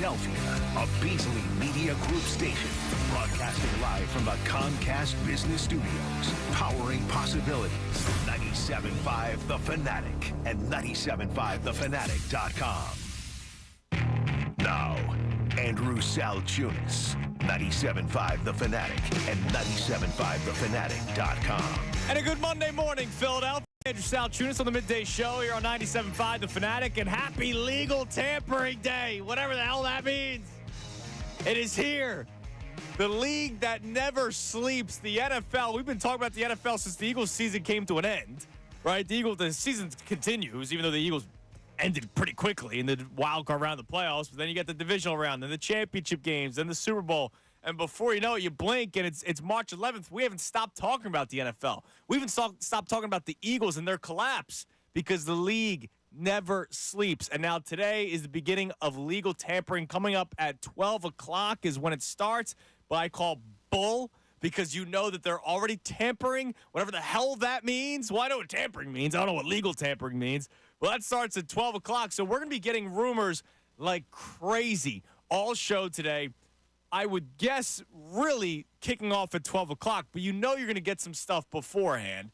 Philadelphia, a Beasley Media Group station, broadcasting live from the Comcast Business Studios, powering possibilities. 97.5 The Fanatic and 97.5thefanatic.com. Now, Andrew Salchunas, 97.5 The Fanatic and 97.5thefanatic.com. And a good Monday morning, Philadelphia. Andrew Salchunas on the Midday Show here on 97.5 The Fanatic, and happy Legal Tampering Day, whatever the hell that means. It is here. The league that never sleeps, the NFL. We've been talking about the NFL since the Eagles season came to an end, right? The season continues, even though the Eagles ended pretty quickly in the wild card round of the playoffs. But then you get the divisional round, then the championship games, then the Super Bowl. And before you know it, you blink, and it's March 11th. We haven't stopped talking about the NFL. We haven't stopped talking about the Eagles and their collapse because the league never sleeps. And now today is the beginning of legal tampering. Coming up at 12 o'clock is when it starts. But I call bull because you know that they're already tampering, whatever the hell that means. Well, I know what tampering means. I don't know what legal tampering means. Well, that starts at 12 o'clock. So we're going to be getting rumors like crazy all show today. I would guess really kicking off at 12 o'clock, but you know you're going to get some stuff beforehand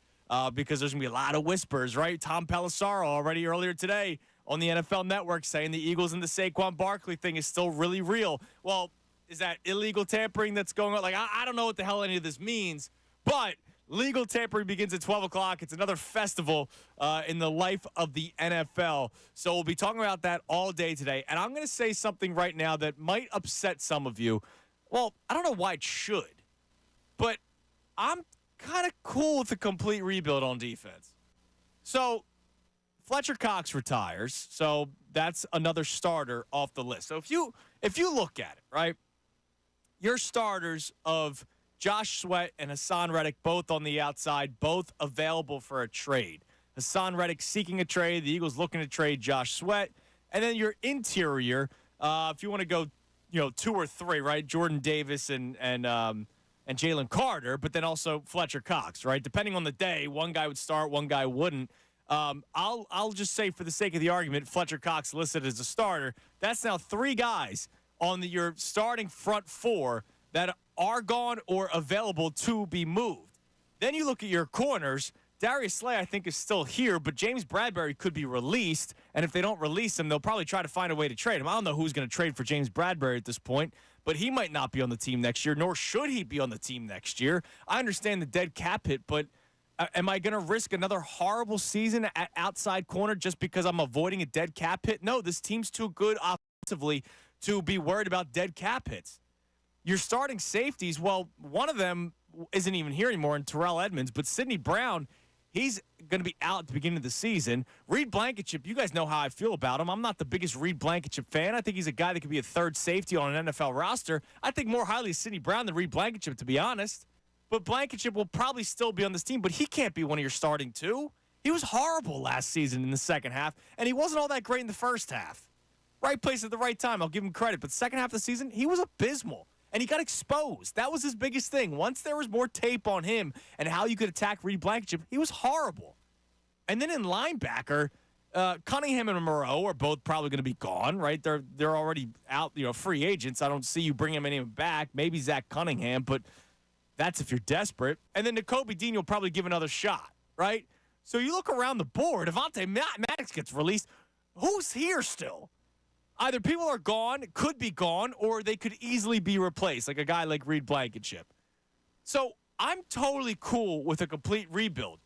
because there's going to be a lot of whispers, right? Tom Pelissaro already earlier today on the NFL Network saying the Eagles and the Saquon Barkley thing is still really real. Well, is that illegal tampering that's going on? Like, I don't know what the hell any of this means, but legal tampering begins at 12 o'clock. It's another festival in the life of the NFL. So we'll be talking about that all day today. And I'm going to say something right now that might upset some of you. Well, I don't know why it should, but I'm kind of cool with a complete rebuild on defense. So Fletcher Cox retires, so that's another starter off the list. So if you look at it, right, your starters of Josh Sweat and Hassan Reddick, both on the outside, both available for a trade. Hassan Reddick seeking a trade. The Eagles looking to trade Josh Sweat. And then your interior, if you want to go, 2 or 3, right? Jordan Davis and Jalen Carter, but then also Fletcher Cox, right? Depending on the day, one guy would start, one guy wouldn't. I'll just say for the sake of the argument, Fletcher Cox listed as a starter. That's now 3 guys on your starting front 4 that are gone or available to be moved. Then you look at your corners. Darius Slay, I think, is still here, but James Bradbury could be released, and if they don't release him, they'll probably try to find a way to trade him. I don't know who's going to trade for James Bradbury at this point, but he might not be on the team next year, nor should he be on the team next year. I understand the dead cap hit, but am I going to risk another horrible season at outside corner just because I'm avoiding a dead cap hit? No, this team's too good offensively to be worried about dead cap hits. Your starting safeties, well, one of them isn't even here anymore in Terrell Edmonds, but Sidney Brown, he's going to be out at the beginning of the season. Reed Blankenship, you guys know how I feel about him. I'm not the biggest Reed Blankenship fan. I think he's a guy that could be a third safety on an NFL roster. I think more highly of Sidney Brown than Reed Blankenship, to be honest. But Blankenship will probably still be on this team, but he can't be one of your starting 2. He was horrible last season in the second half, and he wasn't all that great in the first half. Right place at the right time, I'll give him credit. But second half of the season, he was abysmal. And he got exposed. That was his biggest thing. Once there was more tape on him and how you could attack Reed Blankenship, he was horrible. And then in linebacker, Cunningham and Moreau are both probably going to be gone, right? They're already out, free agents. I don't see you bringing any of them back. Maybe Zach Cunningham, but that's if you're desperate. And then Nakobe Dean will probably give another shot, right? So you look around the board. Avonte Maddox gets released. Who's here still? Either people are gone, could be gone, or they could easily be replaced, like a guy like Reed Blankenship. So I'm totally cool with a complete rebuild.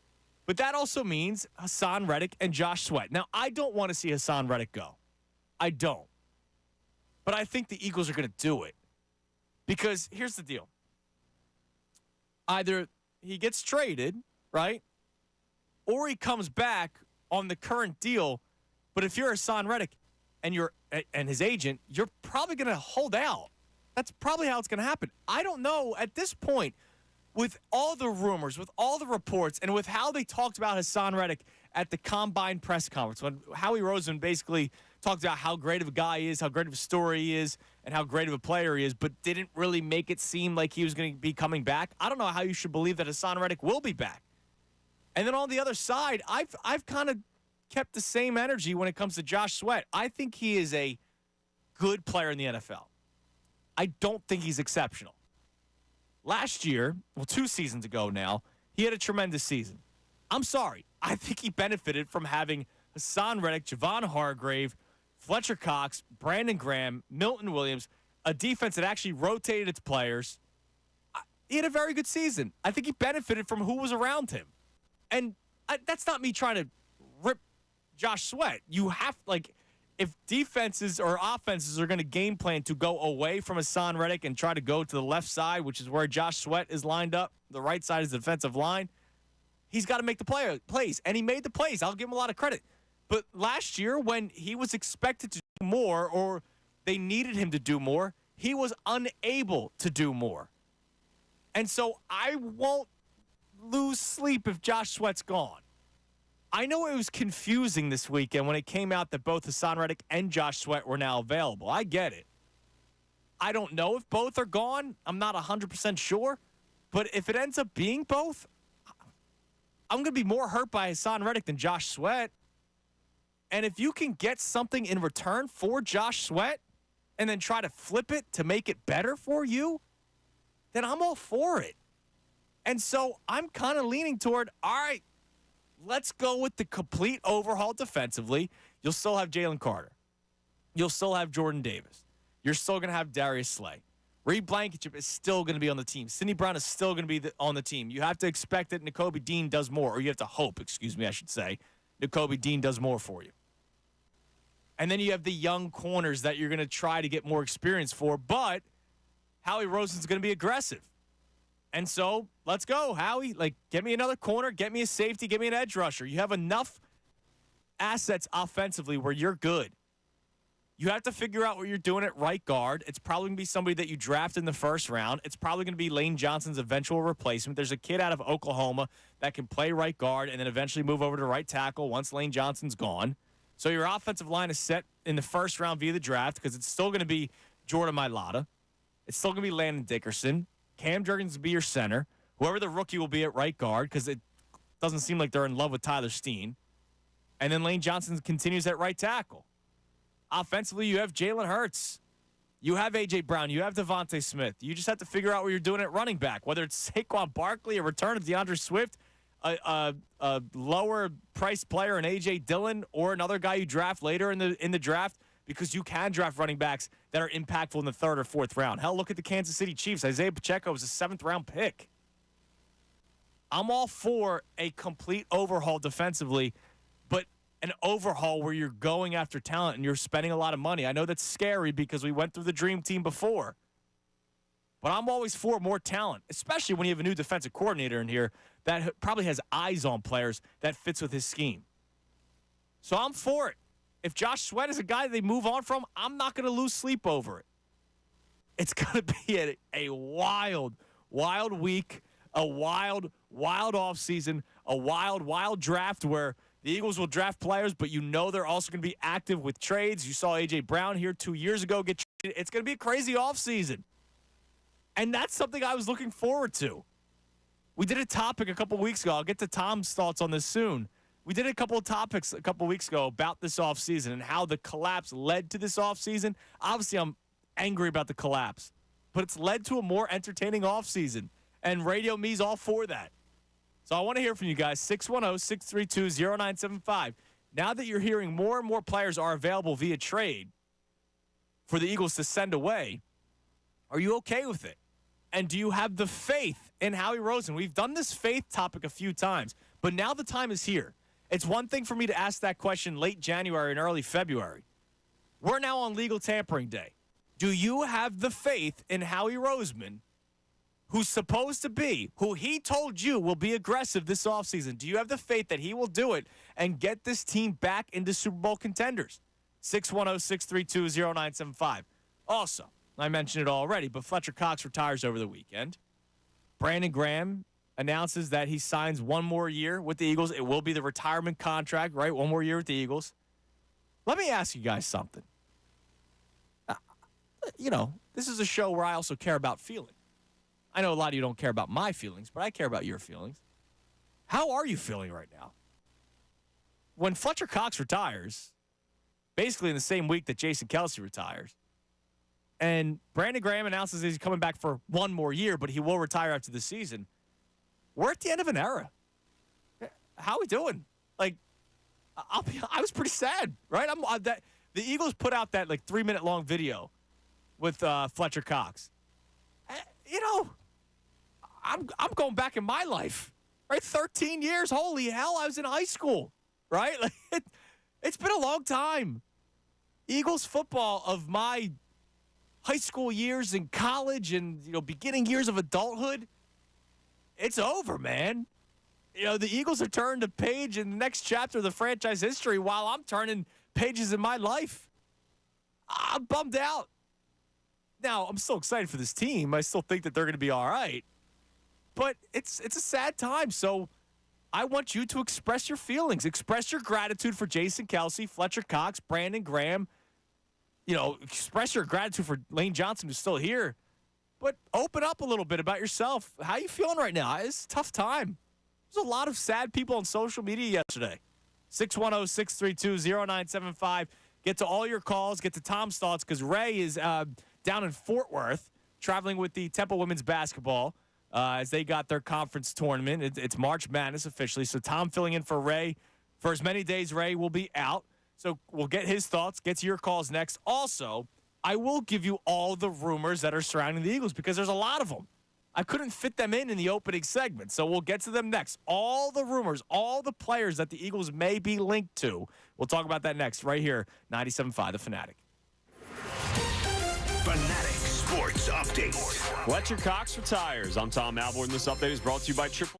But that also means Hassan Reddick and Josh Sweat. Now, I don't want to see Hassan Reddick go. I don't. But I think the Eagles are going to do it. Because here's the deal. Either he gets traded, right? Or he comes back on the current deal. But if you're Hassan Reddick, and his agent, you're probably going to hold out. That's probably how it's going to happen. I don't know at this point, with all the rumors, with all the reports, and with how they talked about Hassan Reddick at the Combine press conference, when Howie Roseman basically talked about how great of a guy he is, how great of a story he is, and how great of a player he is, but didn't really make it seem like he was going to be coming back. I don't know how you should believe that Hassan Reddick will be back. And then on the other side, I've kind of kept the same energy when it comes to Josh Sweat. I think he is a good player in the NFL. I don't think he's exceptional. Last year, 2 seasons ago now, he had a tremendous season. I'm sorry. I think he benefited from having Hassan Reddick, Javon Hargrave, Fletcher Cox, Brandon Graham, Milton Williams, a defense that actually rotated its players. He had a very good season. I think he benefited from who was around him. And that's not me trying to rip Josh Sweat. You have, if defenses or offenses are going to game plan to go away from Hassan Reddick and try to go to the left side, which is where Josh Sweat is lined up, the right side is the defensive line, he's got to make the plays. And he made the plays. I'll give him a lot of credit. But last year, when he was expected to do more or they needed him to do more, he was unable to do more. And so I won't lose sleep if Josh Sweat's gone. I know it was confusing this weekend when it came out that both Hassan Reddick and Josh Sweat were now available. I get it. I don't know if both are gone. I'm not 100% sure. But if it ends up being both, I'm going to be more hurt by Hassan Reddick than Josh Sweat. And if you can get something in return for Josh Sweat and then try to flip it to make it better for you, then I'm all for it. And so I'm kind of leaning toward, all right, let's go with the complete overhaul defensively. You'll still have Jalen Carter. You'll still have Jordan Davis. You're still going to have Darius Slay. Reed Blankenship is still going to be on the team. Sidney Brown is still going to be on the team. You have to expect that Nakobe Dean does more, or you have to hope, I should say, Nakobe Dean does more for you. And then you have the young corners that you're going to try to get more experience for, but Howie Roseman's going to be aggressive. And so, let's go, Howie. Get me another corner, get me a safety, get me an edge rusher. You have enough assets offensively where you're good. You have to figure out what you're doing at right guard. It's probably going to be somebody that you draft in the first round. It's probably going to be Lane Johnson's eventual replacement. There's a kid out of Oklahoma that can play right guard and then eventually move over to right tackle once Lane Johnson's gone. So your offensive line is set in the first round via the draft because it's still going to be Jordan Mailata. It's still going to be Landon Dickerson. Cam Jurgens will be your center. Whoever the rookie will be at right guard because it doesn't seem like they're in love with Tyler Steen. And then Lane Johnson continues at right tackle. Offensively, you have Jalen Hurts. You have A.J. Brown. You have Devontae Smith. You just have to figure out what you're doing at running back, whether it's Saquon Barkley, a return of DeAndre Swift, a lower-priced player in A.J. Dillon, or another guy you draft later in the draft because you can draft running backs that are impactful in the 3rd or 4th round. Hell, look at the Kansas City Chiefs. Isaiah Pacheco was a 7th-round pick. I'm all for a complete overhaul defensively, but an overhaul where you're going after talent and you're spending a lot of money. I know that's scary because we went through the dream team before. But I'm always for more talent, especially when you have a new defensive coordinator in here that probably has eyes on players that fits with his scheme. So I'm for it. If Josh Sweat is a guy they move on from, I'm not going to lose sleep over it. It's going to be a wild, wild week, a wild, wild offseason, a wild, wild draft where the Eagles will draft players, but you know they're also going to be active with trades. You saw A.J. Brown here 2 years ago get traded. It's going to be a crazy offseason. And that's something I was looking forward to. We did a topic a couple weeks ago. I'll get to Tom's thoughts on this soon. We did a couple of topics a couple weeks ago about this offseason and how the collapse led to this offseason. Obviously, I'm angry about the collapse, but it's led to a more entertaining offseason, and Radio Me's all for that. So I want to hear from you guys, 610-632-0975. Now that you're hearing more and more players are available via trade for the Eagles to send away, are you okay with it? And do you have the faith in Howie Roseman? We've done this faith topic a few times, but now the time is here. It's one thing for me to ask that question late January and early February. We're now on legal tampering day. Do you have the faith in Howie Roseman, who's supposed to be, who he told you will be aggressive this offseason? Do you have the faith that he will do it and get this team back into Super Bowl contenders? 610-632-0975. Also, I mentioned it already, but Fletcher Cox retires over the weekend. Brandon Graham announces that he signs one more year with the Eagles. It will be the retirement contract, right? One more year with the Eagles. Let me ask you guys something. This is a show where I also care about feeling. I know a lot of you don't care about my feelings, but I care about your feelings. How are you feeling right now? When Fletcher Cox retires, basically in the same week that Jason Kelce retires, and Brandon Graham announces he's coming back for one more year, but he will retire after the season. We're at the end of an era. How are we doing? Like, I was pretty sad, right? The Eagles put out that 3-minute long video with Fletcher Cox. I'm going back in my life, right? 13 years. Holy hell, I was in high school, right? It's been a long time. Eagles football of my high school years in college and beginning years of adulthood, it's over, man. The Eagles have turned a page in the next chapter of the franchise history while I'm turning pages in my life. I'm bummed out. Now, I'm still excited for this team. I still think that they're going to be all right. But it's a sad time. So I want you to express your feelings. Express your gratitude for Jason Kelce, Fletcher Cox, Brandon Graham. Express your gratitude for Lane Johnson, who's still here. But open up a little bit about yourself. How you feeling right now? It's a tough time. There's a lot of sad people on social media yesterday. 610-632-0975. Get to all your calls. Get to Tom's thoughts because Ray is down in Fort Worth traveling with the Temple women's basketball as they got their conference tournament. It's March Madness officially. So Tom filling in for Ray. For as many days Ray will be out. So we'll get his thoughts, get to your calls next. Also, I will give you all the rumors that are surrounding the Eagles because there's a lot of them. I couldn't fit them in the opening segment, so we'll get to them next. All the rumors, all the players that the Eagles may be linked to. We'll talk about that next right here, 97.5 The Fanatic. Fanatic Sports Update. Fletcher Cox retires. I'm Tom Alvord, and this update is brought to you by Triple.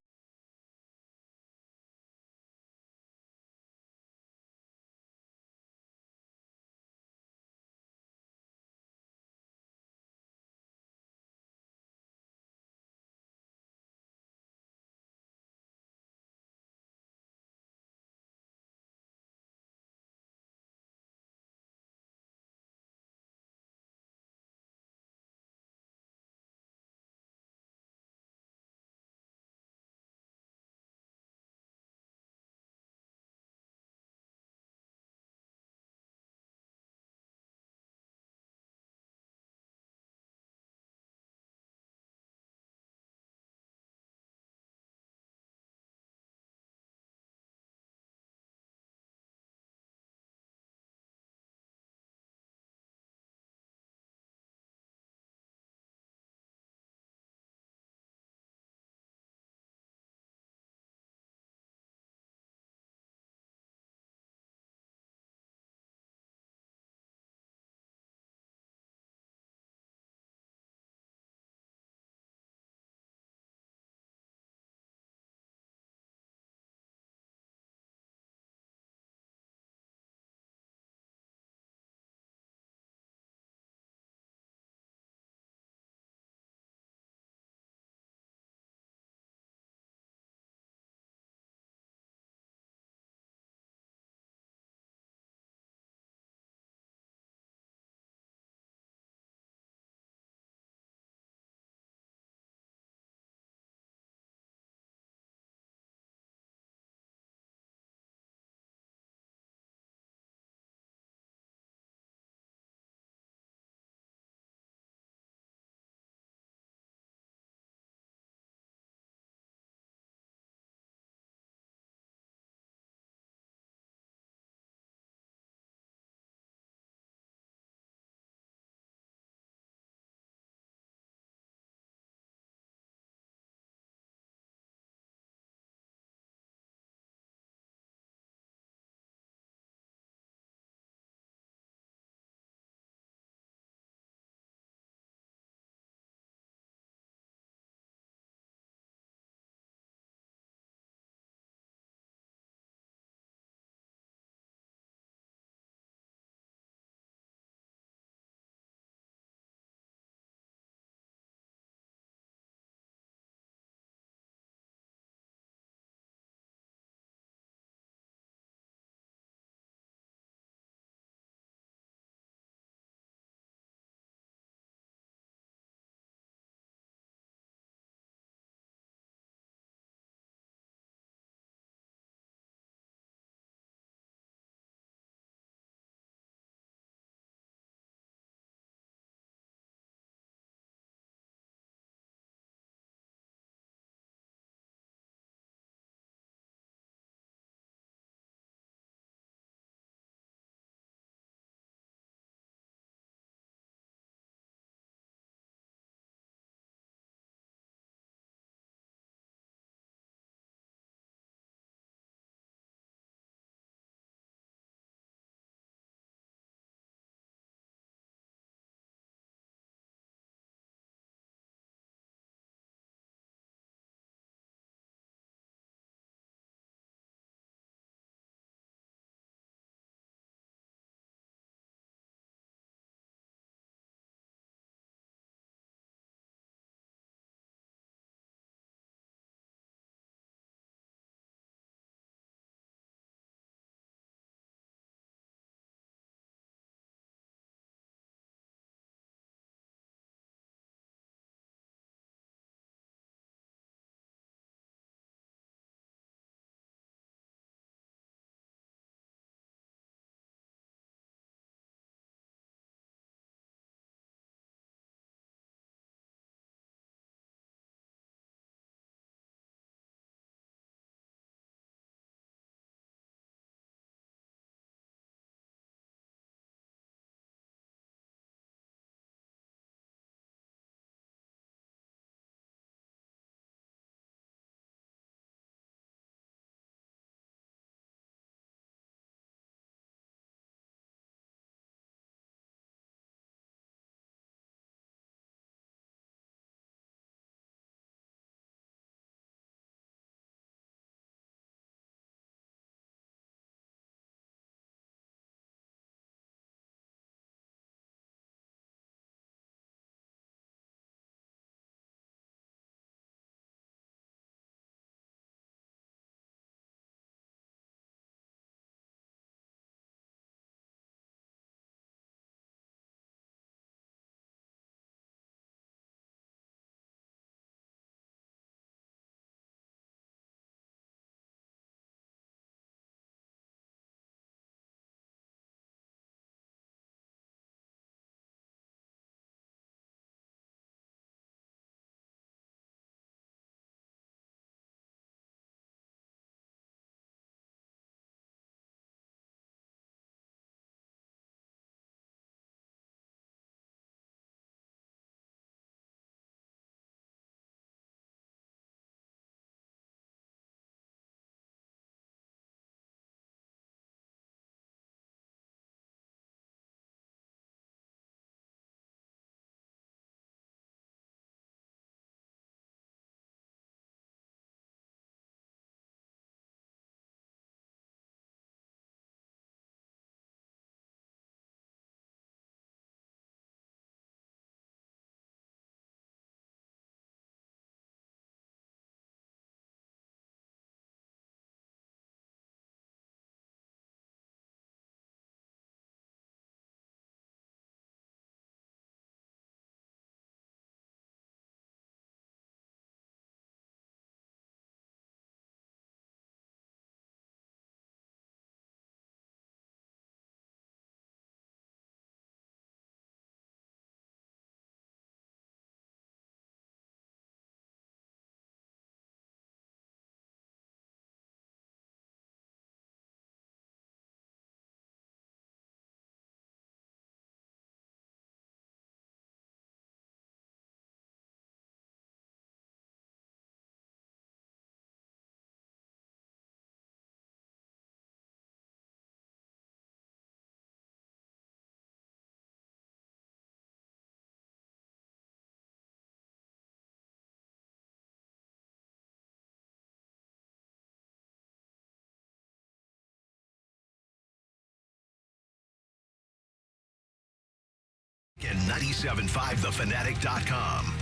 and 97.5thefanatic.com.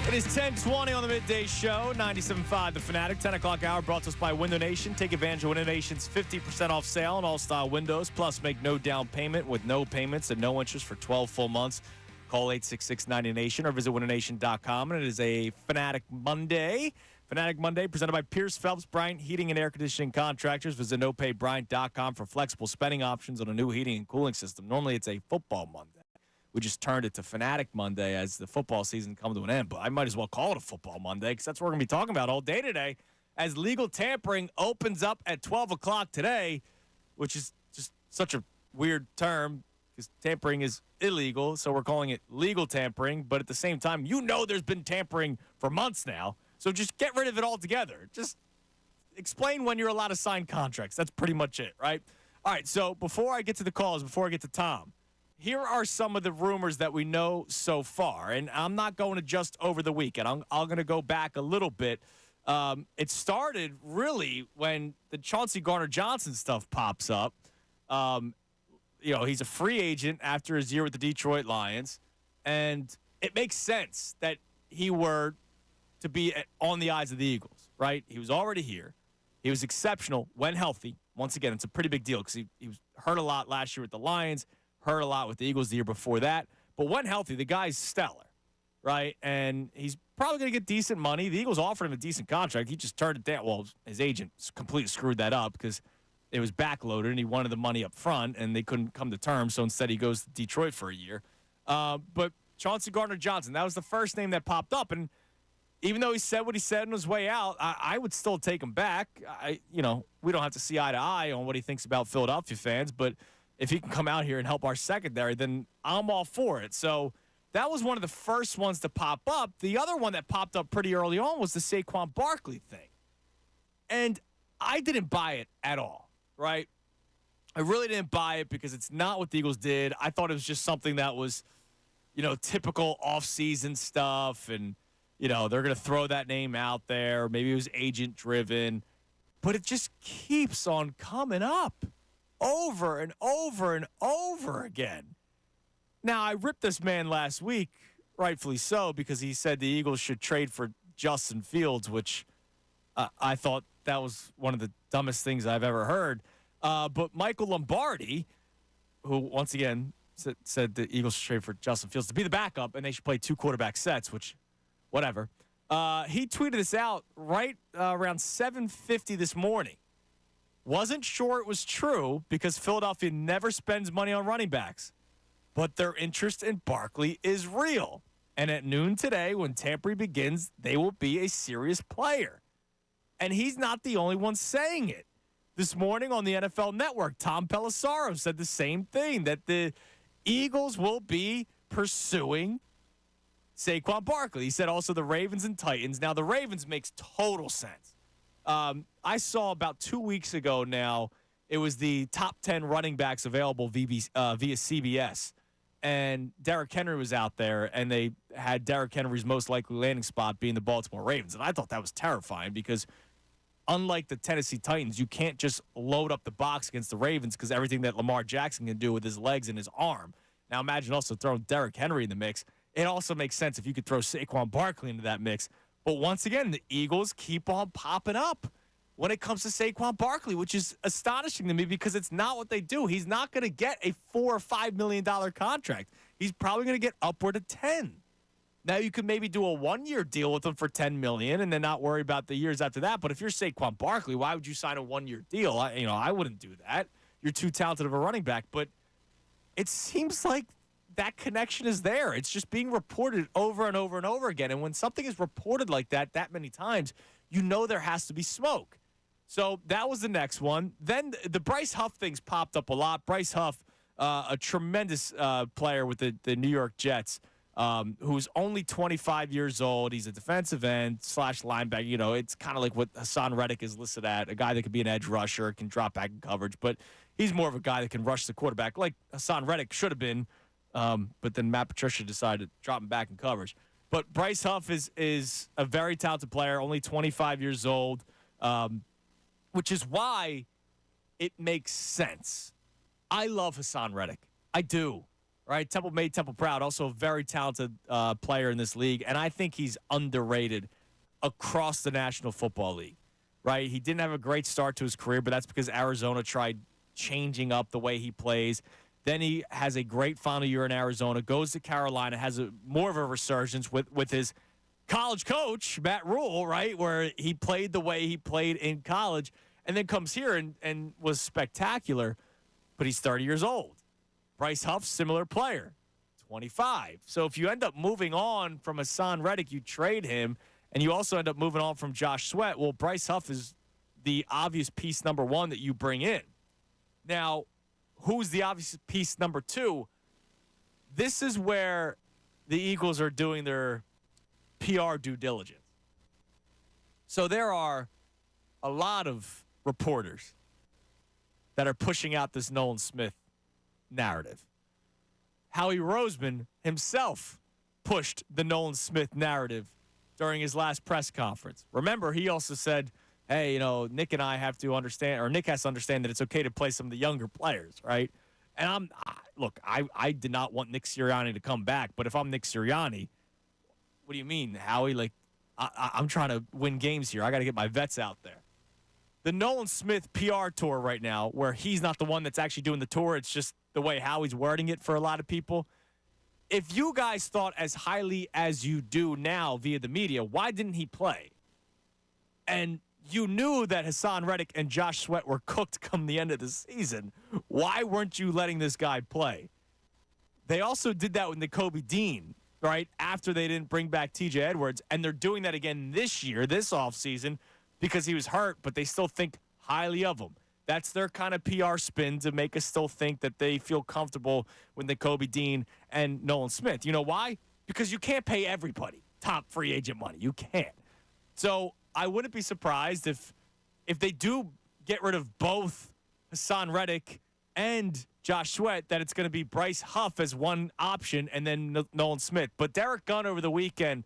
It is 10:20 on the Midday Show, 97.5 The Fanatic, 10 o'clock hour, brought to us by Window Nation. Take advantage of Window Nation's 50% off sale on all style windows, plus make no down payment with no payments and no interest for 12 full months. Call 866-90Nation or visit windownation.com. And it is a Fanatic Monday. Fanatic Monday presented by Pierce Phelps Bryant Heating and Air Conditioning Contractors. Visit nopaybryant.com for flexible spending options on a new heating and cooling system. Normally it's a football Monday. We just turned it to Fanatic Monday as the football season comes to an end. But I might as well call it a football Monday because that's what we're going to be talking about all day today as legal tampering opens up at 12 o'clock today, which is just such a weird term because tampering is illegal. So we're calling it legal tampering. But at the same time, there's been tampering for months now. So just get rid of it altogether. Just explain when you're allowed to sign contracts. That's pretty much it, right? All right, so before I get to the calls, before I get to Tom, here are some of the rumors that we know so far, and I'm not going to just over the weekend. I'm going to go back a little bit. It started really when the Chauncey Gardner-Johnson stuff pops up. He's a free agent after his year with the Detroit Lions, and it makes sense that he were to be on the eyes of the Eagles, right? He was already here. He was exceptional when healthy. Once again, it's a pretty big deal because he was hurt a lot last year with the Lions, hurt a lot with the Eagles the year before that. But when healthy, the guy's stellar, right? And he's probably going to get decent money. The Eagles offered him a decent contract. He just turned it down. Well, his agent completely screwed that up because it was backloaded and he wanted the money up front and they couldn't come to terms. So instead he goes to Detroit for a year. But Chauncey Gardner-Johnson, that was the first name that popped up. And even though he said what he said on his way out, I would still take him back. We don't have to see eye to eye on what he thinks about Philadelphia fans, but if he can come out here and help our secondary, then I'm all for it. So that was one of the first ones to pop up. The other one that popped up pretty early on was the Saquon Barkley thing. And I didn't buy it at all, right? I really didn't buy it because it's not what the Eagles did. I thought it was just something that was, typical offseason stuff. And, they're going to throw that name out there. Maybe it was agent-driven. But it just keeps on coming up over and over and over again. Now, I ripped this man last week, rightfully so, because he said the Eagles should trade for Justin Fields, which I thought that was one of the dumbest things I've ever heard. But Michael Lombardi, who, once again, said the Eagles should trade for Justin Fields to be the backup, and they should play 2 quarterback sets, which, whatever. He tweeted this out right around 7:50 this morning. Wasn't sure it was true because Philadelphia never spends money on running backs. But their interest in Barkley is real. And at noon today, when tampering begins, they will be a serious player. And he's not the only one saying it. This morning on the NFL Network, Tom Pelissero said the same thing, that the Eagles will be pursuing Saquon Barkley. He said also the Ravens and Titans. Now, the Ravens makes total sense. I saw about 2 weeks ago now, it was the top 10 running backs available via CBS. And Derrick Henry was out there, and they had Derrick Henry's most likely landing spot being the Baltimore Ravens. And I thought that was terrifying because unlike the Tennessee Titans, you can't just load up the box against the Ravens because everything that Lamar Jackson can do with his legs and his arm. Now imagine also throwing Derrick Henry in the mix. It also makes sense if you could throw Saquon Barkley into that mix. But once again, the Eagles keep on popping up when it comes to Saquon Barkley, which is astonishing to me because it's not what they do. He's not going to get a $4 or $5 million contract. He's probably going to get upward of 10. Now you could maybe do a 1-year deal with him for $10 million and then not worry about the years after that. But if you're Saquon Barkley, why would you sign a 1-year deal? I wouldn't do that. You're too talented of a running back. But it seems like that connection is there. It's just being reported over and over and over again. And when something is reported like that many times, there has to be smoke. So that was the next one. Then the Bryce Huff things popped up a lot. Bryce Huff, a tremendous player with the New York Jets, who's only 25 years old. He's a defensive end / linebacker. It's kind of like what Hassan Reddick is listed at, a guy that could be an edge rusher, can drop back in coverage. But he's more of a guy that can rush the quarterback like Hassan Reddick should have been. But then Matt Patricia decided to drop him back in coverage. But Bryce Huff is a very talented player, only 25 years old, which is why it makes sense. I love Hassan Reddick. I do. right? Temple made Temple proud. Also a very talented player in this league, and I think he's underrated across the National Football League, right? He didn't have a great start to his career, but that's because Arizona tried changing up the way he plays. Then he has a great final year in Arizona, goes to Carolina, has more of a resurgence with his college coach, Matt Rule, right, where he played the way he played in college, and then comes here and was spectacular, but he's 30 years old. Bryce Huff, similar player, 25. So if you end up moving on from Hassan Reddick, you trade him, and you also end up moving on from Josh Sweat. Well, Bryce Huff is the obvious piece number one that you bring in. Now, who's the obvious piece number two? This is where the Eagles are doing their PR due diligence. So there are a lot of reporters that are pushing out this Nolan Smith narrative. Howie Roseman himself pushed the Nolan Smith narrative during his last press conference. Remember, he also said, hey, Nick and I have to understand, or Nick has to understand that it's okay to play some of the younger players, right? And I did not want Nick Sirianni to come back, but if I'm Nick Sirianni, what do you mean, Howie? I'm trying to win games here. I got to get my vets out there. The Nolan Smith PR tour right now, where he's not the one that's actually doing the tour, it's just the way Howie's wording it for a lot of people. If you guys thought as highly as you do now via the media, why didn't he play? And you knew that Hassan Reddick and Josh Sweat were cooked come the end of the season. Why weren't you letting this guy play? They also did that with Nakobe Dean, right, after they didn't bring back TJ Edwards, and they're doing that again this year, this offseason, because he was hurt, but they still think highly of him. That's their kind of PR spin to make us still think that they feel comfortable with Nakobe Dean and Nolan Smith. You know why? Because you can't pay everybody top free agent money. You can't. So I wouldn't be surprised if they do get rid of both Hassan Reddick and Josh Sweat, that it's going to be Bryce Huff as one option and then Nolan Smith. But Derek Gunn over the weekend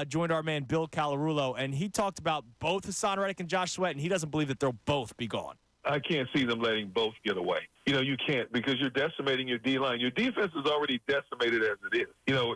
joined our man Bill Calarulo, and he talked about both Hassan Reddick and Josh Sweat, and he doesn't believe that they'll both be gone. I can't see them letting both get away. You can't, because you're decimating your D-line. Your defense is already decimated as it is.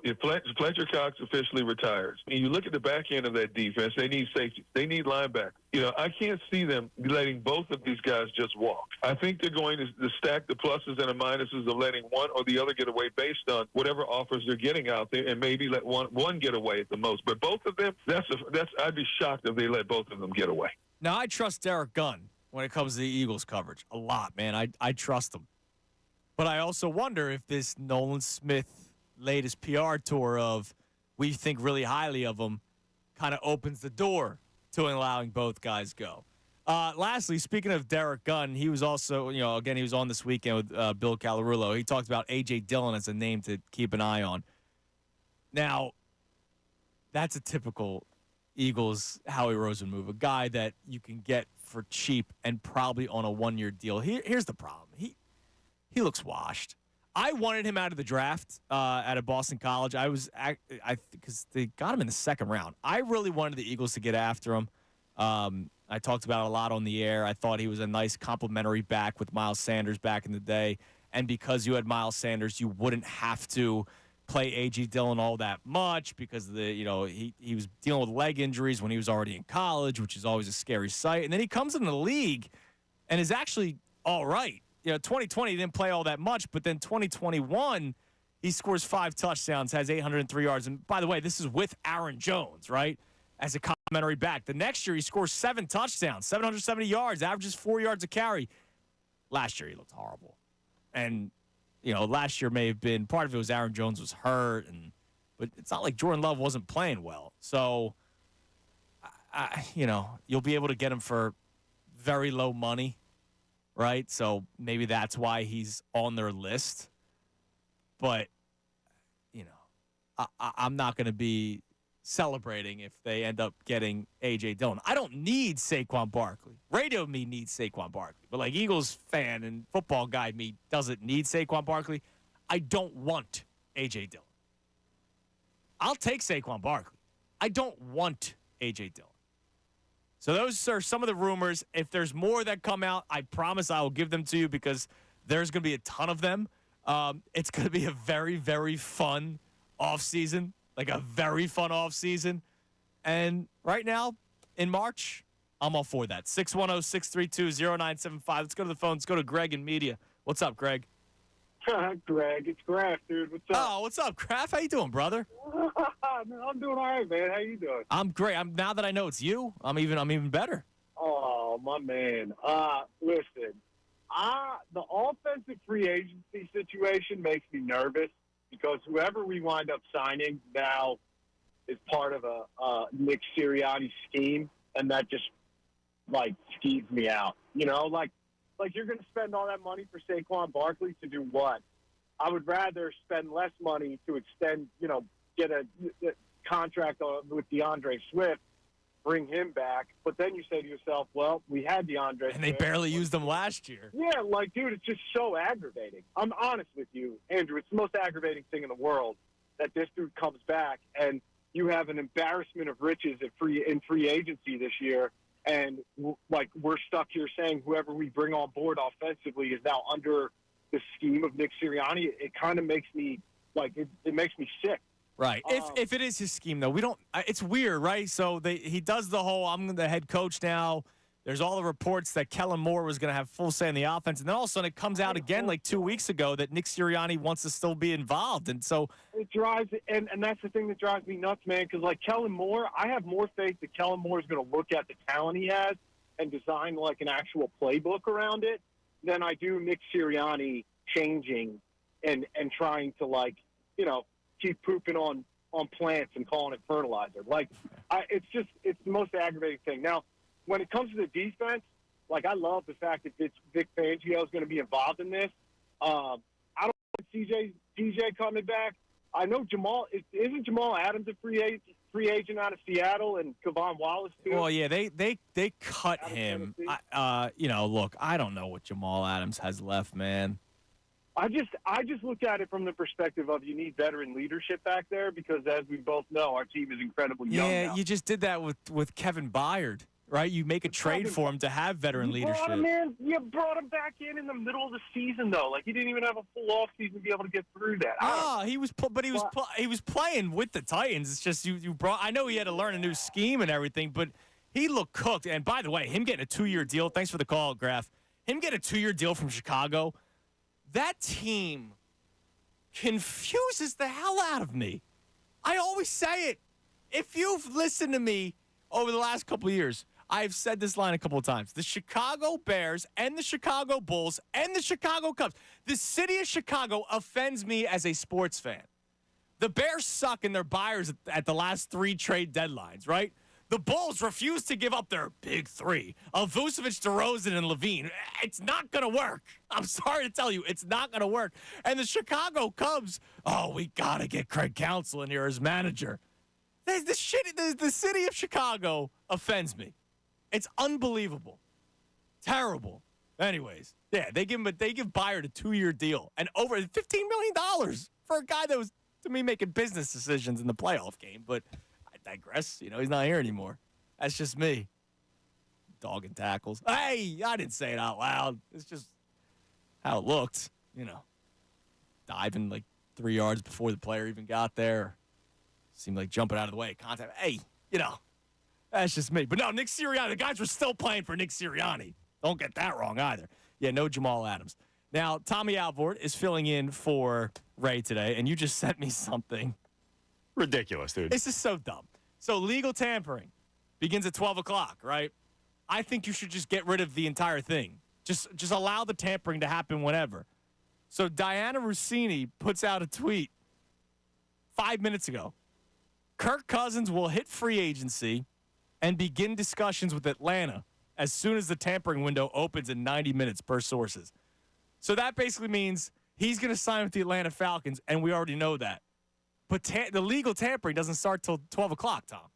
If Fletcher Cox officially retires, and you look at the back end of that defense, they need safety. They need linebackers. I can't see them letting both of these guys just walk. I think they're going to stack the pluses and the minuses of letting one or the other get away based on whatever offers they're getting out there, and maybe let one get away at the most. But both of them, I'd be shocked if they let both of them get away. Now, I trust Derek Gunn when it comes to the Eagles coverage a lot, man. I trust him. But I also wonder if this Nolan Smith latest PR tour of we think really highly of him kind of opens the door to allowing both guys go. Lastly, speaking of Derek Gunn, he was also, again, he was on this weekend with Bill Calarulo. He talked about A.J. Dillon as a name to keep an eye on. Now, that's a typical Eagles Howie Roseman move, a guy that you can get for cheap and probably on a one-year deal. Here's the problem. He looks washed. I wanted him out of the draft at a Boston College. Because they got him in the second round. I really wanted the Eagles to get after him. I talked about it a lot on the air. I thought he was a nice complimentary back with Miles Sanders back in the day. And because you had Miles Sanders, you wouldn't have to play A.J. Dillon all that much because he was dealing with leg injuries when he was already in college, which is always a scary sight. And then he comes into the league and is actually all right. 2020 he didn't play all that much, but then 2021 he scores 5 touchdowns, has 803 yards. And by the way, this is with Aaron Jones, right, as a complimentary back. The next year he scores 7 touchdowns, 770 yards, averages 4 yards a carry. Last year he looked horrible. And last year may have been, part of it was Aaron Jones was hurt, but it's not like Jordan Love wasn't playing well. So, you'll be able to get him for very low money, right? So maybe that's why he's on their list. But, I'm not going to be celebrating if they end up getting A.J. Dillon. I don't need Saquon Barkley. Radio me needs Saquon Barkley. But like Eagles fan and football guy me doesn't need Saquon Barkley. I don't want A.J. Dillon. I'll take Saquon Barkley. I don't want A.J. Dillon. So those are some of the rumors. If there's more that come out, I promise I will give them to you because there's going to be a ton of them. It's going to be a very, very fun offseason, like a very fun offseason. And right now, in March, I'm all for that. 610-632-0975. Let's go to the phone. Let's go to Greg in media. What's up, Greg? Greg, it's Graf, dude. What's up? Oh, what's up, Graf? How you doing, brother? I'm doing all right, man. How you doing? I'm great. Now that I know it's you, I'm even better. Oh, my man. Listen, the offensive free agency situation makes me nervous because whoever we wind up signing now is part of a Nick Sirianni scheme, and that just skeeves me out. Like you're going to spend all that money for Saquon Barkley to do what? I would rather spend less money to extend, get a contract with DeAndre Swift, bring him back. But then you say to yourself, well, we had DeAndre And they barely used him last year. Yeah, dude, it's just so aggravating. I'm honest with you, Andrew. It's the most aggravating thing in the world that this dude comes back and you have an embarrassment of riches in free agency this year. And, we're stuck here saying whoever we bring on board offensively is now under the scheme of Nick Sirianni. It kind of makes me, it makes me sick. Right. If it is his scheme, though, we don't – it's weird, right? So he does the whole I'm the head coach now. There's all the reports that Kellen Moore was going to have full say in the offense. And then all of a sudden it comes out again 2 weeks ago that Nick Sirianni wants to still be involved. And so – it drives – and that's the thing that drives me nuts, man, because, Kellen Moore, I have more faith that Kellen Moore is going to look at the talent he has and design, an actual playbook around it than I do Nick Sirianni changing and trying to, keep pooping on plants and calling it fertilizer. It's the most aggravating thing. Now, when it comes to the defense, I love the fact that Vic Fangio is going to be involved in this. I don't want DJ coming back. I know isn't Jamal Adams a free agent out of Seattle and Kevon Wallace too? Well, yeah, they cut him. Look, I don't know what Jamal Adams has left, man. I just look at it from the perspective of you need veteran leadership back there because, as we both know, our team is incredibly young now. You just did that with Kevin Byard, right? You make a trade for him to have veteran leadership. You brought him back in the middle of the season, though. He didn't even have a full off season to be able to get through that. He was playing with the Titans. It's just you brought. I know he had to learn a new scheme and everything, but he looked cooked. And by the way, him getting a 2-year deal. Thanks for the call, Graf. Him getting a 2-year deal from Chicago. That team confuses the hell out of me. I always say it. If you've listened to me over the last couple of years, I've said this line a couple of times. The Chicago Bears and the Chicago Bulls and the Chicago Cubs. The city of Chicago offends me as a sports fan. The Bears suck and they're buyers at the last 3 trade deadlines, right? The Bulls refuse to give up their big 3 of Vucevic, DeRozan, and Levine. It's not going to work. I'm sorry to tell you, it's not going to work. And the Chicago Cubs, we got to get Craig Counsell in here as manager. The city of Chicago offends me. It's unbelievable. Terrible. Anyways, yeah, they give Byard a 2-year deal and over $15 million for a guy that was, to me, making business decisions in the playoff game. But I digress. He's not here anymore. That's just me. Dog and tackles. Hey, I didn't say it out loud. It's just how it looked. Diving 3 yards before the player even got there. Seemed like jumping out of the way. Contact. Hey, that's just me. But no, Nick Sirianni. The guys were still playing for Nick Sirianni. Don't get that wrong either. Yeah, no Jamal Adams. Now, Tommy Alvord is filling in for Ray today, and you just sent me something. Ridiculous, dude. This is so dumb. So legal tampering begins at 12 o'clock, right? I think you should just get rid of the entire thing. Just allow the tampering to happen whenever. So Diana Rossini puts out a tweet 5 minutes ago. Kirk Cousins will hit free agency and begin discussions with Atlanta as soon as the tampering window opens in 90 minutes per sources. So that basically means he's going to sign with the Atlanta Falcons, and we already know that. But the legal tampering doesn't start till 12 o'clock, Tom.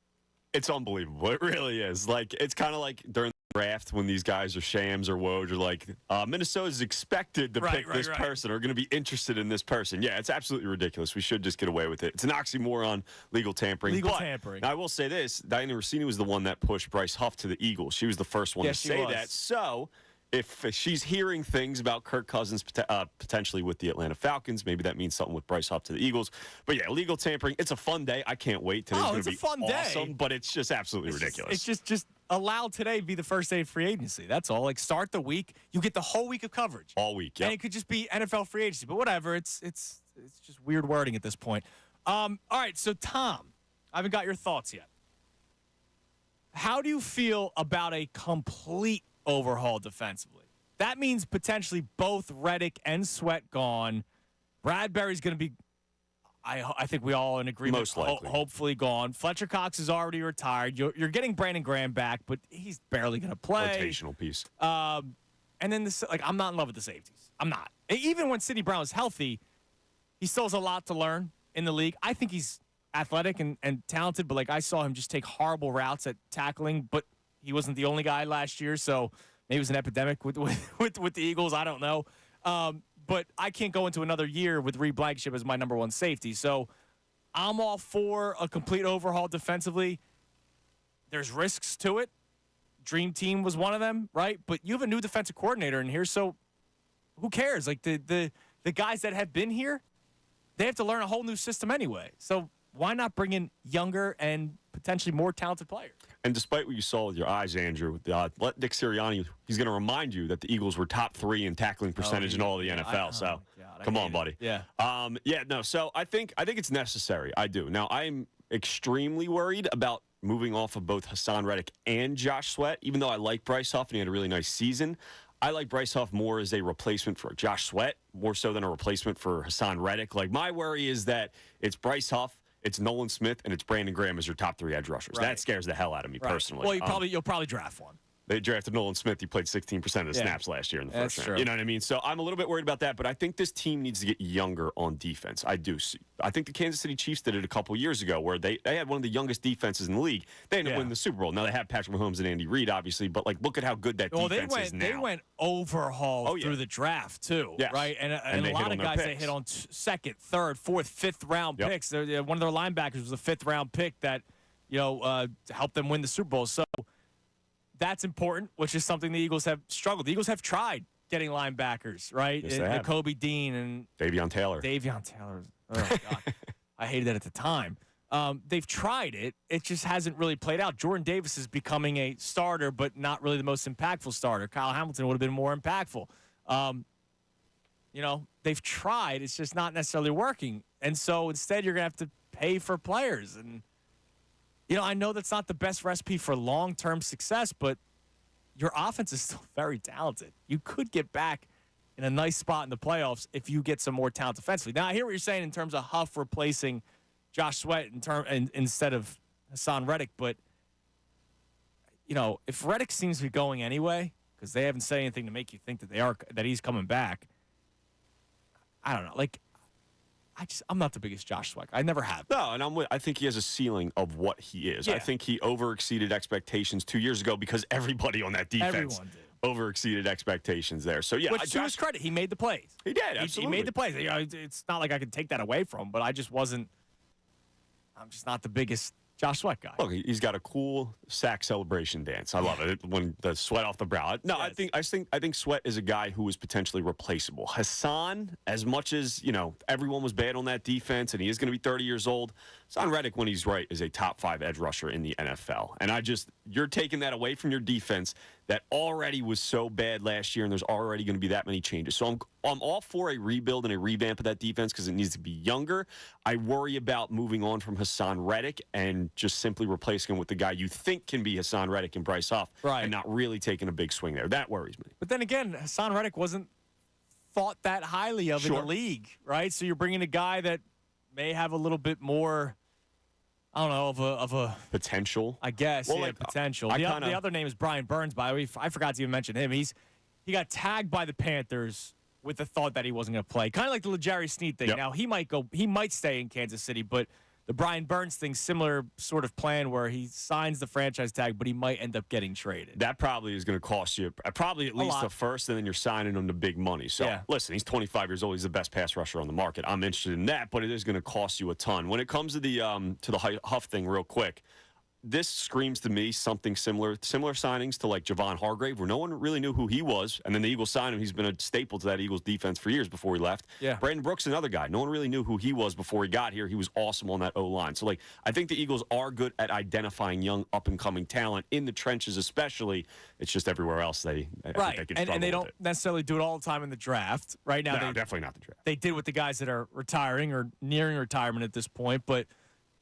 It's unbelievable. It really is. It's kind of like during the draft when these guys are shams or Woj are Minnesota's expected to pick this person or going to be interested in this person. Yeah, it's absolutely ridiculous. We should just get away with it. It's an oxymoron, legal tampering. Tampering. Now, I will say this. Diana Rossini was the one that pushed Bryce Huff to the Eagles. She was the first one to say that. So if she's hearing things about Kirk Cousins potentially with the Atlanta Falcons, maybe that means something with Bryce Huff to the Eagles. But yeah, legal tampering. It's a fun day. I can't wait. Today's going to be fun awesome, day. but it's just absolutely ridiculous. It's just allow today be the first day of free agency. That's all. Like start the week. You get the whole week of coverage. All week. Yeah. And it could just be NFL free agency, but whatever. It's just weird wording at this point. All right. So Tom, I haven't got your thoughts yet. How do you feel about a complete overhaul defensively? That means potentially both Reddick and Sweat gone. Bradbury's going to be, I think we all in agreement, most likely. Hopefully gone. Fletcher Cox is already retired. You're getting Brandon Graham back, but he's barely going to play. Rotational piece. And then I'm not in love with the safeties. I'm not. Even when Sidney Brown is healthy, he still has a lot to learn in the league. I think he's athletic and talented, but I saw him just take horrible routes at tackling, but he wasn't the only guy last year, so maybe it was an epidemic with the Eagles. I don't know. But I can't go into another year with Reed Blankenship as my number one safety. So I'm all for a complete overhaul defensively. There's risks to it. Dream Team was one of them, right? But you have a new defensive coordinator in here, so who cares? The guys that have been here, they have to learn a whole new system anyway. So why not bring in younger and potentially more talented players? And despite what you saw with your eyes, Andrew, let Nick Sirianni, he's going to remind you that the Eagles were top 3 in tackling percentage in all of the NFL. Come on, buddy. Yeah. So I think it's necessary. I do. Now, I'm extremely worried about moving off of both Hassan Reddick and Josh Sweat, even though I like Bryce Huff and he had a really nice season. I like Bryce Huff more as a replacement for Josh Sweat, more so than a replacement for Hassan Reddick. My worry is that it's Bryce Huff, it's Nolan Smith, and it's Brandon Graham as your top 3 edge rushers. Right. That scares the hell out of me personally. Well, you'll probably draft one. They drafted Nolan Smith. He played 16% of the snaps last year in the first round. True. You know what I mean? So I'm a little bit worried about that, but I think this team needs to get younger on defense. I do. I think the Kansas City Chiefs did it a couple years ago where they had one of the youngest defenses in the league. They ended up winning the Super Bowl. Now they have Patrick Mahomes and Andy Reid, obviously, but look at how good that defense is now. They went overhaul through the draft, too, right? And a lot of guys they hit on second, third, fourth, fifth round picks. One of their linebackers was a fifth round pick that helped them win the Super Bowl. So that's important, which is something the Eagles have struggled. The Eagles have tried getting linebackers, right? Yes, they have. Kobe Dean and Davion Taylor. Oh, God. I hated that at the time. They've tried it. It just hasn't really played out. Jordan Davis is becoming a starter, but not really the most impactful starter. Kyle Hamilton would have been more impactful. They've tried. It's just not necessarily working. And so instead you're going to have to pay for players. And I know that's not the best recipe for long-term success, but your offense is still very talented. You could get back in a nice spot in the playoffs if you get some more talent defensively. Now, I hear what you're saying in terms of Huff replacing Josh Sweat instead of Hassan Reddick, but, if Reddick seems to be going anyway, because they haven't said anything to make you think that he's coming back, I don't know. I'm not the biggest Josh Sweat. I never have. No, and I think he has a ceiling of what he is. Yeah. I think he overexceeded expectations 2 years ago because everybody on that defense overexceeded expectations there. So, yeah. Which, to his credit, he made the plays. He did, absolutely. He made the plays. It's not like I could take that away from him, but I'm just not the biggest Josh Sweat guy. Look, he's got a cool sack celebration dance. I love it when the sweat off the brow. No, yes. I think Sweat is a guy who is potentially replaceable. Hassan, as much as everyone was bad on that defense, and he is going to be 30 years old. Hassan Reddick, when he's right, is a top 5 edge rusher in the NFL. And you're taking that away from your defense that already was so bad last year, and there's already going to be that many changes. So I'm all for a rebuild and a revamp of that defense because it needs to be younger. I worry about moving on from Hassan Reddick and just simply replacing him with the guy you think can be Hassan Reddick and Bryce Huff, and not really taking a big swing there. That worries me. But then again, Hassan Reddick wasn't thought that highly of in the league, right? So you're bringing a guy that may have a little bit more, I don't know, of a potential, I guess. Well, potential. The other name is Brian Burns, by the way. I forgot to even mention him. He got tagged by the Panthers with the thought that he wasn't going to play. Kind of like the L'Jarius Sneed thing. Yep. Now, he might stay in Kansas City, but the Brian Burns thing, similar sort of plan where he signs the franchise tag, but he might end up getting traded. That probably is going to cost you probably at least a first, and then you're signing him to big money. So, listen, he's 25 years old. He's the best pass rusher on the market. I'm interested in that, but it is going to cost you a ton. When it comes to the Huff thing real quick, this screams to me something similar signings to like Javon Hargrave, where no one really knew who he was, and then the Eagles signed him. He's been a staple to that Eagles defense for years before he left. Yeah. Brandon Brooks, another guy. No one really knew who he was before he got here. He was awesome on that O-line. So, like, I think the Eagles are good at identifying young, up-and-coming talent in the trenches especially. It's just everywhere else I think they can and they don't necessarily do it all the time in the draft. Right now, no, definitely not the draft. They did with the guys that are retiring or nearing retirement at this point, but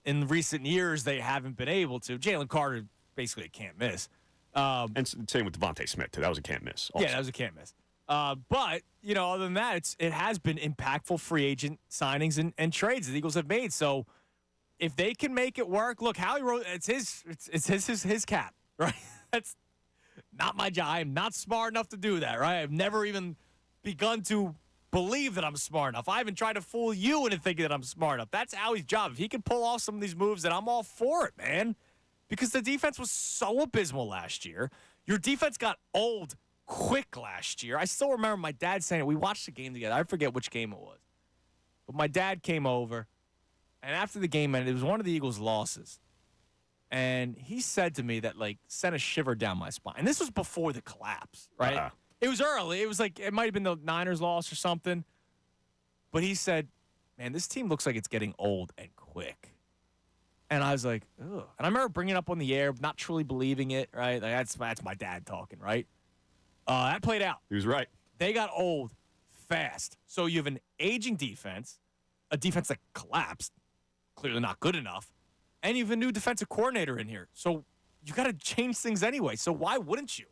in recent years, they haven't been able to. Jalen Carter, basically a can't miss. And same with Devontae Smith, too. That was a can't miss. Also. Yeah, that was a can't miss. But, other than that, it has been impactful free agent signings and trades the Eagles have made. So if they can make it work, look, Howie Roseman, it's his cap, right? That's not my job. I'm not smart enough to do that, right? I've never even begun to believe that I'm smart enough. I haven't tried to fool you into thinking that I'm smart enough. That's Howie's job. If he can pull off some of these moves, then I'm all for it, man. Because the defense was so abysmal last year. Your defense got old quick last year. I still remember my dad saying it. We watched the game together. I forget which game it was. But my dad came over, and after the game ended, it was one of the Eagles' losses. And he said to me that, like, sent a shiver down my spine. And this was before the collapse, right? Uh-huh. It was early. It was like it might have been the Niners loss or something. But he said, man, this team looks like it's getting old and quick. And I was like, ugh. And I remember bringing it up on the air, not truly believing it, right? Like, that's my dad talking, right? That played out. He was right. They got old fast. So you have an aging defense, a defense that collapsed, clearly not good enough, and you have a new defensive coordinator in here. So you got to change things anyway. So why wouldn't you?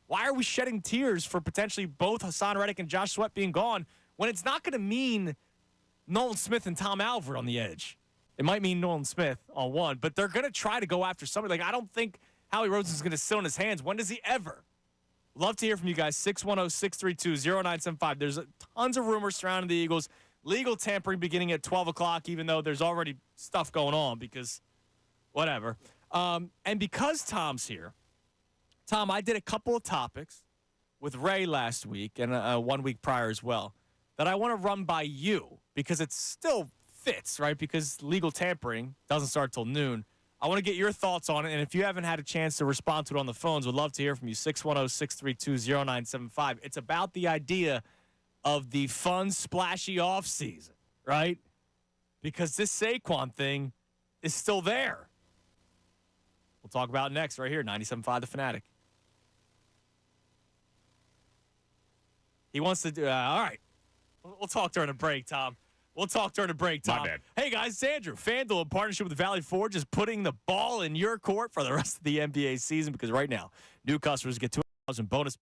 Why are we shedding tears for potentially both Hassan Reddick and Josh Sweat being gone when it's not going to mean Nolan Smith and Tom Alford on the edge? It might mean Nolan Smith on one, but they're going to try to go after somebody. Like, I don't think Howie Roseman is going to sit on his hands. When does he ever? Love to hear from you guys. 610-632-0975. There's tons of rumors surrounding the Eagles. Legal tampering beginning at 12 o'clock, even though there's already stuff going on because whatever. And because Tom's here, Tom, I did a couple of topics with Ray last week and 1 week prior as well that I want to run by you because it still fits, right? Because legal tampering doesn't start till noon. I want to get your thoughts on it, and if you haven't had a chance to respond to it on the phones, would love to hear from you. 610-632-0975. It's about the idea of the fun, splashy offseason, right? Because this Saquon thing is still there. We'll talk about it next right here, 97.5 The Fanatic. He wants to do all right. We'll talk during the break, Tom. We'll talk during the break, Tom. My bad. Hey, guys, it's Andrew. FanDuel, in partnership with Valley Forge, is putting the ball in your court for the rest of the NBA season because right now, new customers get $2,000 bonus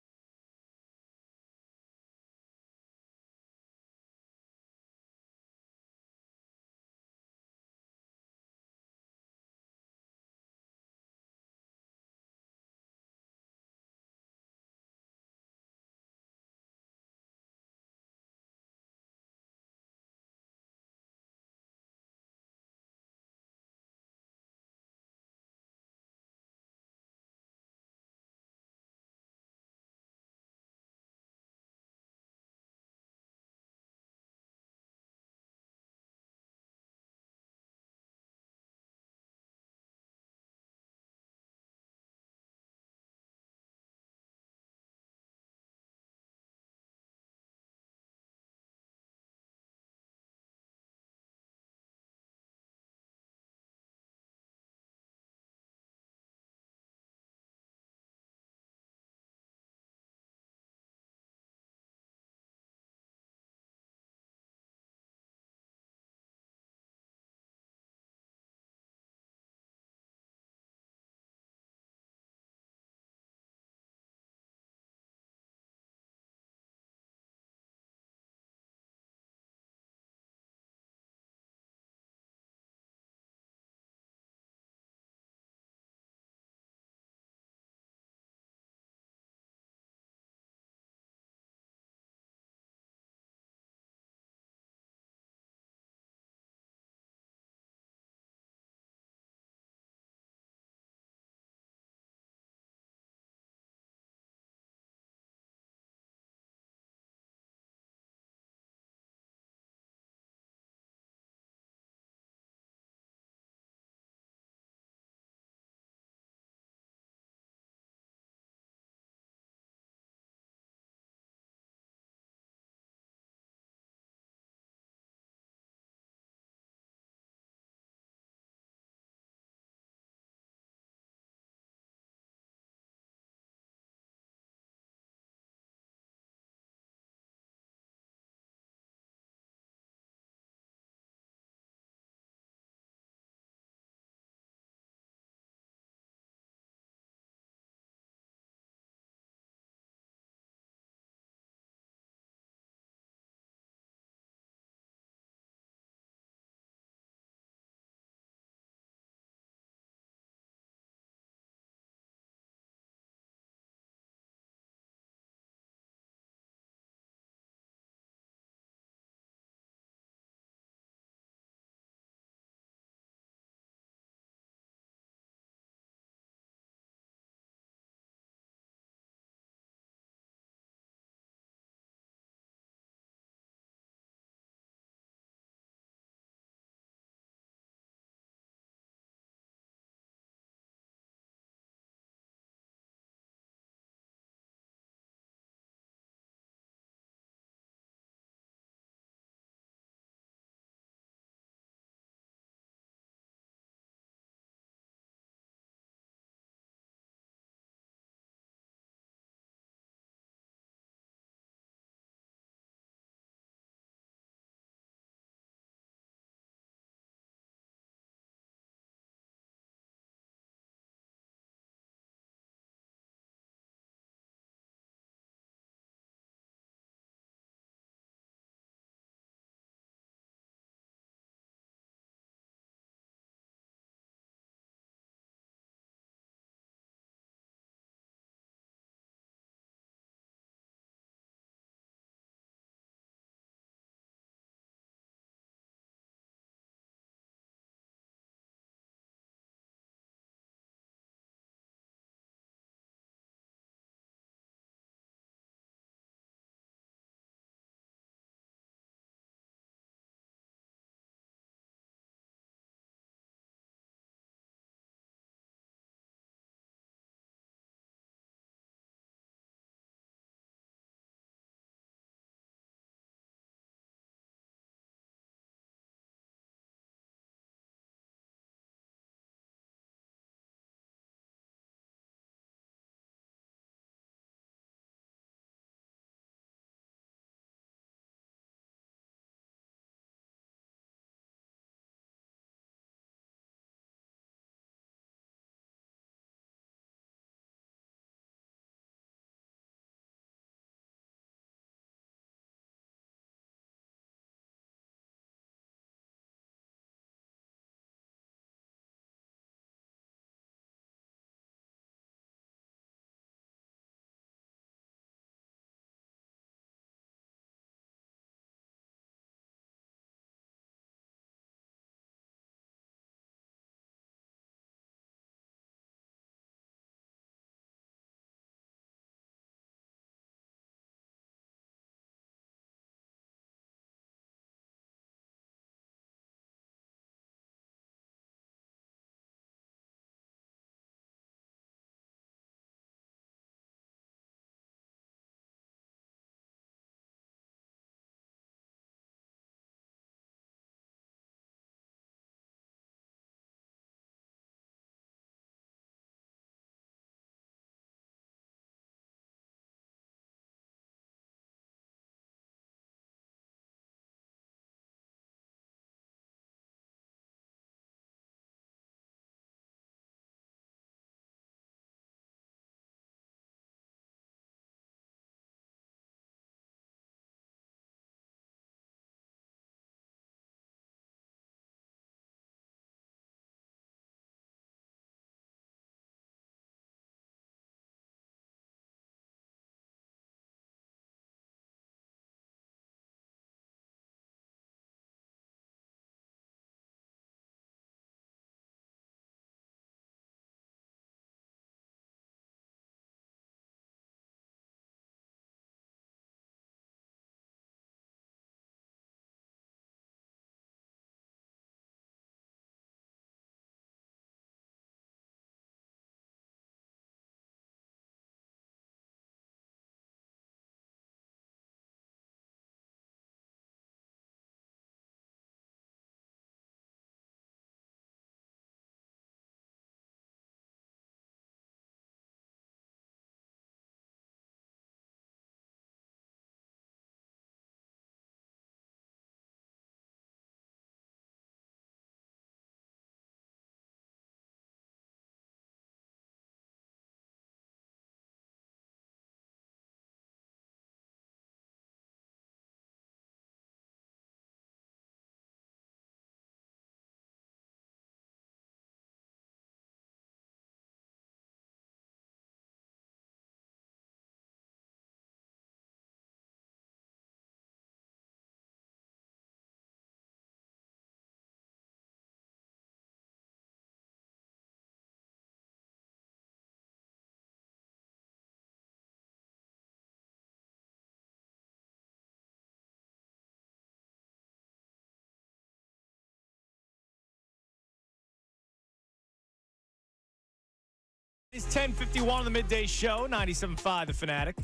It's 10:51 on the Midday Show, 97.5 The Fanatic.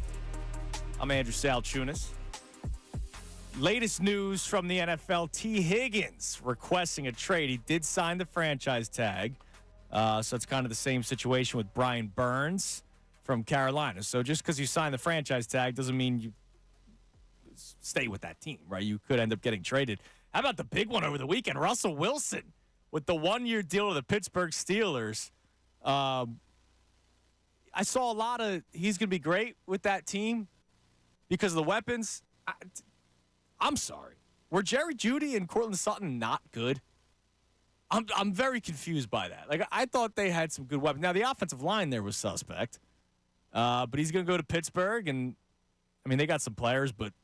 I'm Andrew Salchunas. Latest news from the NFL, T. Higgins requesting a trade. He did sign the franchise tag. So it's kind of the same situation with Brian Burns from Carolina. So just because you sign the franchise tag doesn't mean you stay with that team, right? You could end up getting traded. How about the big one over the weekend? Russell Wilson with the one-year deal to the Pittsburgh Steelers. I saw a lot of he's going to be great with that team because of the weapons. I'm sorry. Were Jerry Jeudy and Courtland Sutton not good? I'm very confused by that. Like, I thought they had some good weapons. Now, the offensive line there was suspect. But he's going to go to Pittsburgh, and, I mean, they got some players, but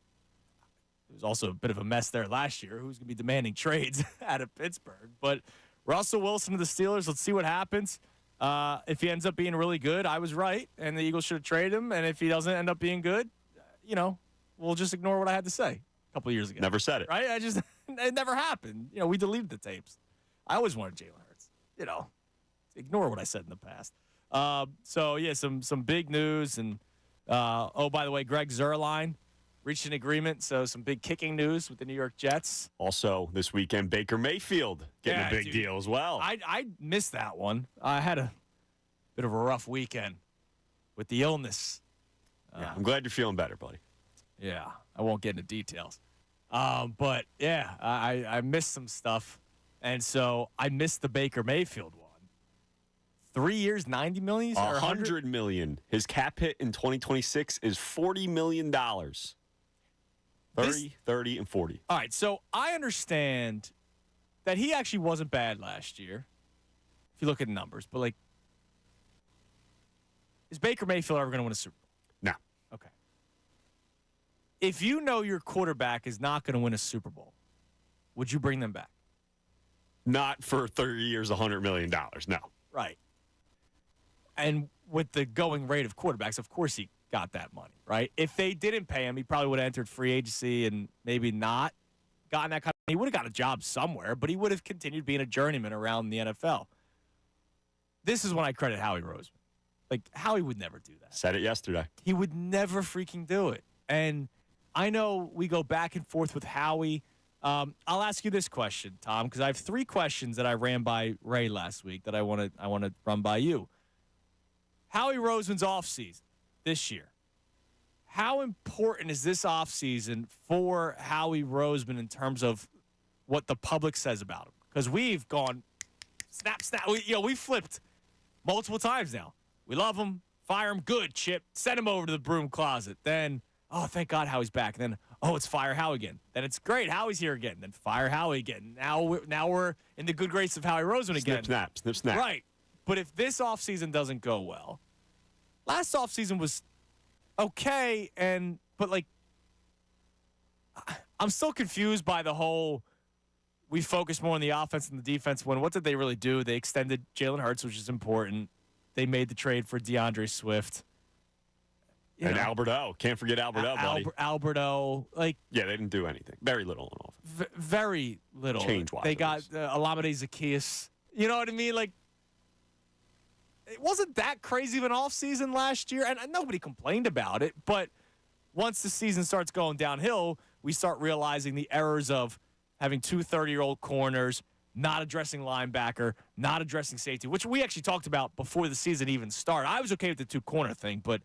it was also a bit of a mess there last year. Who's going to be demanding trades out of Pittsburgh? But Russell Wilson to the Steelers, let's see what happens. If he ends up being really good, I was right, and the Eagles should have traded him. And if he doesn't end up being good, we'll just ignore what I had to say a couple of years ago. Never said it. Right? It never happened. We deleted the tapes. I always wanted Jalen Hurts. Ignore what I said in the past. Some big news. And, by the way, Greg Zuerlein reached an agreement. So some big kicking news with the New York Jets. Also, this weekend, Baker Mayfield getting a big deal as well. I missed that one. I had a bit of a rough weekend with the illness. I'm glad you're feeling better, buddy. Yeah, I won't get into details. I missed some stuff. And so I missed the Baker Mayfield one. 3 years, $90 million? $100 million. His cap hit in 2026 is $40 million. 30, 30, and 40. All right, so I understand that he actually wasn't bad last year, if you look at the numbers. But, is Baker Mayfield ever going to win a Super Bowl? No. Okay. If you know your quarterback is not going to win a Super Bowl, would you bring them back? Not for 30 years, $100 million, no. Right. And with the going rate of quarterbacks, of course he got that money, right? If they didn't pay him, he probably would have entered free agency and maybe not gotten that kind of money. He would have got a job somewhere, but he would have continued being a journeyman around the NFL. This is when I credit Howie Roseman. Howie would never do that. Said it yesterday. He would never freaking do it. And I know we go back and forth with Howie. I'll ask you this question, Tom, because I have 3 questions that I ran by Ray last week that I want to run by you. Howie Roseman's offseason this year. How important is this offseason for Howie Roseman in terms of what the public says about him? Because we've gone snap. We flipped multiple times now. We love him, fire him, good, Chip. Send him over to the broom closet. Then, oh, thank God Howie's back. And then, oh, it's fire Howie again. Then it's great, Howie's here again. Then fire Howie again. Now we're in the good grace of Howie Roseman again. Snip, snap. Right. But if this offseason doesn't go well, last offseason was okay, but I'm still confused by the whole we focus more on the offense than the defense. What did they really do? They extended Jalen Hurts, which is important. They made the trade for DeAndre Swift. Alberto. Can't forget Alberto, buddy. Alberto. Yeah, they didn't do anything. Very little on offense. Very little. Change-wise. They got Olamide Zaccheaus. You know what I mean? It wasn't that crazy of an offseason last year, and nobody complained about it. But once the season starts going downhill, we start realizing the errors of having 2 30-year-old corners, not addressing linebacker, not addressing safety, which we actually talked about before the season even started. I was okay with the 2-corner thing, but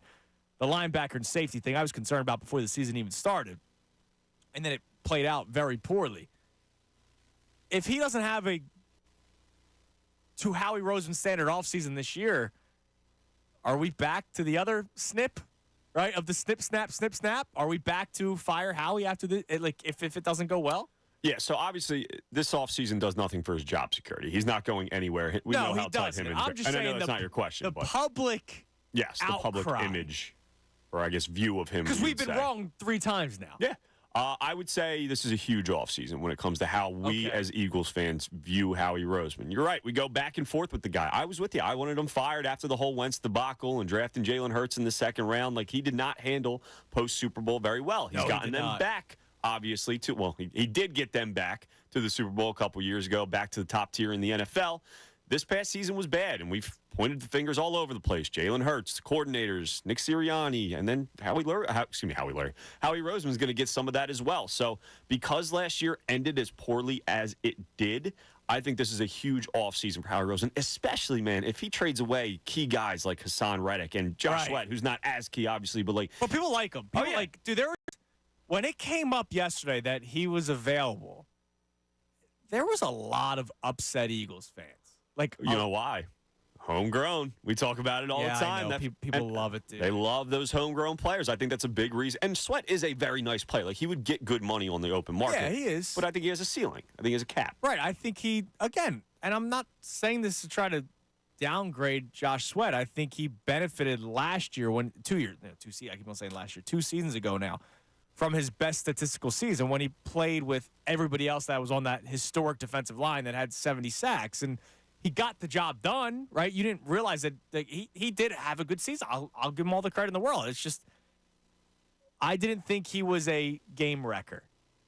the linebacker and safety thing I was concerned about before the season even started. And then it played out very poorly. If he doesn't have to Howie Roseman standard offseason this year, are we back to the other snip, right? Of the snip, snap? Are we back to fire Howie after if it doesn't go well? Yeah, so obviously this offseason does nothing for his job security. He's not going anywhere. We know how tight him and I'm just saying I know that's not your question. The public yes, the public image, or I guess view of him. Because we've been wrong 3 times now. Yeah. I would say this is a huge offseason when it comes to how we as Eagles fans view Howie Roseman. You're right. We go back and forth with the guy. I was with you. I wanted him fired after the whole Wentz debacle and drafting Jalen Hurts in the second round. He did not handle post-Super Bowl very well. He's gotten them back, obviously, he did get them back to the Super Bowl a couple years ago, back to the top tier in the NFL. this past season was bad, and we've pointed the fingers all over the place. Jalen Hurts, coordinators, Nick Sirianni, and then Howie Roseman's going to get some of that as well. So because last year ended as poorly as it did, I think this is a huge offseason for Howie Roseman, especially, man, if he trades away key guys like Hassan Reddick and Josh Sweat, who's not as key, obviously, but like. But people like him. People like, dude, when it came up yesterday that he was available, there was a lot of upset Eagles fans. Like, you know why? Homegrown. We talk about it all the time. I know. People love it, dude. They love those homegrown players. I think that's a big reason. And Sweat is a very nice player. Like, he would get good money on the open market. Yeah, he is. But I think he has a ceiling. I think he has a cap. Right. I think again, and I'm not saying this to try to downgrade Josh Sweat. I think he benefited last year I keep on saying last year, 2 seasons ago now, from his best statistical season when he played with everybody else that was on that historic defensive line that had 70 sacks. And he got the job done, right? You didn't realize that he did have a good season. I'll give him all the credit in the world. It's just I didn't think he was a game wrecker,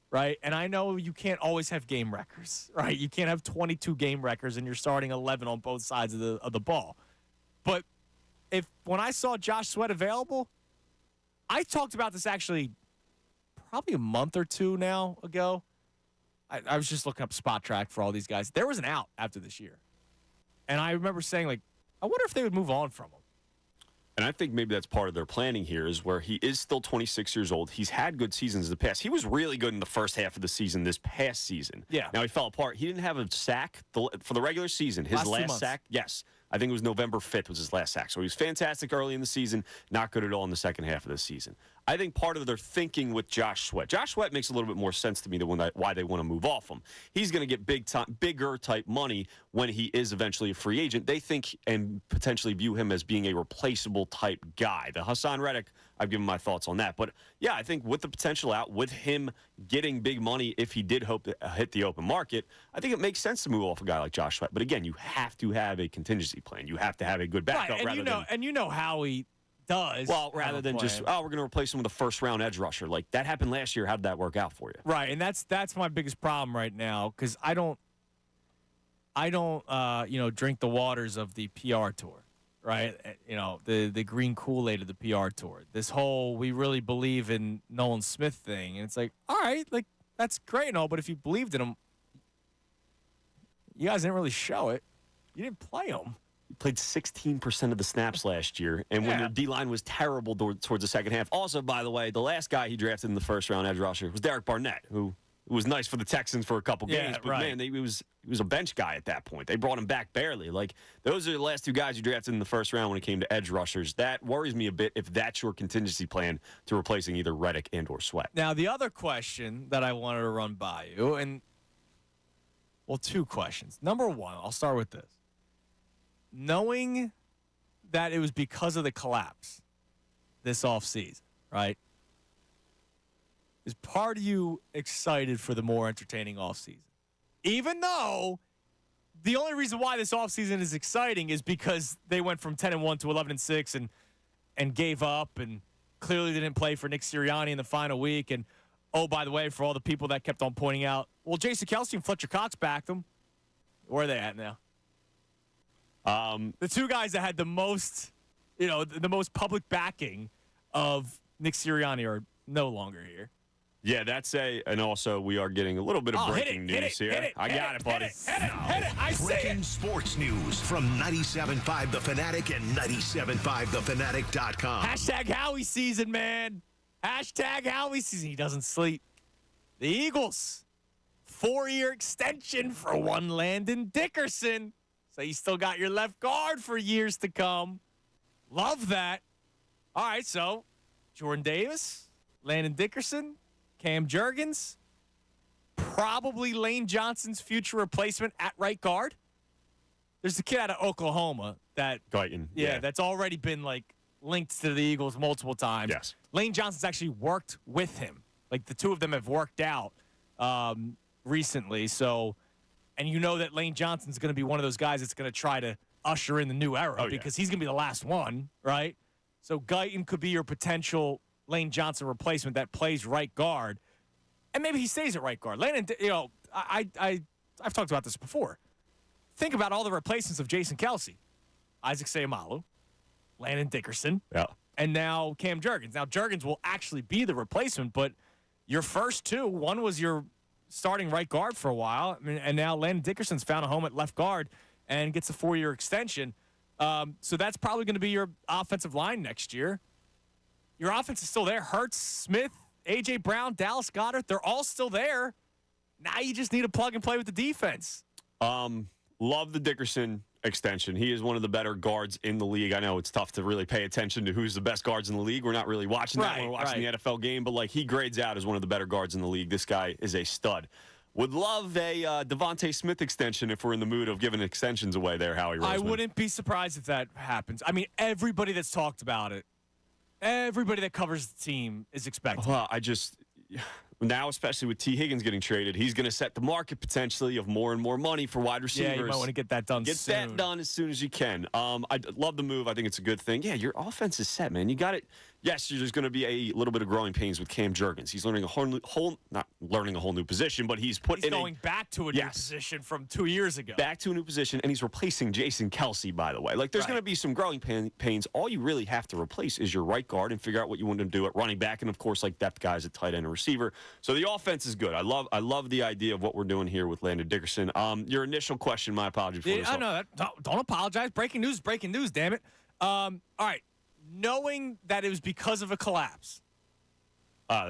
right? And I know you can't always have game wreckers, right? You can't have 22 game wreckers and you're starting 11 on both sides of the ball. But when I saw Josh Sweat available, I talked about this actually probably a month or two now ago. I was just looking up spot track for all these guys. There was an out after this year. And I remember saying, like, I wonder if they would move on from him. And I think maybe that's part of their planning here is where he is still 26 years old. He's had good seasons in the past. He was really good in the first half of the season this past season. Yeah. Now he fell apart. He didn't have a sack for the regular season. His last sack, yes. I think it was November 5th was his last sack. So he was fantastic early in the season, not good at all in the second half of the season. I think part of their thinking with Josh Sweat makes a little bit more sense to me than why they want to move off him. He's going to get bigger type money when he is eventually a free agent. They think and potentially view him as being a replaceable type guy. The Hassan Reddick, I've given my thoughts on that. But, yeah, I think with the potential out, with him getting big money if he did hope to hit the open market, I think it makes sense to move off a guy like Josh Sweat. But, again, you have to have a contingency plan. You have to have a good backup. Right, and you know how he does. Well, rather than just, we're going to replace him with a first-round edge rusher. Like, that happened last year. How did that work out for you? Right, and that's my biggest problem right now because I don't drink the waters of the PR tour, right? The green Kool-Aid of the PR tour. This whole we really believe in Nolan Smith thing. And it's like, all right, like, that's great and all, but if you believed in him, you guys didn't really show it. You didn't play him. You played 16% of the snaps last year, and when your D-line was terrible towards the second half. Also, by the way, the last guy he drafted in the first-round edge rusher was Derek Barnett, who was nice for the Texans for a couple games, but, man, he was a bench guy at that point. They brought him back barely. Like, those are the last 2 guys you drafted in the first round when it came to edge rushers. That worries me a bit if that's your contingency plan to replacing either Reddick and or Sweat. Now, the other question that I wanted to run by you, and, 2 questions. Number 1, I'll start with this. Knowing that it was because of the collapse this offseason, right? Is part of you excited for the more entertaining offseason? Even though the only reason why this offseason is exciting is because they went from 10-1 to 11-6 and gave up and clearly didn't play for Nick Sirianni in the final week. And, oh, by the way, for all the people that kept on pointing out, well, Jason Kelce and Fletcher Cox backed them. Where are they at now? The 2 guys that had the most, the most public backing of Nick Sirianni are no longer here. Yeah, and also we are getting a little bit of breaking news here. I got it, buddy. Hit it. I see Breaking it. sports news from 97.5 The Fanatic and 97.5thefanatic.com. Hashtag Howie season, man. Hashtag Howie season. He doesn't sleep. The Eagles, 4-year extension for one Landon Dickerson. So you still got your left guard for years to come. Love that. All right, so Jordan Davis, Landon Dickerson, Cam Jurgens, probably Lane Johnson's future replacement at right guard. There's a kid out of Oklahoma that Guyton, that's already been linked to the Eagles multiple times. Yes. Lane Johnson's actually worked with him. Like the 2 of them have worked out recently. So, and you know that Lane Johnson's going to be one of those guys that's going to try to usher in the new era because he's going to be the last one, right? So Guyton could be your potential Lane Johnson replacement that plays right guard, and maybe he stays at right guard. Landon, I've talked about this before. think about all the replacements of Jason Kelsey. Isaac Seumalo, Landon Dickerson, and now Cam Jurgens. Now, Jurgens will actually be the replacement, but your first two, one was your starting right guard for a while, and now Landon Dickerson's found a home at left guard and gets a 4-year extension. So that's probably going to be your offensive line next year. Your offense is still there. Hurts, Smith, A.J. Brown, Dallas Goedert, they're all still there. Now you just need to plug and play with the defense. Love the Dickerson extension. He is one of the better guards in the league. I know it's tough to really pay attention to who's the best guards in the league. We're not really watching that when we're watching the NFL game, but like he grades out as one of the better guards in the league. This guy is a stud. Would love a Devontae Smith extension if we're in the mood of giving extensions away there, Howie Roseman. I wouldn't be surprised if that happens. I mean, everybody that's talked about it, everybody that covers the team is expecting. Well, now, especially with T. Higgins getting traded, he's going to set the market potentially of more and more money for wide receivers. Yeah, you might want to get that done soon. Get that done as soon as you can. I love the move. I think it's a good thing. Yeah, your offense is set, man. You got it. Yes, there's going to be a little bit of growing pains with Cam Jurgens. He's learning not learning a whole new position, but he's going back to a new position from 2 years ago. Back to a new position, and he's replacing Jason Kelsey, by the way. Like, there's going to be some growing pains. All you really have to replace is your right guard and figure out what you want to do at running back, and, of course, like depth guys at tight end and receiver. So the offense is good. I love the idea of what we're doing here with Landon Dickerson. Your initial question, my apologies for this. I know that. Don't apologize. Breaking news, damn it. All right. Knowing that it was because of a collapse.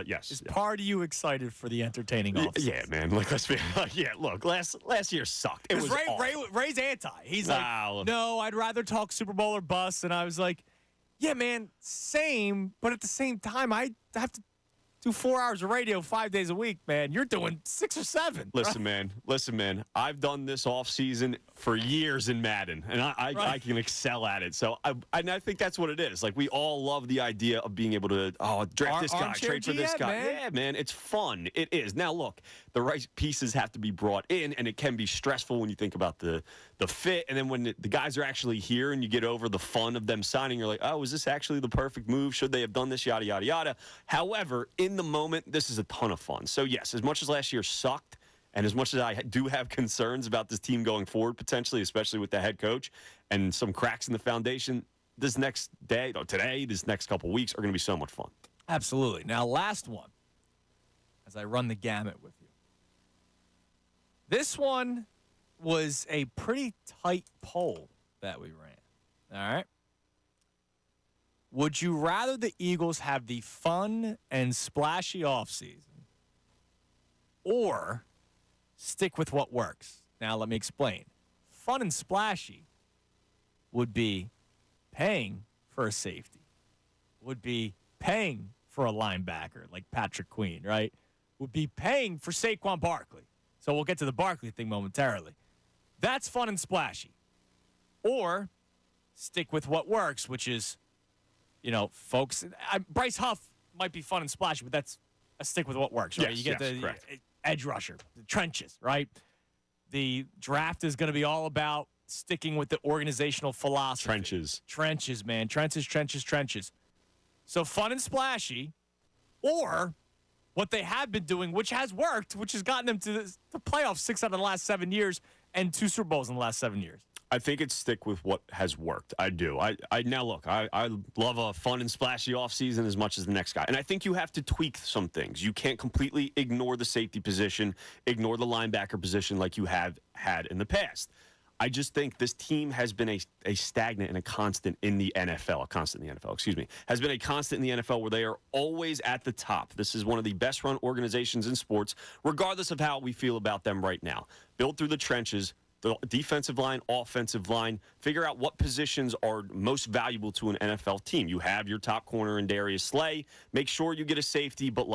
Yes. Is part of you excited for the entertaining offseason? Yeah, man. Like, let's be look, last year sucked. It was Ray's anti. He's like, no, I'd rather talk Super Bowl or bust. And I was like, yeah, man, same. But at the same time, I have to do 4 hours of radio 5 days a week, man. You're doing 6 or 7. Listen, man. I've done this offseason for years in Madden, and I can excel at it. So I think that's what it is. Like, we all love the idea of being able to draft this guy, trade for this guy. Man. Yeah, man, it's fun. It is. Now, look, the right pieces have to be brought in, and it can be stressful when you think about the fit. And then when the guys are actually here and you get over the fun of them signing, you're like, oh, is this actually the perfect move? Should they have done this? Yada, yada, yada. However, in the moment, this is a ton of fun. So, yes, as much as last year sucked, and as much as I do have concerns about this team going forward, potentially, especially with the head coach and some cracks in the foundation, this next couple weeks are going to be so much fun. Absolutely. Now, last one, as I run the gamut with you. This one was a pretty tight poll that we ran. All right. Would you rather the Eagles have the fun and splashy offseason or stick with what works? Now, let me explain. Fun and splashy would be paying for a safety, would be paying for a linebacker like Patrick Queen, right? Would be paying for Saquon Barkley. So we'll get to the Barkley thing momentarily. That's fun and splashy. Or stick with what works, which is, folks, Bryce Huff might be fun and splashy, but that's a stick with what works, right? Yes, you get the correct. Edge rusher, the trenches, right? The draft is going to be all about sticking with the organizational philosophy. Trenches, man. Trenches. So fun and splashy, or what they have been doing, which has worked, which has gotten them to the playoffs 6 out of the last 7 years and 2 Super Bowls in the last 7 years. I think it's stick with what has worked. I do. Now, look, I love a fun and splashy offseason as much as the next guy. And I think you have to tweak some things. You can't completely ignore the safety position, ignore the linebacker position like you have had in the past. I just think this team has been a stagnant and a constant in the NFL. Has been a constant in the NFL where they are always at the top. This is one of the best-run organizations in sports, regardless of how we feel about them right now. Built through the trenches, the defensive line, offensive line, figure out what positions are most valuable to an NFL team. You have your top corner in Darius Slay. Make sure you get a safety, but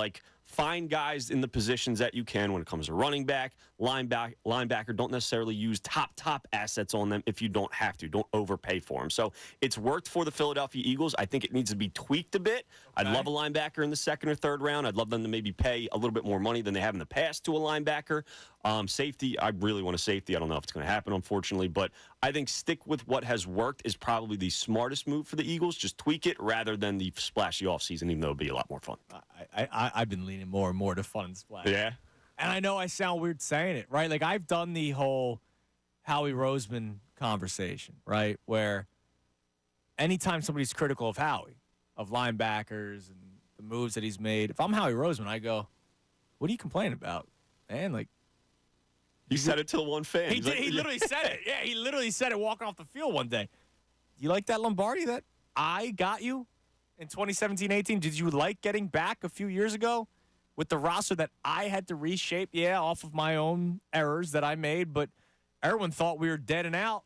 find guys in the positions that you can when it comes to running back, linebacker. Don't necessarily use top assets on them if you don't have to. Don't overpay for them. So it's worked for the Philadelphia Eagles. I think it needs to be tweaked a bit. Okay. I'd love a linebacker in the 2nd or 3rd round. I'd love them to maybe pay a little bit more money than they have in the past to a linebacker. Safety, I really want a safety. I don't know if it's going to happen, unfortunately, but I think stick with what has worked is probably the smartest move for the Eagles. Just tweak it rather than the splashy offseason, even though it'll be a lot more fun. I've been leaning more and more to fun and splashy. Yeah. And I know I sound weird saying it, right? Like, I've done the whole Howie Roseman conversation, right? Where anytime somebody's critical of Howie, of linebackers and the moves that he's made, if I'm Howie Roseman, I go, what are you complaining about, man? Like, he said it to one fan. He literally said it. Yeah, he literally said it walking off the field one day. You like that Lombardi that I got you in 2017-18? Did you like getting back a few years ago with the roster that I had to reshape? Yeah, off of my own errors that I made, but everyone thought we were dead and out,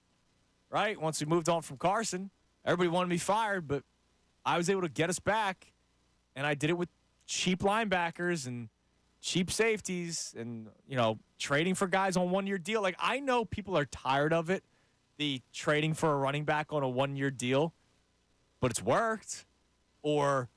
right? Once we moved on from Carson, everybody wanted me fired, but I was able to get us back, and I did it with cheap linebackers and cheap safeties and, trading for guys on one-year deal. Like, I know people are tired of it, the trading for a running back on a one-year deal, but it's worked. Or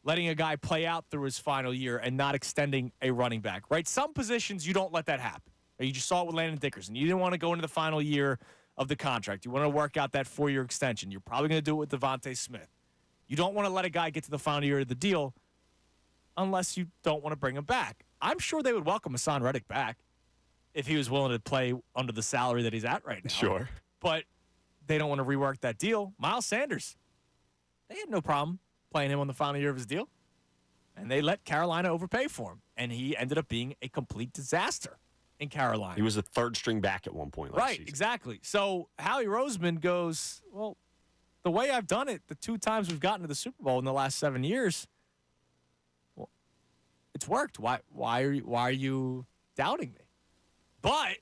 letting a guy play out through his final year and not extending a running back, right? Some positions, you don't let that happen. You just saw it with Landon Dickerson. You didn't want to go into the final year of the contract. You want to work out that 4-year extension. You're probably going to do it with Devontae Smith. You don't want to let a guy get to the final year of the deal unless you don't want to bring him back. I'm sure they would welcome Hassan Reddick back if he was willing to play under the salary that he's at right now. Sure. But they don't want to rework that deal. Miles Sanders, they had no problem playing him on the final year of his deal, and they let Carolina overpay for him, and he ended up being a complete disaster in Carolina. He was a third-string back at one point last season. Right, exactly. So Howie Roseman goes, well, the way I've done it, the 2 times we've gotten to the Super Bowl in the last 7 years, well, it's worked. Why are you doubting me? But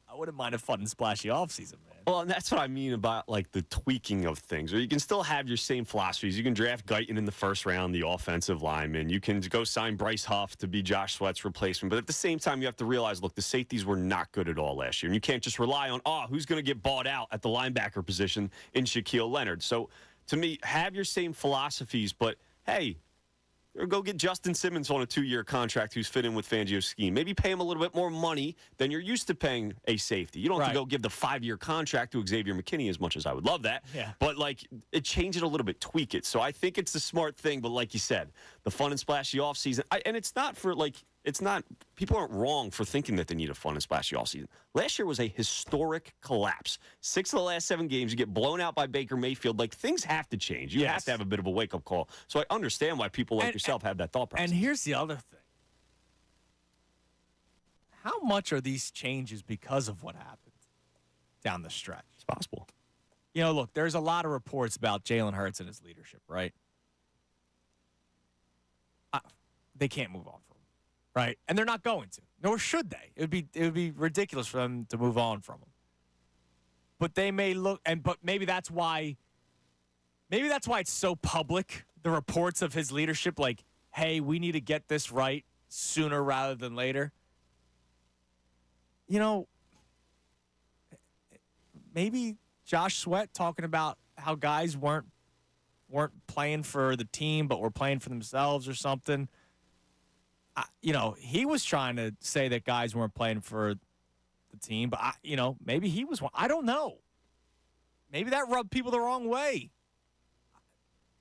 I wouldn't mind a fun and splashy offseason, man. Well, and that's what I mean about, like, the tweaking of things. Or you can still have your same philosophies. You can draft Guyton in the first round, the offensive lineman. You can go sign Bryce Huff to be Josh Sweat's replacement. But at the same time, you have to realize, look, the safeties were not good at all last year. And you can't just rely on, who's going to get bought out at the linebacker position in Shaquille Leonard. So, to me, have your same philosophies, but, hey, or go get Justin Simmons on a 2-year contract who's fit in with Fangio's scheme. Maybe pay him a little bit more money than you're used to paying a safety. You don't have to go give the 5-year contract to Xavier McKinney, as much as I would love that. Yeah. But, change it a little bit, tweak it. So I think it's the smart thing. But like you said, the fun and splashy offseason. And it's not for, people aren't wrong for thinking that they need a fun and splashy offseason. Last year was a historic collapse. 6 of the last 7 games, you get blown out by Baker Mayfield. Things have to change. You have to have a bit of a wake-up call. So I understand why people like yourself have that thought process. And here's the other thing. How much are these changes because of what happened down the stretch? It's possible. Look, there's a lot of reports about Jalen Hurts and his leadership, right? They can't move on from him, right? And they're not going to. Nor should they. It would be ridiculous for them to move on from him. But they may look, but maybe that's why it's so public, the reports of his leadership, hey, we need to get this right sooner rather than later. Maybe Josh Sweat talking about how guys weren't playing for the team, but were playing for themselves or something. He was trying to say that guys weren't playing for the team, but maybe he was one. I don't know. Maybe that rubbed people the wrong way.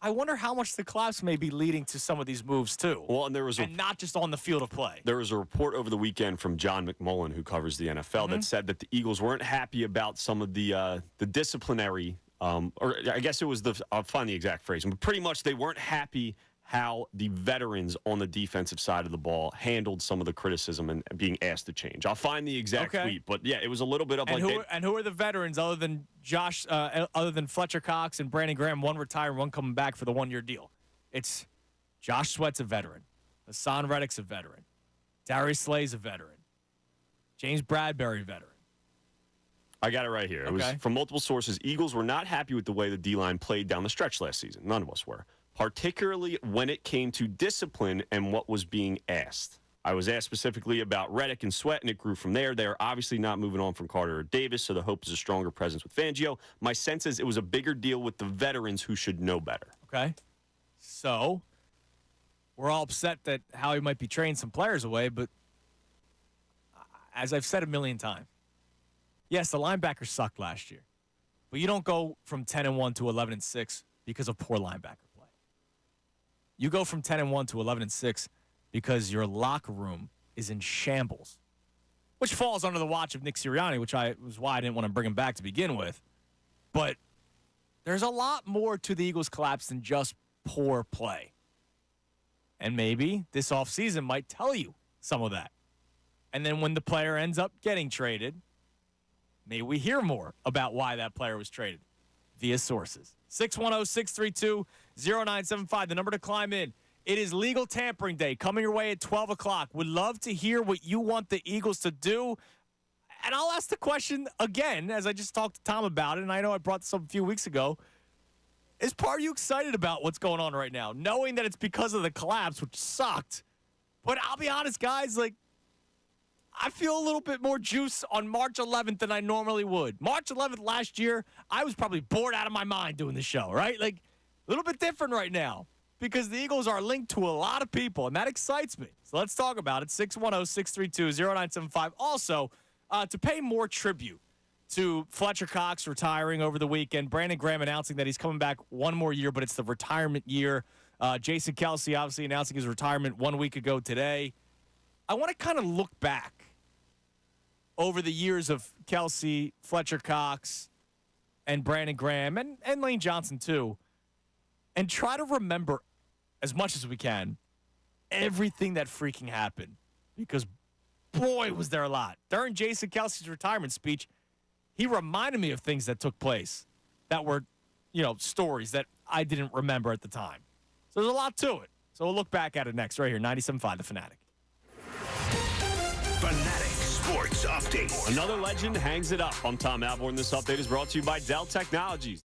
I wonder how much the collapse may be leading to some of these moves too. Well, and not just on the field of play. There was a report over the weekend from John McMullen, who covers the NFL, that said that the Eagles weren't happy about some of the disciplinary, or I guess it was I'll find the exact phrase, but pretty much they weren't happy how the veterans on the defensive side of the ball handled some of the criticism and being asked to change. I'll find the exact tweet, but yeah, it was a little bit of who are the veterans other than other than Fletcher Cox and Brandon Graham, one retiring, one coming back for the 1-year deal? It's Josh Sweat's a veteran. Hassan Reddick's a veteran. Darius Slay's a veteran. James Bradbury, veteran. I got it right here. It was from multiple sources. Eagles were not happy with the way the D-line played down the stretch last season. None of us were. Particularly when it came to discipline and what was being asked. I was asked specifically about Reddick and Sweat, and it grew from there. They are obviously not moving on from Carter or Davis, so the hope is a stronger presence with Fangio. My sense is it was a bigger deal with the veterans who should know better. Okay. So, we're all upset that Howie might be trading some players away, but as I've said a million times, yes, the linebackers sucked last year, but you don't go from 10-1 to 11-6 because of poor linebacker. You go from 10-1 to 11-6 because your locker room is in shambles. which falls under the watch of Nick Sirianni, which was why I didn't want to bring him back to begin with. But there's a lot more to the Eagles' collapse than just poor play. And maybe this offseason might tell you some of that. And then when the player ends up getting traded, maybe we hear more about why that player was traded via sources. 610-632-0975, the number to climb in. It is legal tampering day coming your way at 12 o'clock. Would love to hear what you want the Eagles to do. And I'll ask the question again, as I just talked to Tom about it, and I know I brought this up a few weeks ago. Is part of you excited about what's going on right now, knowing that it's because of the collapse, which sucked? But I'll be honest, guys, like, I feel a little bit more juice on March 11th than I normally would. March 11th last year, I was probably bored out of my mind doing the show, right? Like, a little bit different right now because the Eagles are linked to a lot of people, and that excites me. So let's talk about it. 610-632-0975. Also, to pay more tribute to Fletcher Cox retiring over the weekend, Brandon Graham announcing that he's coming back one more year, but it's the retirement year. Jason Kelce obviously announcing his retirement 1 week ago today. I want to kind of look back over the years of Kelce, Fletcher Cox, and Brandon Graham, and Lane Johnson too, and try to remember as much as we can everything that freaking happened. Because, boy, was there a lot. During Jason Kelce's retirement speech, he reminded me of things that took place that were, stories that I didn't remember at the time. So there's a lot to it. So we'll look back at it next right here, 97.5 The Fanatic. Fanatic Sports Update. Another legend hangs it up. I'm Tom Alborn. This update is brought to you by Dell Technologies.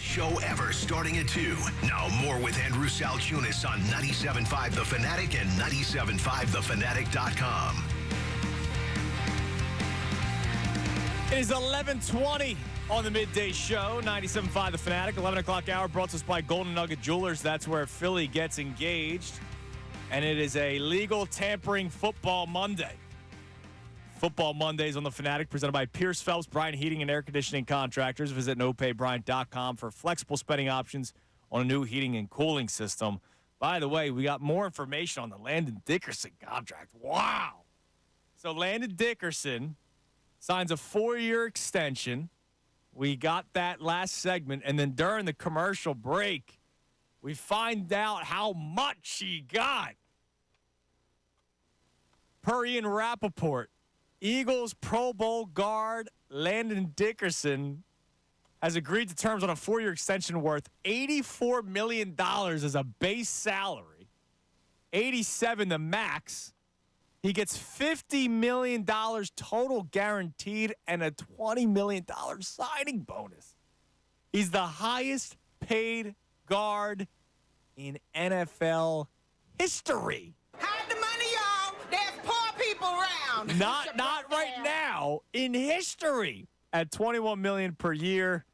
show ever starting at 2. Now more with Andrew Salchunas on 97.5 The Fanatic and 97.5thefanatic.com. It is 11:20 on the Midday Show, 97.5 The Fanatic, 11 o'clock hour, brought to us by Golden Nugget Jewelers. That's where Philly gets engaged. And it is a legal tampering football Monday. Football Mondays on the Fanatic, presented by Pierce Phelps, Bryant Heating and Air Conditioning Contractors. Visit nopaybryant.com for flexible spending options on a new heating and cooling system. By the way, we got more information on the Landon Dickerson contract. Wow. So Landon Dickerson signs a 4-year extension. We got that last segment, and then during the commercial break, we find out how much he got. Per Ian Rappaport, Eagles Pro Bowl guard Landon Dickerson has agreed to terms on a 4-year extension worth $84 million as a base salary, $87 the max. He gets $50 million total guaranteed and a $20 million signing bonus. He's the highest paid guard in NFL history. Hide the money, y'all. There's poor people around. Not right now. In history, at $21 million per year.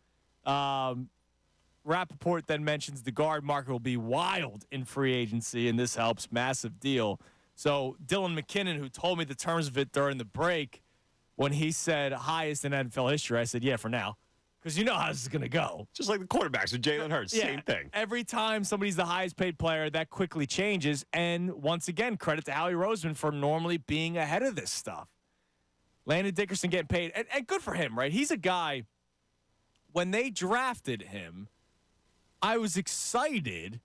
Rappaport then mentions the guard market will be wild in free agency, and this helps. Massive deal. So Dylan McKinnon, who told me the terms of it during the break, when he said highest in NFL history, I said, yeah, for now. Because you know how this is going to go. Just like the quarterbacks with Jalen Hurts, same thing. Every time somebody's the highest paid player, that quickly changes. And once again, credit to Howie Roseman for normally being ahead of this stuff. Landon Dickerson getting paid. And good for him, right? He's a guy, when they drafted him, I was excited.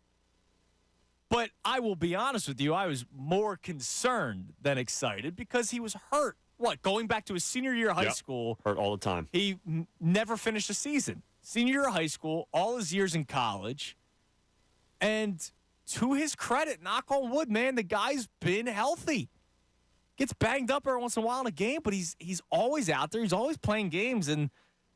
But I will be honest with you, I was more concerned than excited because he was hurt. What, going back to his senior year of high school. Hurt all the time. He never finished a season. Senior year of high school, all his years in college. And to his credit, knock on wood, man, the guy's been healthy. Gets banged up every once in a while in a game, but he's always out there. He's always playing games. And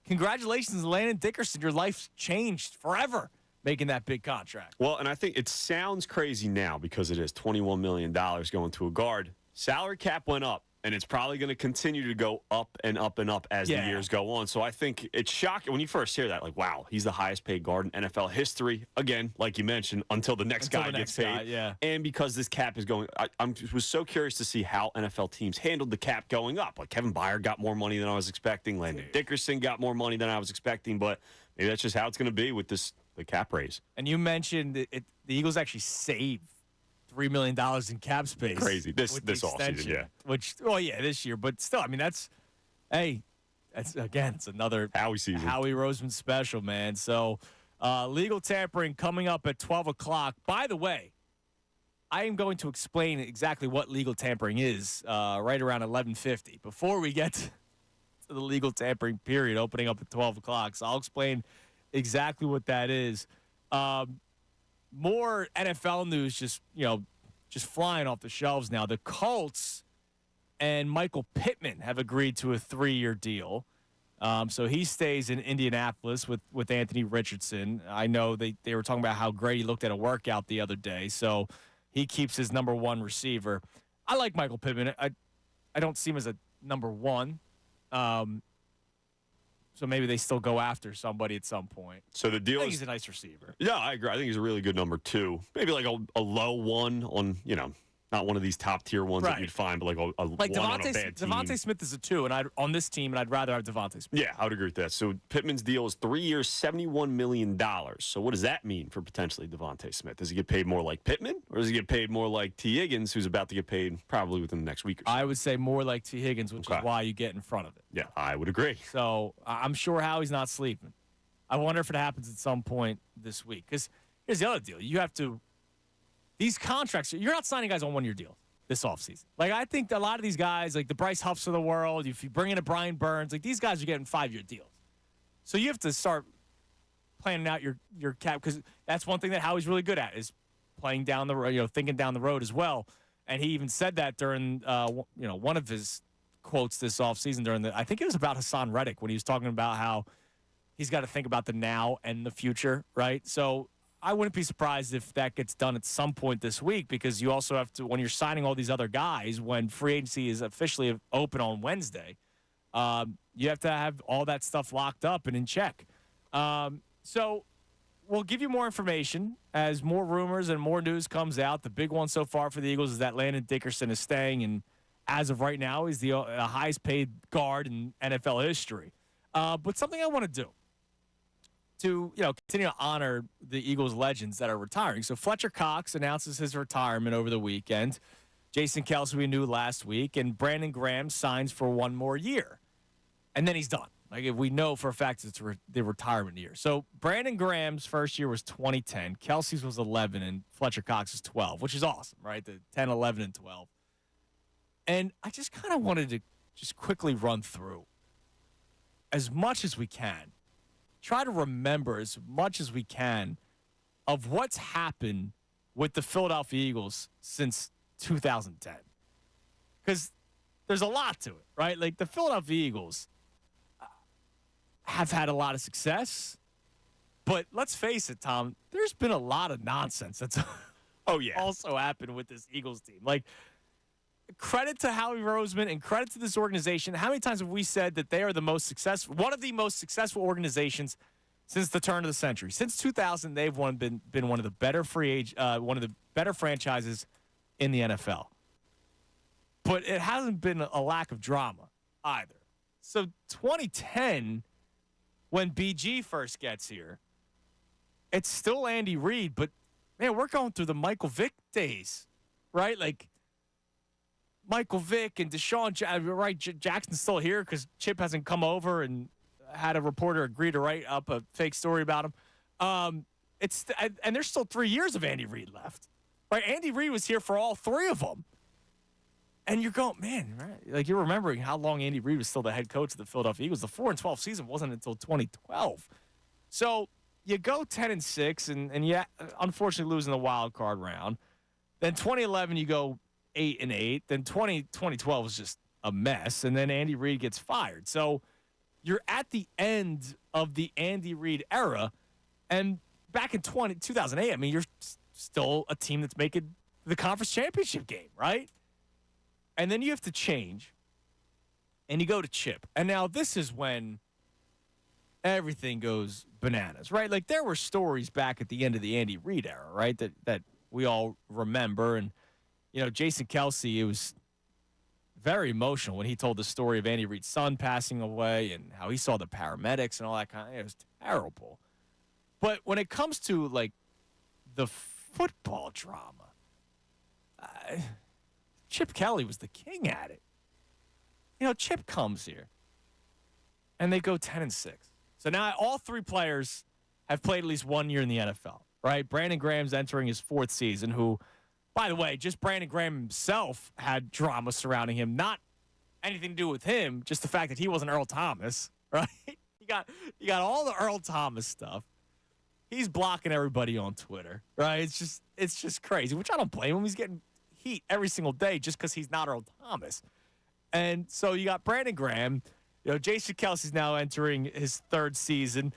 congratulations, Landon Dickerson. Your life's changed forever making that big contract. Well, and I think it sounds crazy now because it is $21 million going to a guard. Salary cap went up, and it's probably going to continue to go up and up and up as the years go on. So I think it's shocking when you first hear that, like, wow, he's the highest paid guard in NFL history. Again, like you mentioned, until the next guy gets paid. And because this cap is going, I was so curious to see how NFL teams handled the cap going up. Like Kevin Byard got more money than I was expecting. Landon Dickerson got more money than I was expecting. But maybe that's just how it's going to be with the cap raise. And you mentioned the Eagles actually saved $3 million in cap space. Crazy. This offseason, yeah. Which, this year. But still, I mean, it's another Howie season. Howie Roseman special, man. So, legal tampering coming up at 12 o'clock. By the way, I am going to explain exactly what legal tampering is right around 11:50 before we get to the legal tampering period opening up at 12 o'clock. So I'll explain exactly what that is. More NFL news just flying off the shelves now. The Colts and Michael Pittman have agreed to a 3-year deal. So he stays in Indianapolis with Anthony Richardson. I know they were talking about how great he looked at a workout the other day. So he keeps his number one receiver. I like Michael Pittman. I don't see him as a number one. So maybe they still go after somebody at some point. So the deal I think he's a nice receiver. Yeah, I agree. I think he's a really good number 2. Maybe like a low one on, not one of these top tier ones that you'd find, but like a one on a bad team. Devontae Smith is a 2, and on this team, and I'd rather have Devontae Smith. Yeah, I would agree with that. So Pittman's deal is 3 years, $71 million. So what does that mean for potentially Devontae Smith? Does he get paid more like Pittman, or does he get paid more like T. Higgins, who's about to get paid probably within the next week or so? I would say more like T. Higgins, which is why you get in front of it. Yeah, I would agree. So I'm sure Howie's not sleeping. I wonder if it happens at some point this week. Because here's the other deal. You have to – these contracts – you're not signing guys on one-year deals this offseason. Like, I think a lot of these guys, like the Bryce Huffs of the world, if you bring in a Brian Burns, like these guys are getting 5-year deals. So you have to start planning out your cap, because that's one thing that Howie's really good at is playing down the road, thinking down the road as well. And he even said that during, one of his quotes this offseason I think it was about Hassan Reddick when he was talking about how he's got to think about the now and the future, right? So I wouldn't be surprised if that gets done at some point this week, because you also have to, when you're signing all these other guys, when free agency is officially open on Wednesday, you have to have all that stuff locked up and in check. So we'll give you more information as more rumors and more news comes out. The big one so far for the Eagles is that Landon Dickerson is staying, and as of right now, he's the highest paid guard in NFL history. But something I want to do to continue to honor the Eagles legends that are retiring. So Fletcher Cox announces his retirement over the weekend. Jason Kelce we knew last week, and Brandon Graham signs for one more year, and then he's done. Like, if we know for a fact it's the retirement year. So Brandon Graham's first year was 2010. Kelsey's was 11, and Fletcher Cox's 12, which is awesome, right? The 10, 11, and 12. And I just kind of wanted to just quickly run through as much as we can. Try to remember as much as we can of what's happened with the Philadelphia Eagles since 2010. Because there's a lot to it, right? Like, the Philadelphia Eagles have had a lot of success, but let's face it, Tom, there's been a lot of nonsense that's also happened with this Eagles team. Like, credit to Howie Roseman and credit to this organization. How many times have we said that they are the most successful, one of the most successful organizations since the turn of the century? Since 2000, they've been one of the better one of the better franchises in the NFL. But it hasn't been a lack of drama either. So 2010, when BG first gets here, it's still Andy Reid, but man, we're going through the Michael Vick days, right? Like, Michael Vick and Jackson's still here because Chip hasn't come over and had a reporter agree to write up a fake story about him. And there's still 3 years of Andy Reid left, right? Andy Reid was here for all three of them. And you're going, man, right? Like, you're remembering how long Andy Reid was still the head coach of the Philadelphia Eagles. The 4-12 season wasn't until 2012. So you go 10-6, and you unfortunately lose in the wild card round. Then 2011, you go 8-8. Then 2012 was just a mess, and then Andy Reid gets fired. So you're at the end of the Andy Reid era, and back in 2008, I mean, you're still a team that's making the conference championship game, right? And then you have to change, and you go to Chip. And now this is when everything goes bananas, right? Like, there were stories back at the end of the Andy Reid era, right, that we all remember. And, Jason Kelce, it was very emotional when he told the story of Andy Reid's son passing away and how he saw the paramedics and all that kind of – it was terrible. But when it comes to, like, the football drama, Chip Kelly was the king at it. Chip comes here, and they go 10-6. So now all three players have played at least 1 year in the NFL, right? Brandon Graham's entering his fourth season, who, by the way, just Brandon Graham himself had drama surrounding him. Not anything to do with him, just the fact that he wasn't Earl Thomas, right? You got all the Earl Thomas stuff. He's blocking everybody on Twitter, right? It's just crazy, which I don't blame him. He's getting heat every single day just because he's not Earl Thomas. And so you got Brandon Graham. Jason Kelce's now entering his third season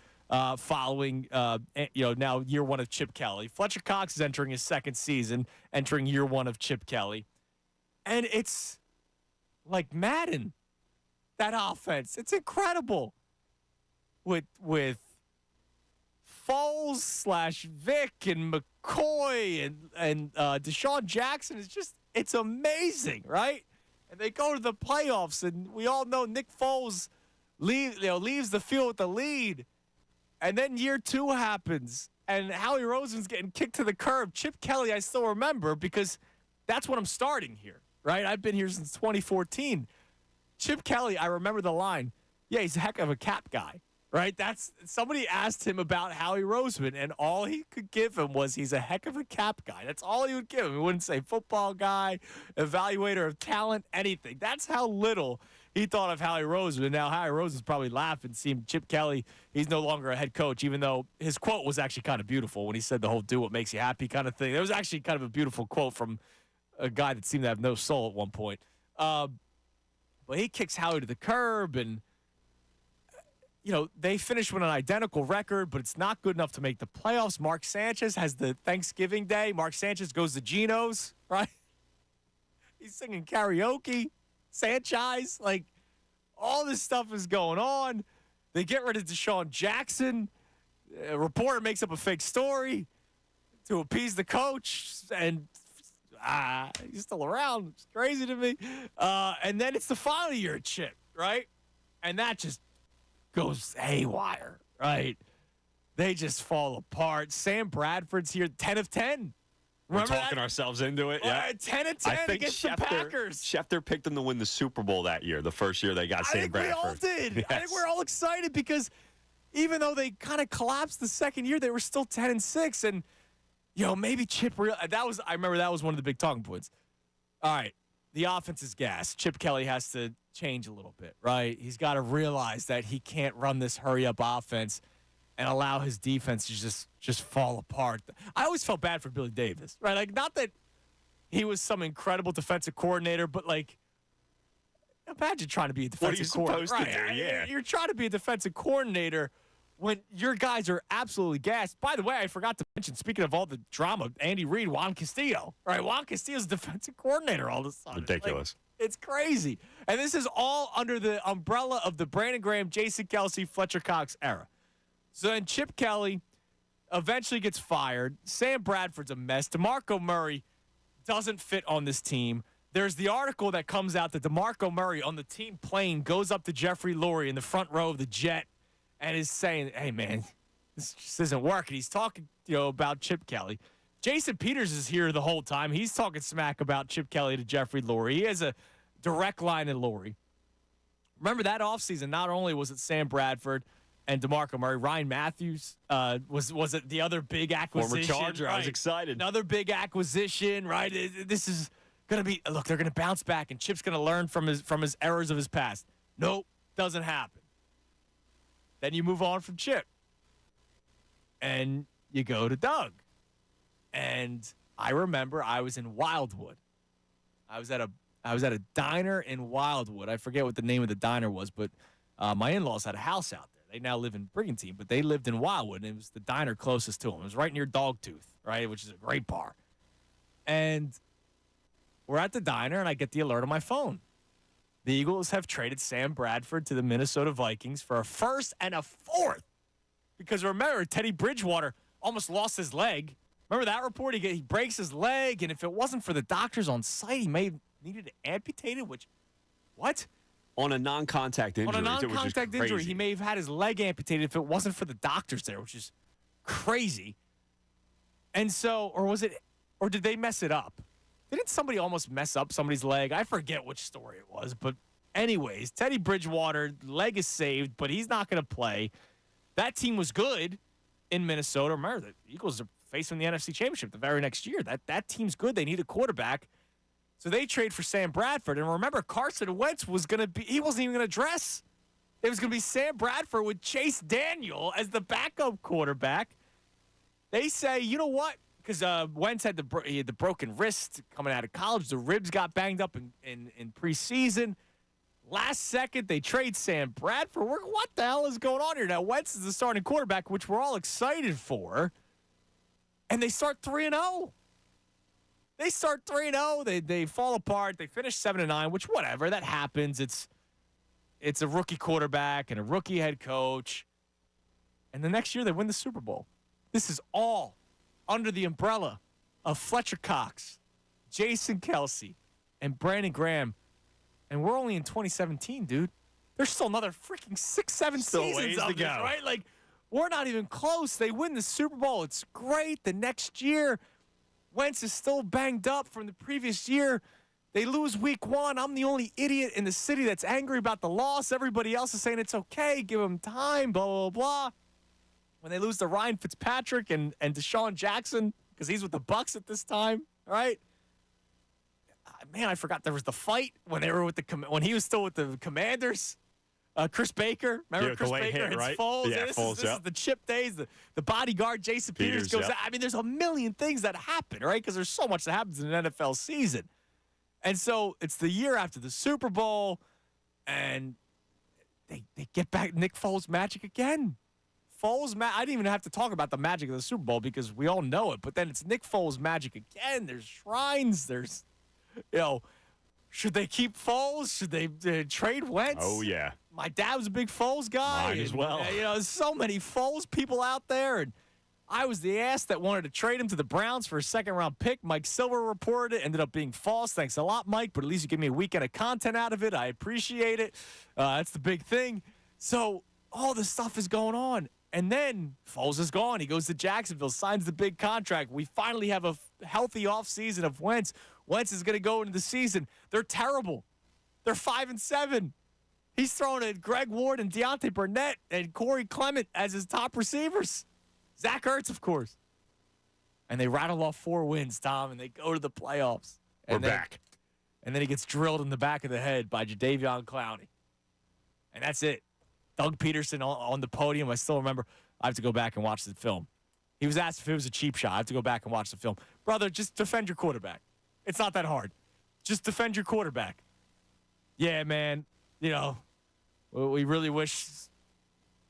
following, now year one of Chip Kelly. Fletcher Cox is entering his second season, entering year one of Chip Kelly. And it's like Madden, that offense. It's incredible. With Foles / Vic and McCoy and Deshaun Jackson, it's amazing, right? And they go to the playoffs, and we all know Nick Foles leaves the field with the lead. And then year two happens, and Howie Roseman's getting kicked to the curb. Chip Kelly, I still remember, because that's when I'm starting here, right? I've been here since 2014. Chip Kelly, I remember the line, yeah, he's a heck of a cap guy. Right? Somebody asked him about Howie Roseman, and all he could give him was he's a heck of a cap guy. That's all he would give him. He wouldn't say football guy, evaluator of talent, anything. That's how little he thought of Howie Roseman. Now, Howie Roseman's probably laughing, seeing Chip Kelly, he's no longer a head coach, even though his quote was actually kind of beautiful when he said the whole do what makes you happy kind of thing. It was actually kind of a beautiful quote from a guy that seemed to have no soul at one point. But he kicks Howie to the curb, and they finished with an identical record, but it's not good enough to make the playoffs. Mark Sanchez has the Thanksgiving Day. Mark Sanchez goes to Geno's, right? He's singing karaoke. Sanchez, all this stuff is going on. They get rid of Deshaun Jackson. A reporter makes up a fake story to appease the coach, and he's still around. It's crazy to me. And then it's the final year at Chip, right? And that just goes haywire, right? They just fall apart. Sam Bradford's here, 10 of 10. Remember We're talking ourselves into it. Yeah, 10 of 10 against the Packers. Schefter picked them to win the Super Bowl that year, the first year they got Sam Bradford. We all did. Yes. I think we're all excited because even though they kind of collapsed the second year, they were still 10-6. And, maybe Chip I remember that was one of the big talking points. All right, the offense is gas. Chip Kelly has to change a little bit, right? He's got to realize that he can't run this hurry-up offense and allow his defense to just fall apart. I always felt bad for Billy Davis, right? Not that he was some incredible defensive coordinator, but imagine trying to be a defensive coordinator. What are you supposed to do? Yeah. You're trying to be a defensive coordinator when your guys are absolutely gassed. By the way, I forgot to mention, speaking of all the drama, Andy Reid, Juan Castillo. Right, Juan Castillo's defensive coordinator all of a sudden. Ridiculous. It's crazy. And this is all under the umbrella of the Brandon Graham, Jason Kelsey, Fletcher Cox era. So then Chip Kelly eventually gets fired. Sam Bradford's a mess. DeMarco Murray doesn't fit on this team. There's the article that comes out that DeMarco Murray on the team plane goes up to Jeffrey Lurie in the front row of the jet and is saying, hey, man, this just isn't working. He's talking, about Chip Kelly. Jason Peters is here the whole time. He's talking smack about Chip Kelly to Jeffrey Lurie. He has a direct line in Lurie. Remember that offseason, not only was it Sam Bradford and DeMarco Murray, Ryan Matthews was it the other big acquisition? Former Charger. Right. I was excited. Another big acquisition, right? This is going to be, look, they're going to bounce back, and Chip's going to learn from his errors of his past. Nope, doesn't happen. Then you move on from Chip, and you go to Doug. And I remember I was in Wildwood. I was at a diner in Wildwood. I forget what the name of the diner was, but my in-laws had a house out there. They now live in Brigantine, but they lived in Wildwood, and it was the diner closest to them. It was right near Dogtooth, right, which is a great bar. And we're at the diner, and I get the alert on my phone. The Eagles have traded Sam Bradford to the Minnesota Vikings for a first and a fourth. Because remember, Teddy Bridgewater almost lost his leg. Remember that report? He breaks his leg, and if it wasn't for the doctors on site, he may have needed to amputate it, what? On a non-contact injury. On a non-contact injury, he may have had his leg amputated if it wasn't for the doctors there, which is crazy. And so, or did they mess it up? Didn't somebody almost mess up somebody's leg? I forget which story it was, but anyways, Teddy Bridgewater, leg is saved, but he's not going to play. That team was good in Minnesota. Remember, the Eagles are facing the NFC Championship the very next year. That team's good. They need a quarterback. So they trade for Sam Bradford. And remember, Carson Wentz he wasn't even going to dress. It was going to be Sam Bradford with Chase Daniel as the backup quarterback. They say, you know what? Because Wentz had the broken wrist coming out of college. The ribs got banged up in preseason. Last second, they trade Sam Bradford. What the hell is going on here? Now, Wentz is the starting quarterback, which we're all excited for. And they start 3-0. They start 3-0. They fall apart. They finish 7-9, which, whatever. That happens. It's a rookie quarterback and a rookie head coach. And the next year, they win the Super Bowl. This is all under the umbrella of Fletcher Cox, Jason Kelsey, and Brandon Graham. And we're only in 2017, dude. There's still another freaking 6-7 seasons of this, right? We're not even close. They win the Super Bowl. It's great. The next year, Wentz is still banged up from the previous year. They lose week 1. I'm the only idiot in the city that's angry about the loss. Everybody else is saying it's okay. Give them time, blah, blah, blah. When they lose to Ryan Fitzpatrick and Deshaun Jackson, because he's with the Bucs at this time, right? Man, I forgot there was the fight when they were when he was still with the Commanders. Chris Baker, remember Chris Baker hits Foles? Yeah, this Foles, is the chip days. The bodyguard Jason Peters goes out. I mean, there's a million things that happen, right? Because there's so much that happens in an NFL season. And so it's the year after the Super Bowl, and they get back Nick Foles magic again. I didn't even have to talk about the magic of the Super Bowl because we all know it. But then it's Nick Foles magic again. There's shrines. There's, should they keep Foles? Should they trade Wentz? Oh, yeah. My dad was a big Foles guy. Mine as well. There's so many Foles people out there. And I was the ass that wanted to trade him to the Browns for a second-round pick. Mike Silver reported it. Ended up being false. Thanks a lot, Mike. But at least you give me a weekend of content out of it. I appreciate it. That's the big thing. So all this stuff is going on. And then Foles is gone. He goes to Jacksonville, signs the big contract. We finally have a healthy offseason of Wentz. Wentz is going to go into the season. They're terrible. They're 5-7. He's throwing at Greg Ward and Deontay Burnett and Corey Clement as his top receivers. Zach Ertz, of course. And they rattle off 4 wins, Tom, and they go to the playoffs. We're back. And then he gets drilled in the back of the head by Jadeveon Clowney. And that's it. Doug Peterson on the podium. I still remember. I have to go back and watch the film. He was asked if it was a cheap shot. I have to go back and watch the film. Brother, just defend your quarterback. It's not that hard. Just defend your quarterback. Yeah, man. We really wish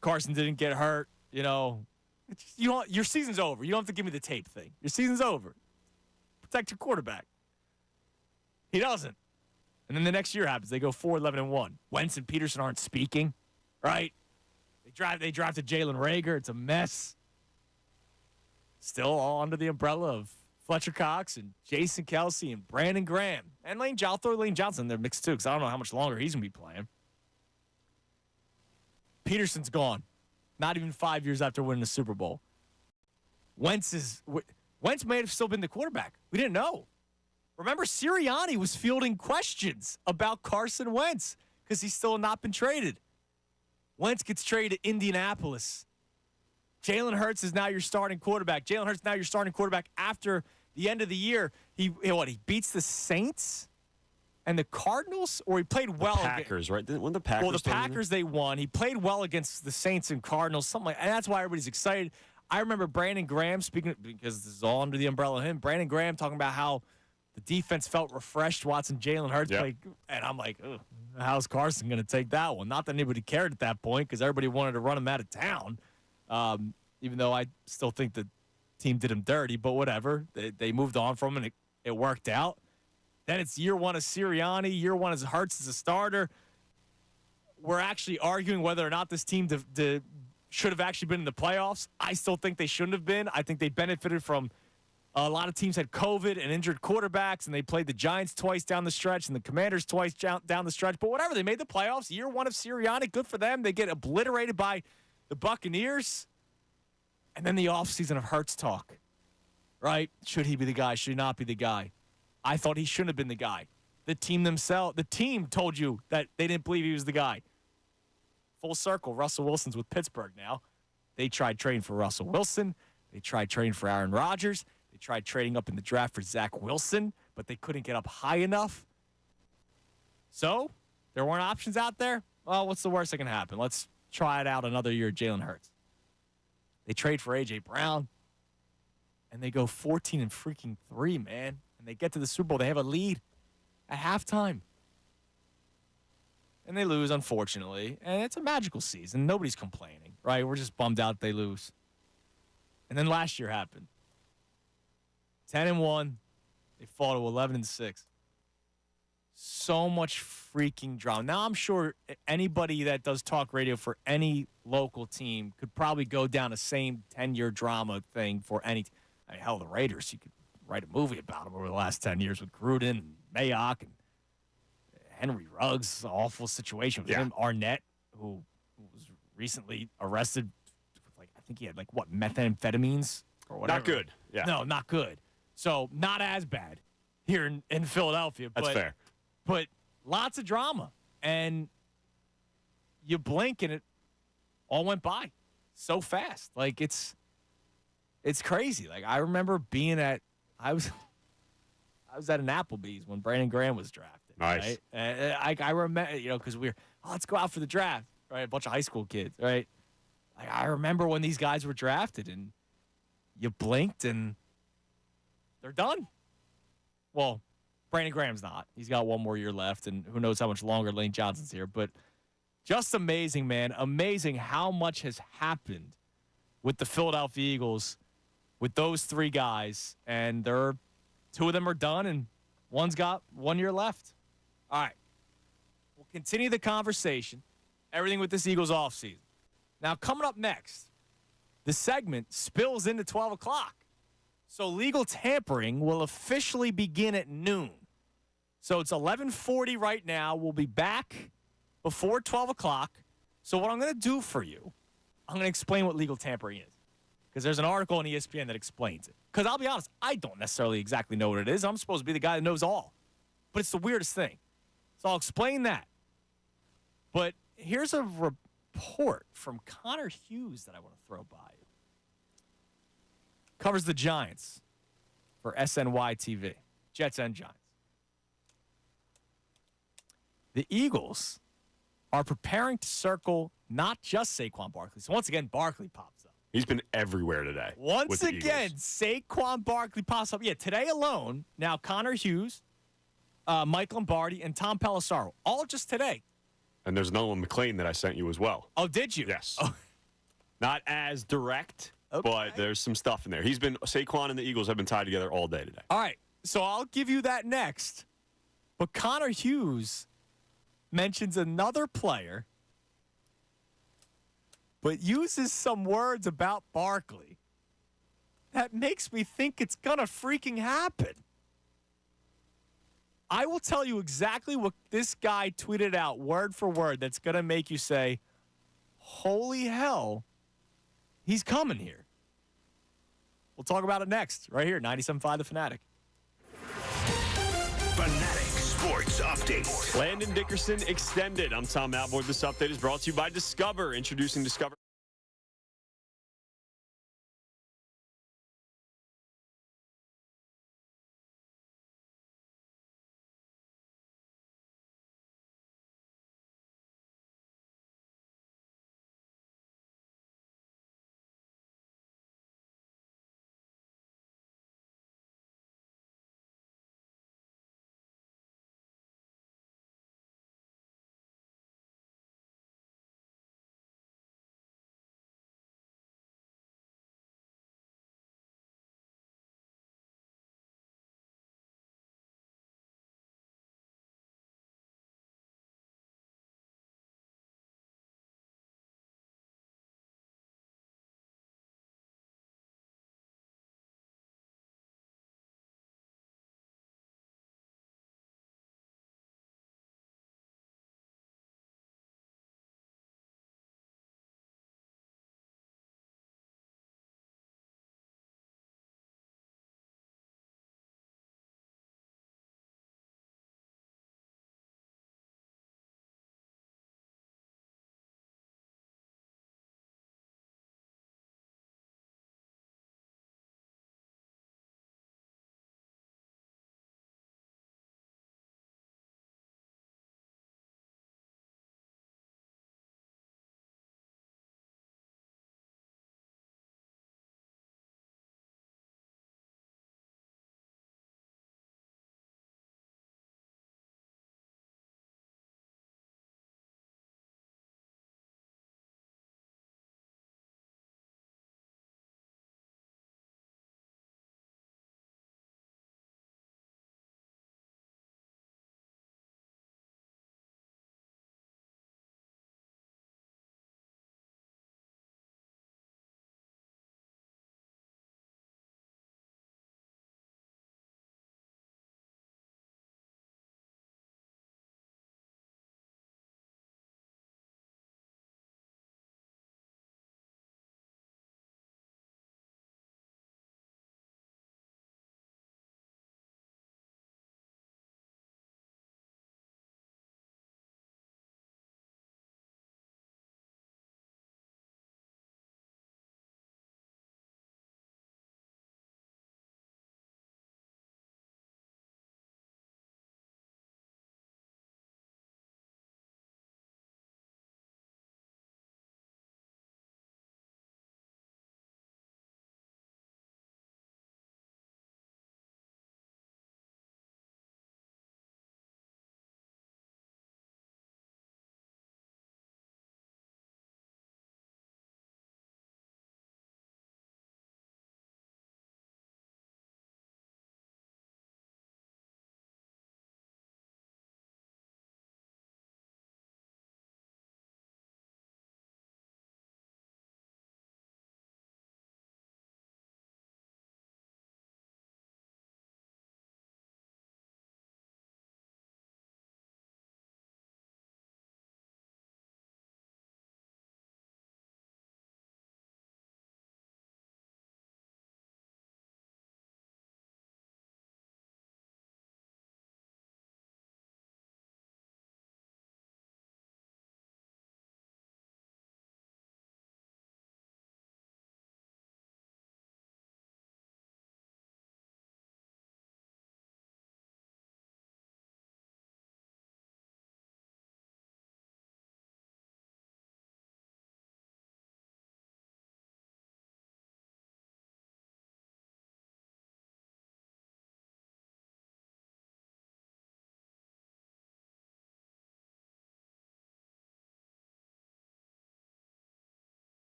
Carson didn't get hurt. Your season's over. You don't have to give me the tape thing. Your season's over. Protect your quarterback. He doesn't. And then the next year happens. They go 4-11-1. Wentz and Peterson aren't speaking, right? They drafted Jalen Reagor. It's a mess. Still all under the umbrella of Fletcher Cox and Jason Kelsey and Brandon Graham. And Lane Johnson in their mix too, because I don't know how much longer he's going to be playing. Peterson's gone. Not even 5 years after winning the Super Bowl. Wentz may have still been the quarterback. We didn't know. Remember, Sirianni was fielding questions about Carson Wentz because he's still not been traded. Wentz gets traded to Indianapolis. Jalen Hurts is now your starting quarterback. After the end of the year. He beats the Saints and the Cardinals, or he played well. The Packers, right? When the Packers. Well, the Packers, they won. He played well against the Saints and Cardinals, something like, and that's why everybody's excited. I remember Brandon Graham speaking, because this is all under the umbrella of him. Brandon Graham talking about how the defense felt refreshed watching Jalen Hurts play, and I'm like, how's Carson going to take that one? Not that anybody cared at that point, because everybody wanted to run him out of town. Even though I still think the team did him dirty, but whatever. They moved on from him, and it worked out. Then it's year one of Sirianni, year one as Hurts as a starter. We're actually arguing whether or not this team should have actually been in the playoffs. I still think they shouldn't have been. I think they benefited from a lot of teams had COVID and injured quarterbacks, and they played the Giants twice down the stretch and the Commanders twice down the stretch. But whatever, they made the playoffs. Year one of Sirianni, good for them. They get obliterated by the Buccaneers. And then the offseason of Hurts talk, right? Should he be the guy? Should he not be the guy? I thought he shouldn't have been the guy. The team told you that they didn't believe he was the guy. Full circle, Russell Wilson's with Pittsburgh now. They tried trading for Russell Wilson. They tried trading for Aaron Rodgers. They tried trading up in the draft for Zach Wilson, but they couldn't get up high enough. So, there weren't options out there. Well, what's the worst that can happen? Let's try it out another year, Jalen Hurts. They trade for A.J. Brown, and they go 14-3, man. And they get to the Super Bowl. They have a lead at halftime. And they lose, unfortunately. And it's a magical season. Nobody's complaining, right? We're just bummed out they lose. And then last year happened. 10-1. They fall to 11-6. So much freaking drama. Now, I'm sure anybody that does talk radio for any local team could probably go down the same 10-year drama thing for any team. I mean, hell, the Raiders, you could write a movie about them over the last 10 years with Gruden and Mayock and Henry Ruggs. Awful situation with him. Arnett, who was recently arrested with, I think he had, methamphetamines or whatever. Not good. Yeah. No, not good. So, not as bad here in Philadelphia. That's fair. But lots of drama. And you blink and it all went by so fast. It's crazy. I remember being I was at an Applebee's when Brandon Graham was drafted. Nice. Right? And I remember, because we were, let's go out for the draft, right? A bunch of high school kids, right? I remember when these guys were drafted, and you blinked, and they're done. Well, Brandon Graham's not. He's got one more year left, and who knows how much longer Lane Johnson's here. But Just amazing, man. Amazing how much has happened with the Philadelphia Eagles with those three guys. And two of them are done, and one's got 1 year left. All right. We'll continue the conversation. Everything with this Eagles offseason. Now, coming up next, the segment spills into 12 o'clock. So legal tampering will officially begin at noon. So it's 11:40 right now. We'll be back before 12 o'clock. So what I'm going to do for you, I'm going to explain what legal tampering is. Because there's an article on ESPN that explains it. Because I'll be honest, I don't necessarily exactly know what it is. I'm supposed to be the guy that knows all. But it's the weirdest thing. So I'll explain that. But here's a report from Connor Hughes that I want to throw by you. Covers the Giants for SNY TV. Jets and Giants. The Eagles are preparing to circle not just Saquon Barkley. So once again, Barkley pops up. He's been everywhere today. Once again, Saquon Barkley pops up. Yeah, today alone, now Connor Hughes, Mike Lombardi, and Tom Pelissaro. All just today. And there's another one, McLean, that I sent you as well. Oh, did you? Yes. Oh. Not as direct, but there's some stuff in there. Saquon and the Eagles have been tied together all day today. All right, so I'll give you that next. But Connor Hughes mentions another player, but uses some words about Barkley that makes me think it's going to freaking happen. I will tell you exactly what this guy tweeted out word for word that's going to make you say, holy hell, he's coming here. We'll talk about it next, right here, 97.5 The Fanatic. Fanatic Sports Update. Landon Dickerson extended. I'm Tom Alvord. This update is brought to you by Discover. Introducing Discover.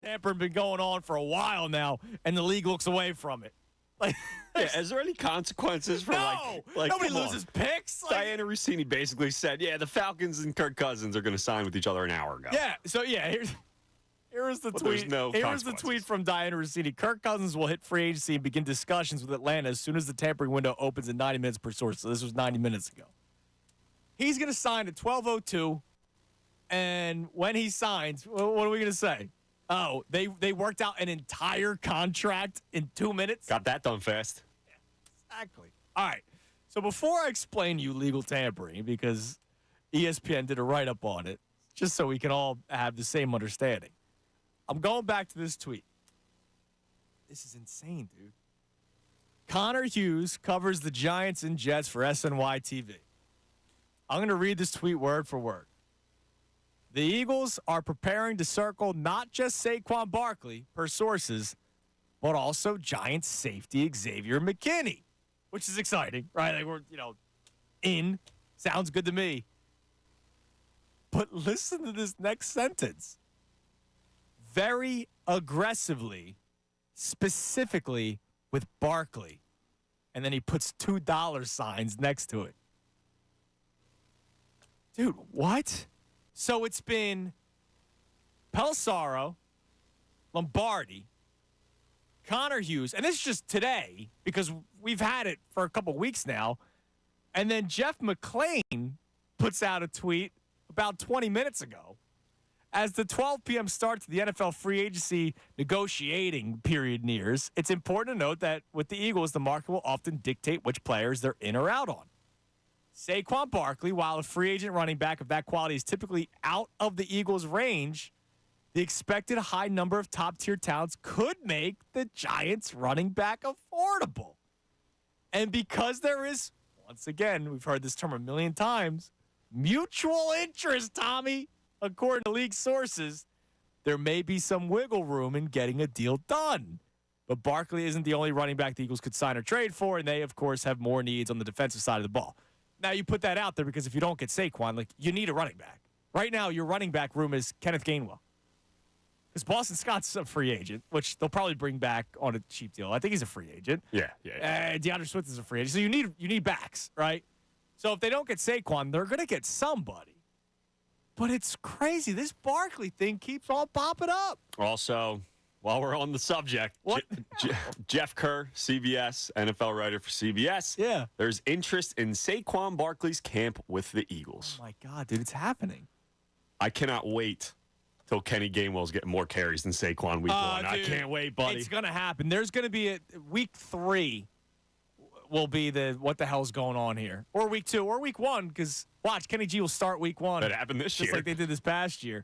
tampering been going on for a while now, and the league looks away from it. Like, yeah, is there any consequences for like nobody loses picks? Diana Rossini basically said, yeah, the Falcons and Kirk Cousins are going to sign with each other an hour ago. Yeah, so here's the tweet. Here's the tweet from Diana Rossini. Kirk Cousins will hit free agency and begin discussions with Atlanta as soon as the tampering window opens in 90 minutes per source. So this was 90 minutes ago. He's going to sign at 12:02, and when he signs, what are we going to say? Oh, they worked out an entire contract in 2 minutes? Got that done fast. Exactly. All right. So before I explain to you legal tampering, because ESPN did a write-up on it, just so we can all have the same understanding, I'm going back to this tweet. This is insane, dude. Connor Hughes covers the Giants and Jets for SNY TV. I'm going to read this tweet word for word. The Eagles are preparing to circle not just Saquon Barkley, per sources, but also Giants safety Xavier McKinney, which is exciting, right? Like we're, in. Sounds good to me. But listen to this next sentence. Very aggressively, specifically with Barkley. And then he puts $2 signs next to it. Dude, what? So it's been Pelissaro, Lombardi, Connor Hughes, and this is just today because we've had it for a couple weeks now. And then Jeff McClain puts out a tweet about 20 minutes ago. As the 12 p.m. start to the NFL free agency negotiating period nears, it's important to note that with the Eagles, the market will often dictate which players they're in or out on. Saquon Barkley, while a free agent running back of that quality is typically out of the Eagles' range, the expected high number of top-tier talents could make the Giants running back affordable. And because there is, once again, we've heard this term a million times, mutual interest, Tommy, according to league sources, there may be some wiggle room in getting a deal done. But Barkley isn't the only running back the Eagles could sign or trade for, and they, of course, have more needs on the defensive side of the ball. Now, you put that out there because if you don't get Saquon, you need a running back. Right now, your running back room is Kenneth Gainwell. Because Boston Scott's a free agent, which they'll probably bring back on a cheap deal. I think he's a free agent. Yeah. DeAndre Swift is a free agent. So you need backs, right? So if they don't get Saquon, they're going to get somebody. But it's crazy. This Barkley thing keeps on popping up. Also, while we're on the subject, Jeff Kerr, CBS, NFL writer for CBS. Yeah. There's interest in Saquon Barkley's camp with the Eagles. Oh, my God, dude, it's happening. I cannot wait till Kenny Gainwell's getting more carries than Saquon week one. Dude, I can't wait, buddy. It's going to happen. There's going to be week 3 will be the what the hell's going on here. Or week 2 or week 1 because, watch, Kenny G will start week 1. That happened this year. Just like they did this past year.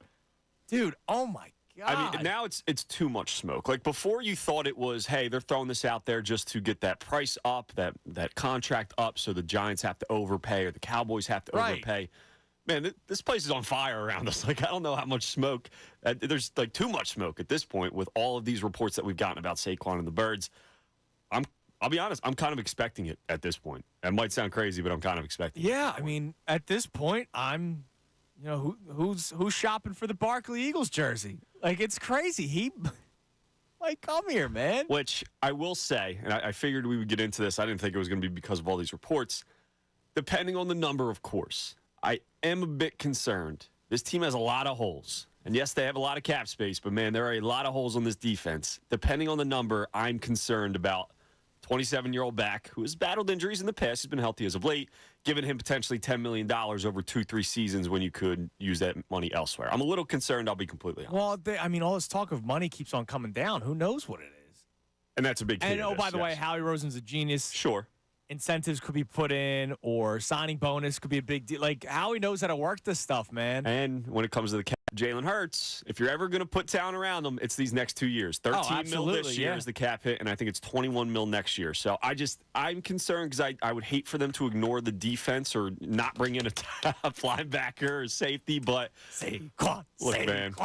Dude, oh, my God. I mean, now it's too much smoke. Like before, you thought it was, hey, they're throwing this out there just to get that price up, that contract up, so the Giants have to overpay or the Cowboys have to overpay. Man, this place is on fire around us. Like I don't know how much smoke. There's like too much smoke at this point with all of these reports that we've gotten about Saquon and the Birds. I'll be honest, I'm kind of expecting it at this point. It might sound crazy, but I'm kind of expecting it. Yeah, I mean, at this point, I'm. Who's shopping for the Barkley Eagles jersey? Like, it's crazy. Come here, man. Which I will say, and I figured we would get into this. I didn't think it was going to be because of all these reports. Depending on the number, of course, I am a bit concerned. This team has a lot of holes. And yes, they have a lot of cap space, but man, there are a lot of holes on this defense. Depending on the number, I'm concerned about 27-year-old back who has battled injuries in the past. He's been healthy as of late, giving him potentially $10 million over 2-3 seasons when you could use that money elsewhere. I'm a little concerned, I'll be completely honest. Well, all this talk of money keeps on coming down. Who knows what it is? And that's a big key. And, by the way, Howie Roseman's a genius. Sure. Incentives could be put in or signing bonus could be a big deal. Like, Howie knows how to work this stuff, man. And when it comes to the cap, Jalen Hurts, if you're ever going to put talent around him, it's these next 2 years. 13 mil this year is the cap hit, and I think it's 21 mil next year. So I'm concerned because I would hate for them to ignore the defense or not bring in a linebacker or safety. But Saquon, look, man,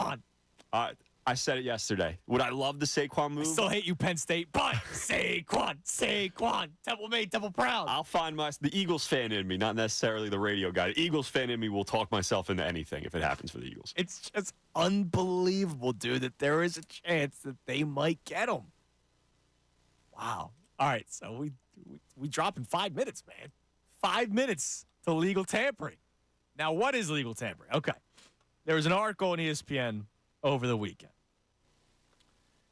I said it yesterday. Would I love the Saquon move? I still hate you, Penn State, but Saquon. Temple made, Temple proud. I'll find the Eagles fan in me, not necessarily the radio guy. The Eagles fan in me will talk myself into anything if it happens for the Eagles. It's just unbelievable, dude, that there is a chance that they might get him. Wow. All right, so we drop in 5 minutes, man. 5 minutes to legal tampering. Now, what is legal tampering? Okay. There was an article on ESPN over the weekend.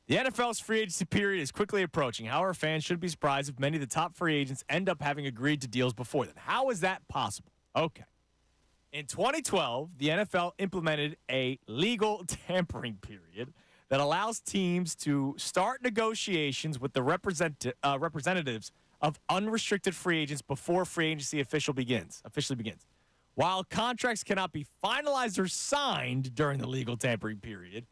The NFL's free agency period is quickly approaching. However, fans shouldn't be surprised if many of the top free agents end up having agreed to deals before then. How is that possible? Okay. In 2012, the NFL implemented a legal tampering period that allows teams to start negotiations with the representatives of unrestricted free agents before free agency officially begins. While contracts cannot be finalized or signed during the legal tampering period,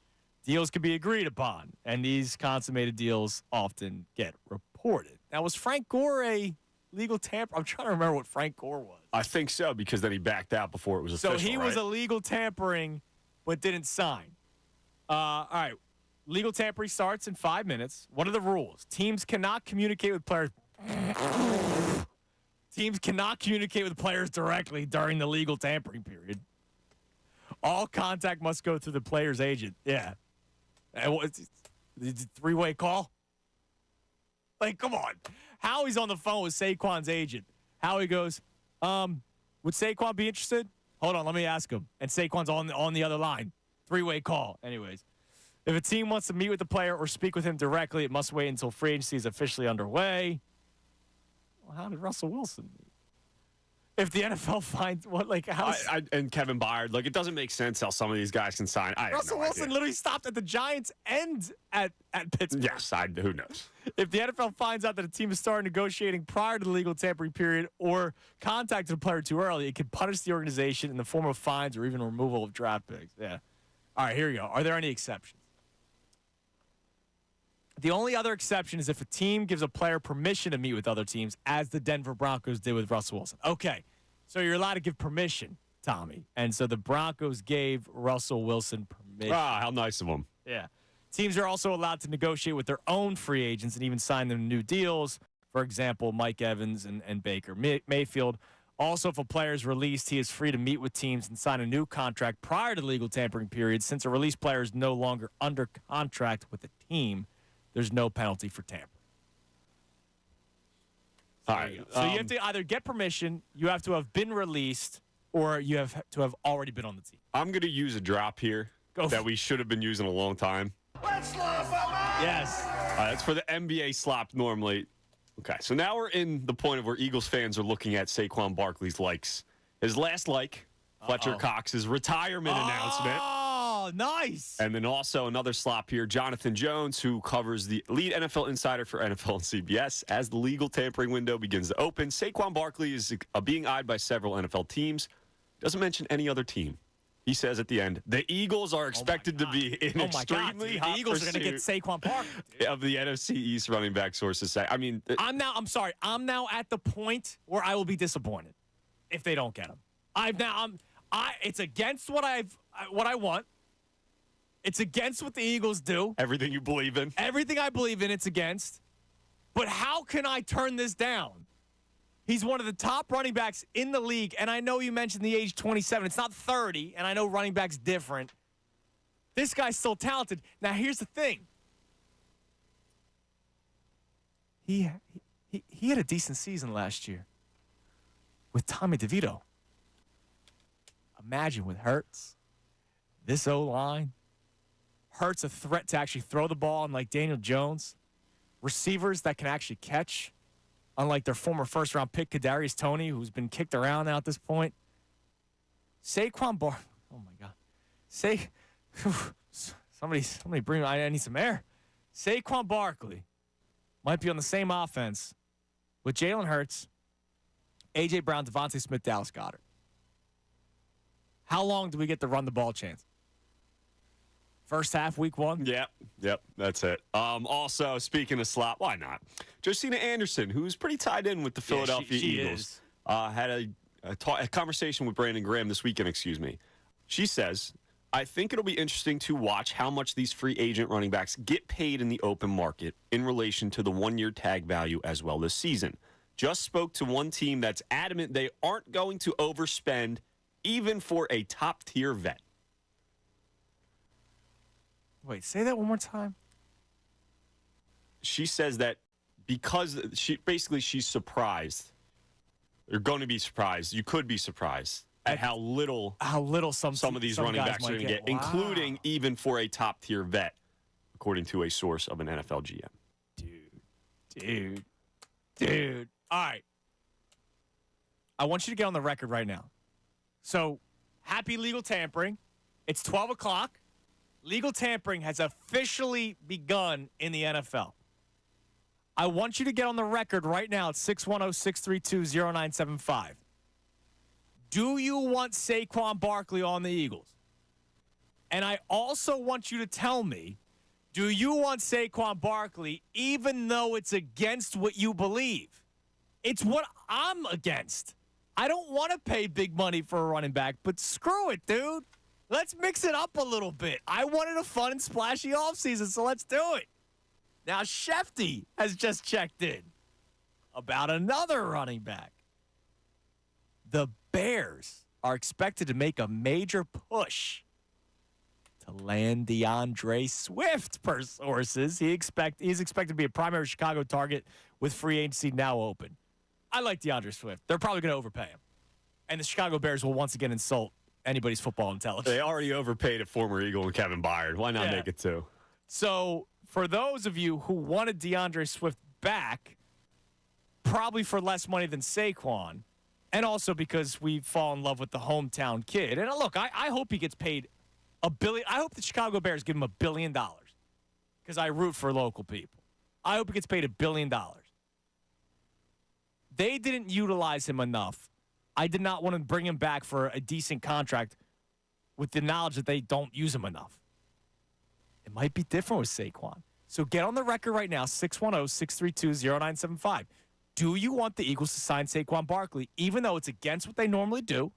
deals can be agreed upon, and these consummated deals often get reported. Now, was Frank Gore a legal tamper? I'm trying to remember what Frank Gore was. I think so, because then he backed out before it was official. So he was illegal tampering, but didn't sign. All right. Legal tampering starts in 5 minutes. What are the rules? Teams cannot communicate with players. Teams cannot communicate with players directly during the legal tampering period. All contact must go through the player's agent. Yeah. It's a three-way call? Like, come on. Howie's on the phone with Saquon's agent. Howie goes, would Saquon be interested? Hold on, let me ask him. And Saquon's on the other line. Three-way call. Anyways. If a team wants to meet with the player or speak with him directly, it must wait until free agency is officially underway. Well, how did Russell Wilson meet? If the NFL finds and Kevin Byard, it doesn't make sense how some of these guys can sign. Russell Wilson literally stopped at the Giants and at Pittsburgh. Yes, who knows? If the NFL finds out that a team has started negotiating prior to the legal tampering period or contacted a player too early, it can punish the organization in the form of fines or even removal of draft picks. Yeah. All right, here we go. Are there any exceptions? The only other exception is if a team gives a player permission to meet with other teams, as the Denver Broncos did with Russell Wilson. Okay, so you're allowed to give permission, Tommy. And so the Broncos gave Russell Wilson permission. Ah, how nice of them. Yeah. Teams are also allowed to negotiate with their own free agents and even sign them new deals. For example, Mike Evans and Baker Mayfield. Also, if a player is released, he is free to meet with teams and sign a new contract prior to the legal tampering period. Since a released player is no longer under contract with the team, there's no penalty for tampering. All right. So you have to either get permission, you have to have been released, or you have to have already been on the team. I'm going to use a drop here that we should have been using a long time. Let's slap them. Yes. That's for the NBA slop normally. Okay, so now we're in the point of where Eagles fans are looking at Saquon Barkley's likes. His last like, Fletcher Cox's retirement announcement. Oh, nice. And then also another slop here, Jonathan Jones, who covers the lead NFL insider for NFL and CBS. As the legal tampering window begins to open, Saquon Barkley is being eyed by several NFL teams. Doesn't mention any other team. He says at the end, the Eagles are expected to be in extremely hot the Eagles are going to get Saquon Barkley. Of the NFC East running back sources say. I mean, I'm now at the point where I will be disappointed if they don't get him. It's against what I want. It's against what the Eagles do. Everything you believe in. Everything I believe in, it's against. But how can I turn this down? He's one of the top running backs in the league, and I know you mentioned the age 27. It's not 30, and I know running back's different. This guy's still talented. Now, here's the thing. He had a decent season last year with Tommy DeVito. Imagine with Hurts, this O-line, Hurts a threat to actually throw the ball, and like Daniel Jones, receivers that can actually catch. Unlike their former first-round pick, Kadarius Toney, who's been kicked around now at this point. Saquon Barkley. Oh, my God. Somebody bring me. I need some air. Saquon Barkley might be on the same offense with Jalen Hurts, A.J. Brown, Devontae Smith, Dallas Goedert. How long do we get to run the ball chance? First half, week one? Yep, that's it. Also, speaking of slot, why not? Josina Anderson, who's pretty tied in with the Philadelphia Eagles, had a conversation with Brandon Graham this weekend, She says I think it'll be interesting to watch how much these free agent running backs get paid in the open market in relation to the one-year tag value as well this season. Just spoke to one team that's adamant they aren't going to overspend even for a top-tier vet. Wait, say that one more time. She says that because she's surprised. You're going to be surprised. You could be surprised at how little some of these running backs are going to get, including even for a top-tier vet, according to a source of an NFL GM. Dude. All right. I want you to get on the record right now. So, happy legal tampering. It's 12 o'clock. Legal tampering has officially begun in the NFL. I want you to get on the record right now at 610-632-0975. Do you want Saquon Barkley on the Eagles? And I also want you to tell me, do you want Saquon Barkley even though it's against what you believe? It's what I'm against. I don't want to pay big money for a running back, but screw it, dude. Let's mix it up a little bit. I wanted a fun and splashy offseason, so let's do it. Now, Shefty has just checked in about another running back. The Bears are expected to make a major push to land DeAndre Swift, per sources. He's expected to be a primary Chicago target with free agency now open. I like DeAndre Swift. They're probably going to overpay him. And the Chicago Bears will once again insult anybody's football intelligence. They already overpaid a former Eagle and Kevin Byard. Why not make it two? So, for those of you who wanted DeAndre Swift back, probably for less money than Saquon, and also because we fall in love with the hometown kid. And look, I hope he gets paid $1 billion. I hope the Chicago Bears give him $1 billion because I root for local people. I hope he gets paid $1 billion. They didn't utilize him enough. I did not want to bring him back for a decent contract with the knowledge that they don't use him enough. It might be different with Saquon. So get on the record right now, 610-632-0975. Do you want the Eagles to sign Saquon Barkley, even though it's against what they normally do,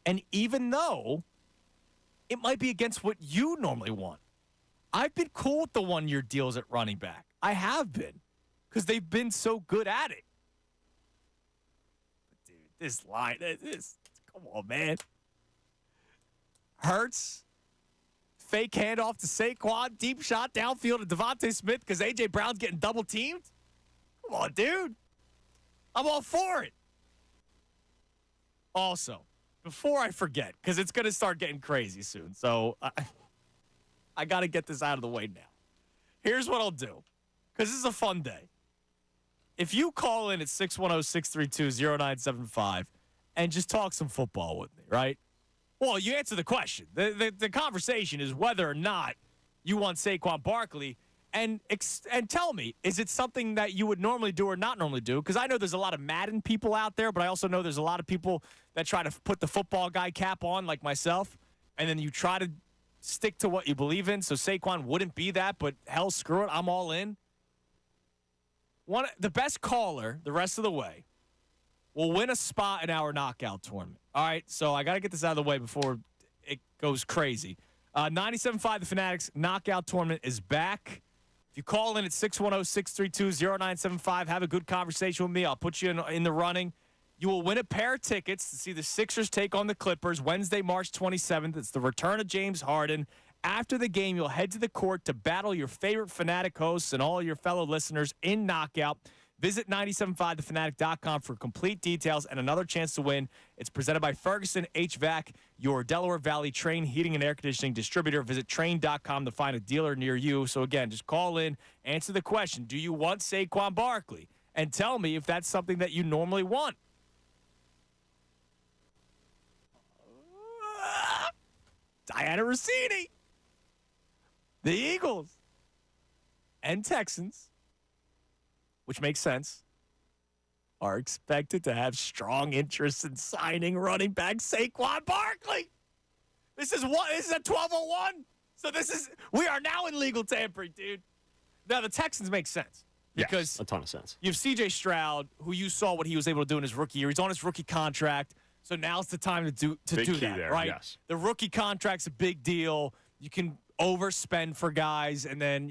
and even though it might be against what you normally want? I've been cool with the one-year deals at running back. I have been, because they've been so good at it. But dude, this line, come on, man. Hurts. Fake handoff to Saquon. Deep shot downfield to Devontae Smith because A.J. Brown's getting double-teamed. Come on, dude. I'm all for it. Also, before I forget, because it's going to start getting crazy soon, so I got to get this out of the way now. Here's what I'll do, because this is a fun day. If you call in at 610-632-0975 and just talk some football with me, right? Well, you answer the question. The conversation is whether or not you want Saquon Barkley, and tell me, is it something that you would normally do or not normally do? Because I know there's a lot of Madden people out there, but I also know there's a lot of people that try to put the football guy cap on, like myself, and then you try to stick to what you believe in. So Saquon wouldn't be that, but hell, screw it, I'm all in. The best caller the rest of the way will win a spot in our knockout tournament. All right, so I got to get this out of the way before it goes crazy. 97.5 The Fanatics knockout tournament is back. If you call in at 610-632-0975, have a good conversation with me. I'll put you in the running. You will win a pair of tickets to see the Sixers take on the Clippers Wednesday, March 27th. It's the return of James Harden. After the game, you'll head to the court to battle your favorite Fanatic hosts and all your fellow listeners in knockout. Visit 975thefanatic.com for complete details and another chance to win. It's presented by Ferguson HVAC, your Delaware Valley Train Heating and Air Conditioning distributor. Visit train.com to find a dealer near you. So, again, just call in, answer the question, do you want Saquon Barkley? And tell me if that's something that you normally want. Diana Rossini. The Eagles and Texans, which makes sense, are expected to have strong interest in signing running back Saquon Barkley. This is a 1201. So we are now in legal tampering, dude. Now the Texans make sense because a ton of sense. You have C.J. Stroud, who you saw what he was able to do in his rookie year. He's on his rookie contract. So now's the time to do Big key that, there, right? yes. The rookie contract's a big deal. You can overspend for guys, and then,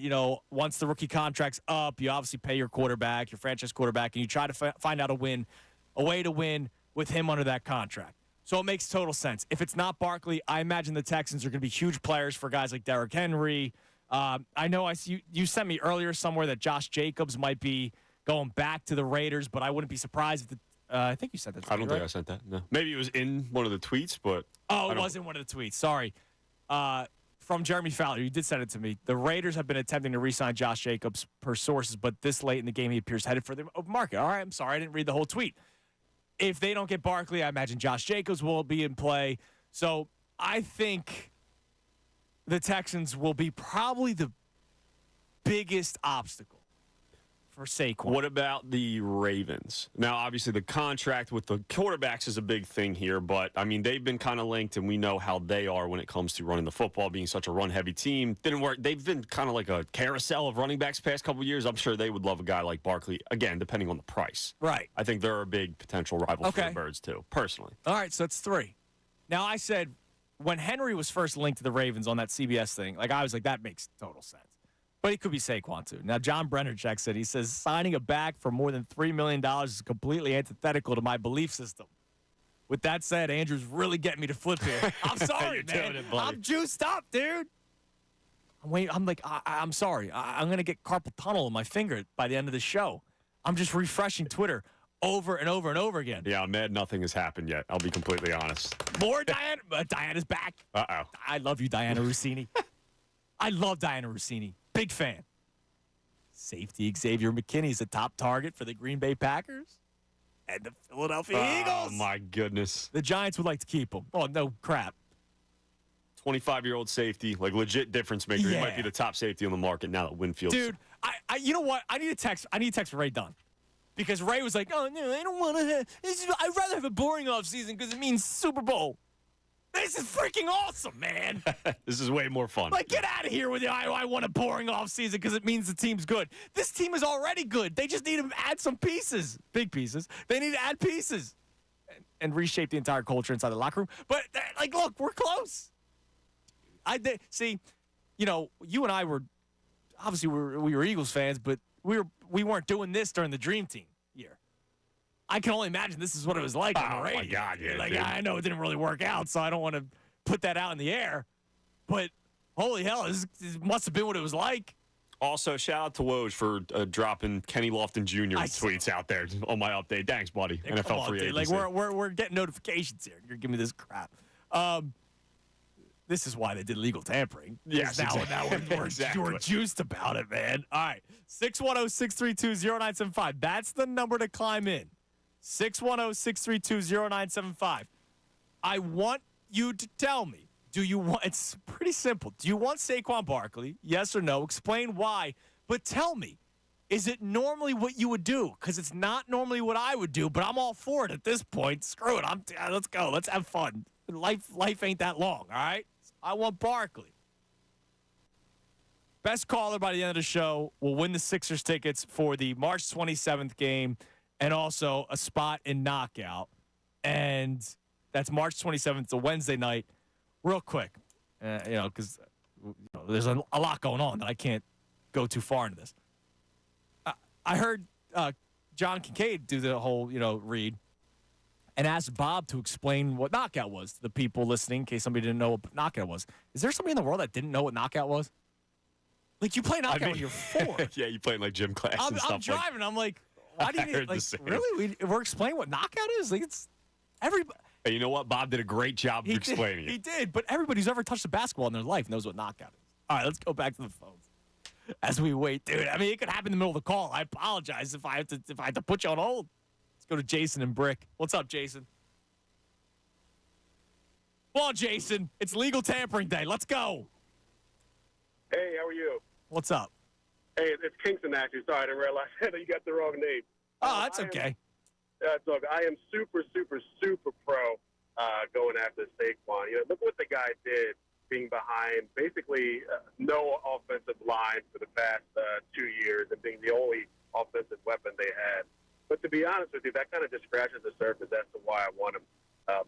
once the rookie contract's up, you obviously pay your quarterback, your franchise quarterback, and you try to find out a way to win with him under that contract. So it makes total sense. If it's not Barkley, I imagine the Texans are going to be huge players for guys like Derrick Henry. I know you sent me earlier somewhere that Josh Jacobs might be going back to the Raiders, but I wouldn't be surprised if I think you said that to me, I don't think I sent that, no. Maybe it was in one of the tweets, but... Oh, it wasn't one of the tweets. Sorry. From Jeremy Fowler, you did send it to me. The Raiders have been attempting to re-sign Josh Jacobs per sources, but this late in the game, he appears headed for the open market. All right, I'm sorry, I didn't read the whole tweet. If they don't get Barkley, I imagine Josh Jacobs will be in play. So I think the Texans will be probably the biggest obstacle for Saquon. What about the Ravens? Now, obviously, the contract with the quarterbacks is a big thing here, but, I mean, they've been kind of linked, and we know how they are when it comes to running the football, being such a run-heavy team. Didn't work. They've been kind of like a carousel of running backs past couple of years. I'm sure they would love a guy like Barkley, again, depending on the price. Right. I think they're a big potential rival for the Birds, too, personally. All right, so that's 3. Now, I said when Henry was first linked to the Ravens on that CBS thing, I was like, that makes total sense. But he could be Saquon, too. Now, John Brenner checks it. He says, signing a back for more than $3 million is completely antithetical to my belief system. With that said, Andrew's really getting me to flip here. I'm sorry, man. I'm juiced up, dude. I'm sorry. I'm going to get carpal tunnel in my finger by the end of the show. I'm just refreshing Twitter over and over and over again. Yeah, I'm mad nothing has happened yet. I'll be completely honest. More Diana. Diana's back. Uh-oh. I love you, Diana Rossini. I love Diana Rossini. Big fan. Safety Xavier McKinney is a top target for the Green Bay Packers and the Philadelphia Eagles. Oh, my goodness. The Giants would like to keep him. Oh, no crap. 25-year-old safety, legit difference maker. Yeah. He might be the top safety on the market now that Winfield's... Dude, I you know what? I need a text from Ray Dunn. Because Ray was like, oh, no, I don't want to I'd rather have a boring offseason because it means Super Bowl. This is freaking awesome, man. This is way more fun. Get out of here with it. I want a boring offseason because it means the team's good. This team is already good. They just need to add some pieces. Big pieces. They need to add pieces and reshape the entire culture inside the locker room. But, look, we're close. See, you and I were, obviously we were Eagles fans, but we weren't doing this during the Dream Team year. I can only imagine this is what it was like on the radio. Oh, my God. Yeah, I know it didn't really work out, so I don't want to put that out in the air. But, holy hell, this must have been what it was like. Also, shout out to Woj for dropping Kenny Lofton Jr. tweets out there on my update. Thanks, buddy. Yeah, NFL free agency. We're getting notifications here. You're giving me this crap. This is why they did legal tampering. Yes, now we're exactly. juiced about it, man. All right, 610-632-0975. That's the number to climb in. 610-632-0975. I want you to tell me, it's pretty simple. Do you want Saquon Barkley? Yes or no? Explain why. But tell me, is it normally what you would do? Because it's not normally what I would do, but I'm all for it at this point. Screw it. Let's go. Let's have fun. Life ain't that long, all right? I want Barkley. Best caller by the end of the show will win the Sixers tickets for the March 27th game and also a spot in Knockout. And that's March 27th. It's a Wednesday night. Real quick, because there's a lot going on that I can't go too far into this. I heard John Kincaid do the whole, read and asked Bob to explain what Knockout was to the people listening in case somebody didn't know what Knockout was. Is there somebody in the world that didn't know what Knockout was? You play Knockout when you're 4. Yeah, you play in gym class and stuff. I'm driving. I'm like, why do you need, really? We're explaining what Knockout is? It's everybody. Hey, you know what? Bob did a great job of explaining it. He did, but everybody who's ever touched a basketball in their life knows what Knockout is. All right, let's go back to the phones as we wait, dude. I mean, it could happen in the middle of the call. I apologize if I have to put you on hold. Let's go to Jason and Brick. What's up, Jason? Come on, Jason. It's legal tampering day. Let's go. Hey, how are you? What's up? Hey, it's Kingston, actually. Sorry, I didn't realize that you got the wrong name. Oh, that's okay. I am super, super, super pro going after Saquon. Look what the guy did being behind basically no offensive line for the past 2 years and being the only offensive weapon they had. But to be honest with you, that kind of just scratches the surface as to why I want him.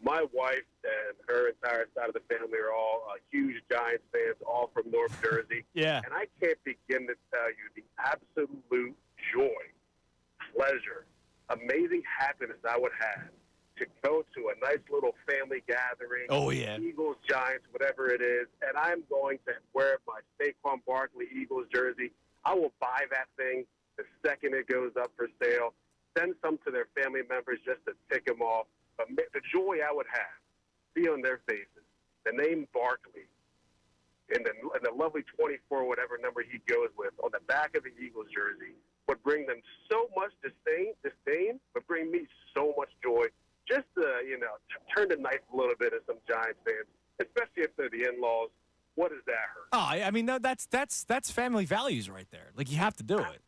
My wife and her entire side of the family are all huge Giants fans, all from North Jersey. Yeah. And I can't begin to tell you the absolute joy, pleasure, amazing happiness I would have to go to a nice little family gathering. Oh, yeah. Eagles, Giants, whatever it is. And I'm going to wear my Saquon Barkley Eagles jersey. I will buy that thing the second it goes up for sale. Send some to their family members just to tick them off. But the joy I would have, see on their faces, the name Barkley, and the lovely 24, whatever number he goes with, on the back of the Eagles jersey, would bring them so much disdain, but bring me so much joy. Just to, turn the knife a little bit at some Giants fans, especially if they're the in-laws. What does that hurt? Oh, I mean, no, that's family values right there. Like, you have to do it.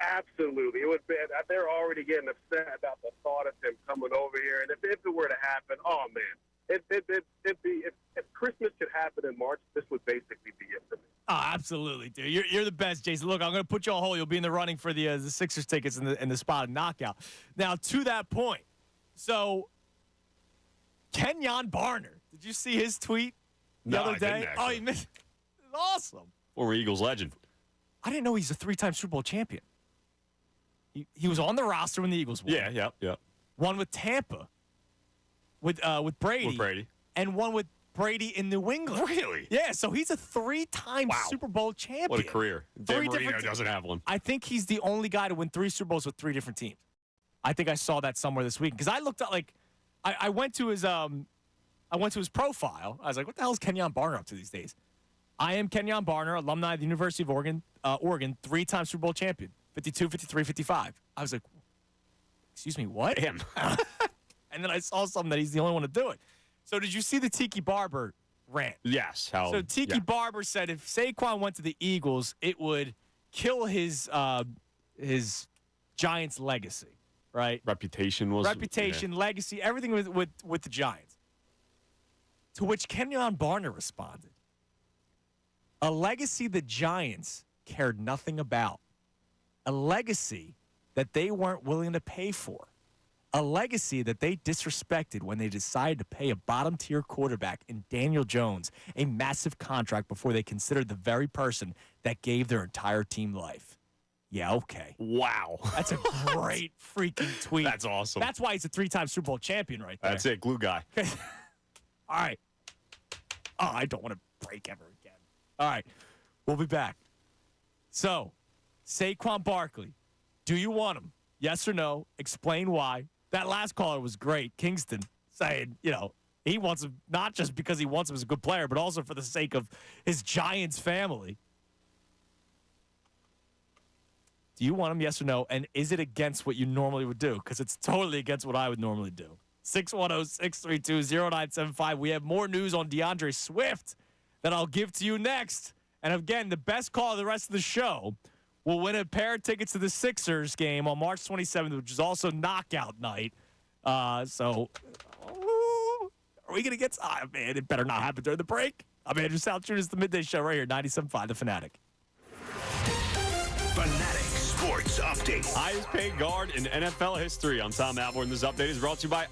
Absolutely. It would be, they're already getting upset about the thought of him coming over here. And if it were to happen, oh, man, if Christmas could happen in March, this would basically be it for me. Oh, absolutely, dude. You're the best, Jason. Look, I'm going to put you on hold. You'll be in the running for the Sixers tickets in the spot of knockout. Now, to that point, so Kenyon Barner, did you see his tweet the other day? Didn't Oh, he missed. It's awesome. Former Eagles legend. I didn't know he's a 3-time Super Bowl champion. He was on the roster when the Eagles won. Yeah. One with Tampa, with Brady. With Brady. And one with Brady in New England. Really? Yeah, so he's a 3-time Super Bowl champion. What a career. Dan Marino doesn't have one. I think he's the only guy to win 3 Super Bowls with 3 different teams. I think I saw that somewhere this week because I looked at I went to his profile. I was like, what the hell is Kenyon Barner up to these days? I am Kenyon Barner, alumni of the University of Oregon, 3-time Super Bowl champion, 52, 53, 55. I was like, excuse me, what? Him. And then I saw something that he's the only one to do it. So did you see the Tiki Barber rant? Yes. So Tiki Barber said if Saquon went to the Eagles, it would kill his Giants legacy, right? Reputation, legacy, everything with the Giants. To which Kenyon Barner responded, a legacy the Giants cared nothing about. A legacy that they weren't willing to pay for. A legacy that they disrespected when they decided to pay a bottom-tier quarterback in Daniel Jones a massive contract before they considered the very person that gave their entire team life. Yeah, okay. Wow. That's a great freaking tweet. That's awesome. That's why he's a 3-time Super Bowl champion right there. That's it. Glue guy. All right. Oh, I don't want to break ever again. All right. We'll be back. So, Saquon Barkley, do you want him? Yes or no? Explain why. That last caller was great. Kingston saying, he wants him not just because he wants him as a good player, but also for the sake of his Giants family. Do you want him, yes or no? And is it against what you normally would do? Because it's totally against what I would normally do. 610-632-0975. We have more news on DeAndre Swift that I'll give to you next. And again, the best call of the rest of the show will win a pair of tickets to the Sixers game on March 27th, which is also knockout night. Are we going to get... man, it better not happen during the break. I'm Andrew South. It's the Midday Show right here, 97.5 The Fanatic. Fanatic Sports Update. Highest paid guard in NFL history. I'm Tom Alborn. This update is brought to you by...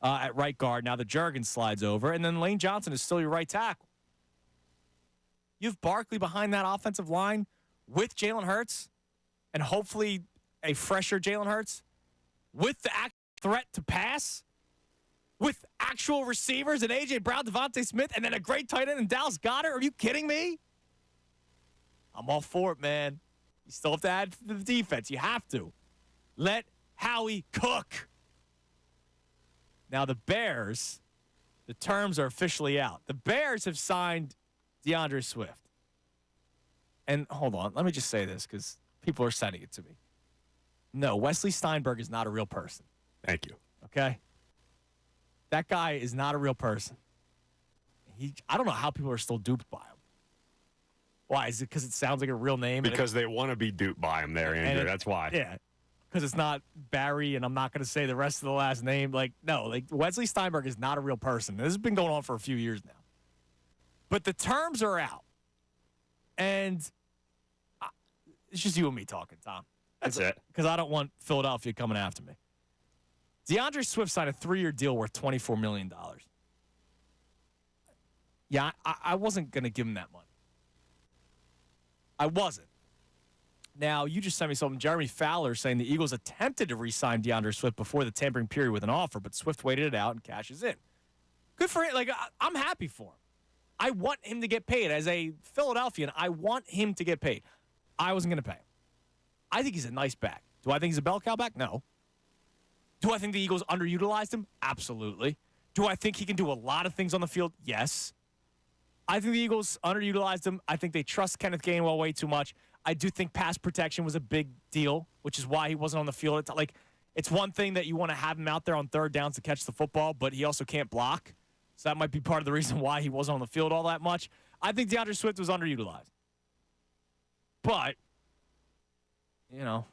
at right guard. Now the Juergens slides over, and then Lane Johnson is still your right tackle. You have Barkley behind that offensive line with Jalen Hurts, and hopefully a fresher Jalen Hurts, with the actual threat to pass, with actual receivers and A.J. Brown, Devontae Smith, and then a great tight end in Dallas Goedert. Are you kidding me? I'm all for it, man. You still have to add to the defense. You have to. Let Howie cook. Now, the Bears, the terms are officially out. The Bears have signed DeAndre Swift. And hold on, let me just say this because people are sending it to me. No, Wesley Steinberg is not a real person. Thank you. Okay? That guy is not a real person. I don't know how people are still duped by him. Why? Is it because it sounds like a real name? Because they want to be duped by him there, Andrew. That's why. Yeah. Because it's not Barry, and I'm not going to say the rest of the last name. Wesley Steinberg is not a real person. This has been going on for a few years now. But the terms are out. And it's just you and me talking, Tom. That's it. Because I don't want Philadelphia coming after me. DeAndre Swift signed a 3-year deal worth $24 million. Yeah, I wasn't going to give him that money. I wasn't. Now, you just sent me something. Jeremy Fowler saying the Eagles attempted to re-sign DeAndre Swift before the tampering period with an offer, but Swift waited it out and cashes in. Good for him. I'm happy for him. I want him to get paid. As a Philadelphian, I want him to get paid. I wasn't going to pay him. I think he's a nice back. Do I think he's a bell cow back? No. Do I think the Eagles underutilized him? Absolutely. Do I think he can do a lot of things on the field? Yes. I think the Eagles underutilized him. I think they trust Kenneth Gainwell way too much. I do think pass protection was a big deal, which is why he wasn't on the field. It's one thing that you want to have him out there on third downs to catch the football, but he also can't block. So that might be part of the reason why he wasn't on the field all that much. I think DeAndre Swift was underutilized. But, I'm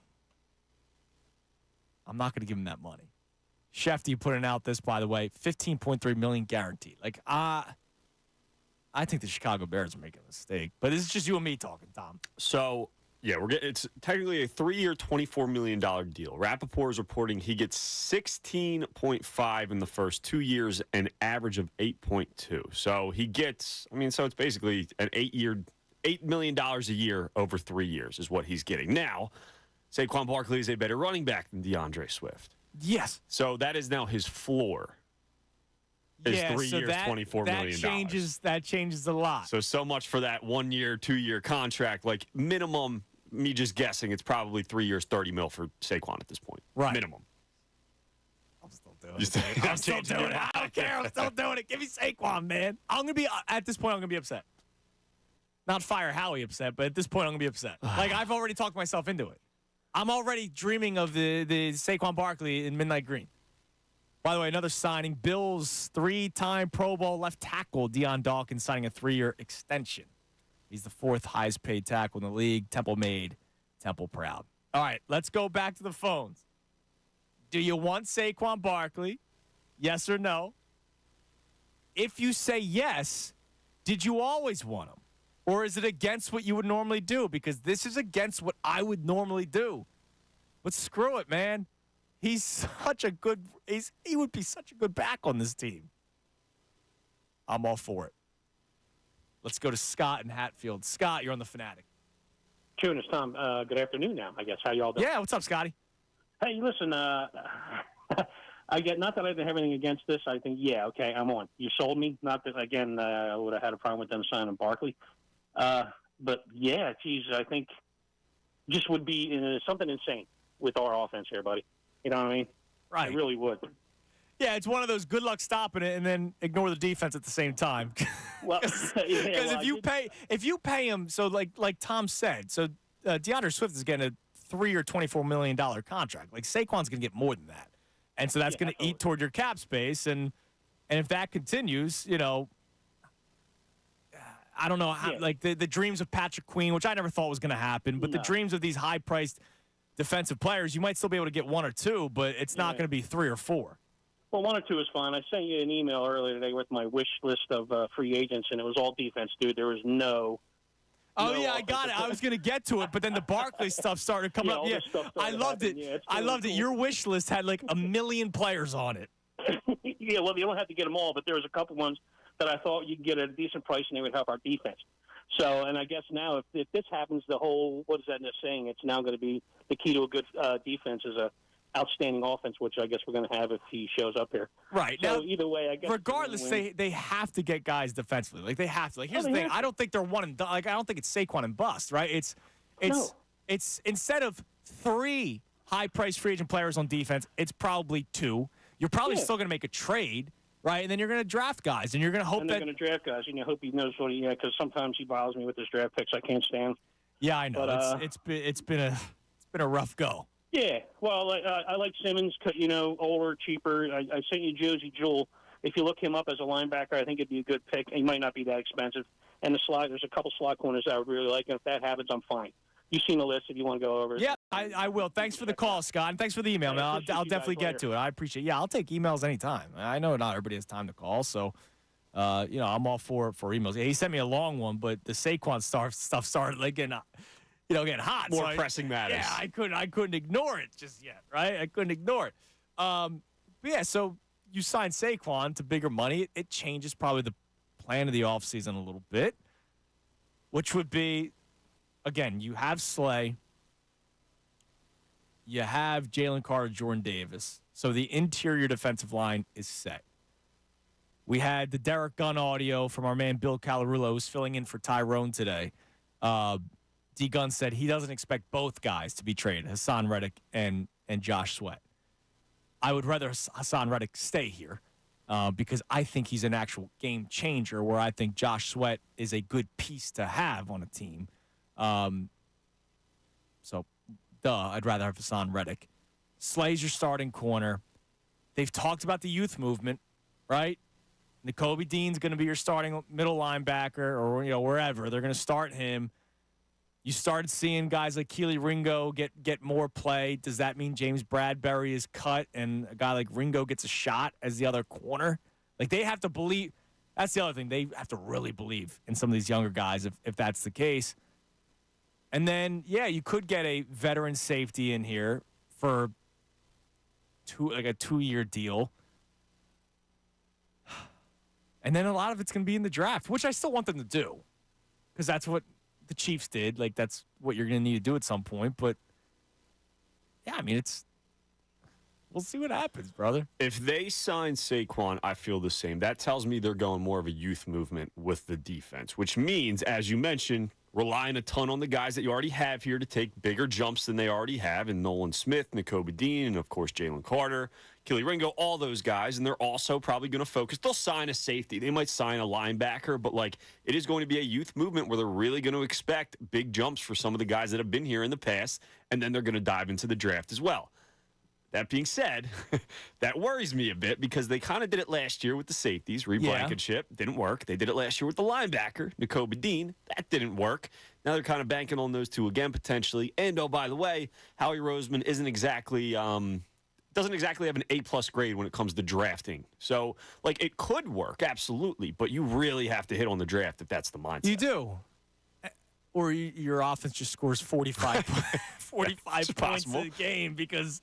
not going to give him that money. Shefty putting out this, by the way, $15.3 million guaranteed. I think the Chicago Bears are making a mistake. But this is just you and me talking, Tom. So, yeah, it's technically a 3-year, $24 million deal. Rappaport is reporting he gets 16.5 in the first 2 years, an average of 8.2. So he gets, so it's basically an $8 million a year over 3 years is what he's getting. Now, Saquon Barkley is a better running back than DeAndre Swift. Yes. So that is now his floor. Is 3 years, $24 million. That changes a lot. So much for that 1 year, 2 year contract. Minimum, me just guessing, it's probably 3 years, $30 million for Saquon at this point. Right. Minimum. I'm still doing it. I'm still doing it. I don't care. I'm still doing it. Give me Saquon, man. At this point, I'm going to be upset. Not fire Howie upset, but at this point, I'm going to be upset. I've already talked myself into it. I'm already dreaming of the Saquon Barkley in Midnight Green. By the way, another signing. Bills 3-time Pro Bowl left tackle Deion Dawkins signing a 3-year extension. He's the 4th highest paid tackle in the league. Temple made, Temple proud. All right, let's go back to the phones. Do you want Saquon Barkley? Yes or no? If you say yes, did you always want him? Or is it against what you would normally do? Because this is against what I would normally do. But screw it, man. He would be such a good back on this team. I'm all for it. Let's go to Scott in Hatfield. Scott, you're on the Fanatic. Tunis, Tom. Good afternoon now, I guess. How y'all doing? Yeah, what's up, Scotty? Hey, listen, I get, not that I have anything against this. I think, yeah, okay, I'm on. You sold me. Not that, again, I would have had a problem with them signing Barkley. But, yeah, geez, I think just would be something insane with our offense here, buddy. You know what I mean? Right. I really would. Yeah, it's one of those good luck stopping it and then ignore the defense at the same time. Well, because yeah, if you pay him, so like Tom said, so DeAndre Swift is getting a 3-year, $24 million contract. Saquon's going to get more than that, and so that's going to eat toward your cap space. And if that continues, I don't know how. The dreams of Patrick Queen, which I never thought was going to happen, but the dreams of these high-priced defensive players, you might still be able to get 1 or 2, but it's not going to be 3 or 4. Well, 1 or 2 is fine. I sent you an email earlier today with my wish list of free agents, and it was all defense, dude. There was no. Oh, yeah, I got it. I was going to get to it, but then the Barkley stuff started coming up. Yeah, I loved it. I loved it. Your wish list had 1 million players on it. Yeah, well, you don't have to get them all, but there was a couple ones that I thought you could get at a decent price and they would help our defense. So, and I guess now if this happens, the whole, what is that saying? It's now going to be the key to a good defense is a outstanding offense, which I guess we're going to have if he shows up here. Right. So now, either way, I guess regardless, they have to get guys defensively. Like, they have to. Like, here's the thing. I don't think they're one and done. Like, I don't think it's Saquon and bust, right? It's instead of 3 high-priced free agent players on defense, it's probably 2. You're probably still going to make a trade, right? And then you're going to draft guys, and you're going to hope they're going to draft guys, and you hope he knows what he. Because sometimes he bothers me with his draft picks. I can't stand. Yeah, I know. But, it's been a rough go. Yeah, well, I like Simmons. Older, cheaper. I sent you Josie Jewell. If you look him up as a linebacker, I think it'd be a good pick. He might not be that expensive. And there's a couple slot corners that I would really like. And if that happens, I'm fine. You've seen the list if you want to go over it. Yeah, I will. Thanks for the call, Scott, and thanks for the email, man. I'll definitely get to it. I appreciate it. Yeah, I'll take emails anytime. I know not everybody has time to call, so, I'm all for emails. Yeah, he sent me a long one, but the Saquon stuff started, like, getting hot. More pressing matters. Yeah, I couldn't ignore it just yet, right? I couldn't ignore it. But yeah, so you sign Saquon to bigger money. It changes probably the plan of the offseason a little bit, which would be, again, you have Slay, you have Jalen Carter, Jordan Davis. So the interior defensive line is set. We had the Derek Gunn audio from our man Bill Calarulo, who's filling in for Tyrone today. D. Gunn said he doesn't expect both guys to be traded, Hassan Reddick and Josh Sweat. I would rather Hassan Reddick stay here because I think he's an actual game changer, where I think Josh Sweat is a good piece to have on a team. I'd rather have Hassan Reddick. Slay's your starting corner. They've talked about the youth movement, right? Nakobe Dean's going to be your starting middle linebacker, or wherever. They're going to start him. You started seeing guys like Keely Ringo get more play. Does that mean James Bradbury is cut and a guy like Ringo gets a shot as the other corner? Like, they have to believe. That's the other thing. They have to really believe in some of these younger guys if that's the case. And then, yeah, you could get a veteran safety in here for a 2-year deal. And then a lot of it's going to be in the draft, which I still want them to do, because that's what the Chiefs did. Like, that's what you're going to need to do at some point. But, yeah, I mean, we'll see what happens, brother. If they sign Saquon, I feel the same. That tells me they're going more of a youth movement with the defense, which means, as you mentioned, relying a ton on the guys that you already have here to take bigger jumps than they already have, in Nolan Smith, Nakobe Dean, and, of course, Jalen Carter, Keely Ringo, all those guys. And they're also probably going to focus. They'll sign a safety. They might sign a linebacker, but, it is going to be a youth movement where they're really going to expect big jumps for some of the guys that have been here in the past, and then they're going to dive into the draft as well. That being said, that worries me a bit, because they kind of did it last year with the safeties. Reed Blankenship didn't work. They did it last year with the linebacker, Nakobe Dean. That didn't work. Now they're kind of banking on those two again, potentially. And, oh, by the way, Howie Roseman doesn't exactly have an A+ grade when it comes to drafting. So, it could work, absolutely, but you really have to hit on the draft if that's the mindset. You do. Or your offense just scores 45 points in a game, because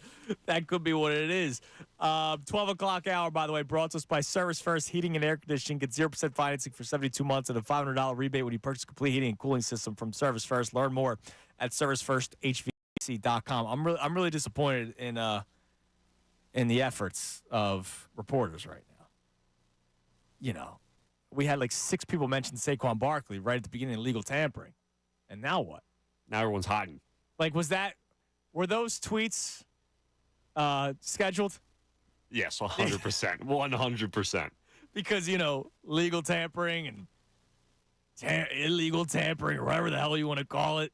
that could be what it is. 12 o'clock hour, by the way, brought to us by Service First Heating and Air Conditioning. Get 0% financing for 72 months and a $500 rebate when you purchase a complete heating and cooling system from Service First. Learn more at servicefirsthvc.com. I'm really disappointed in the efforts of reporters right now. We had 6 people mention Saquon Barkley right at the beginning of legal tampering. And now what? Now everyone's hiding. Were those tweets scheduled? Yes, 100%. 100%. Because, legal tampering and illegal tampering, or whatever the hell you want to call it.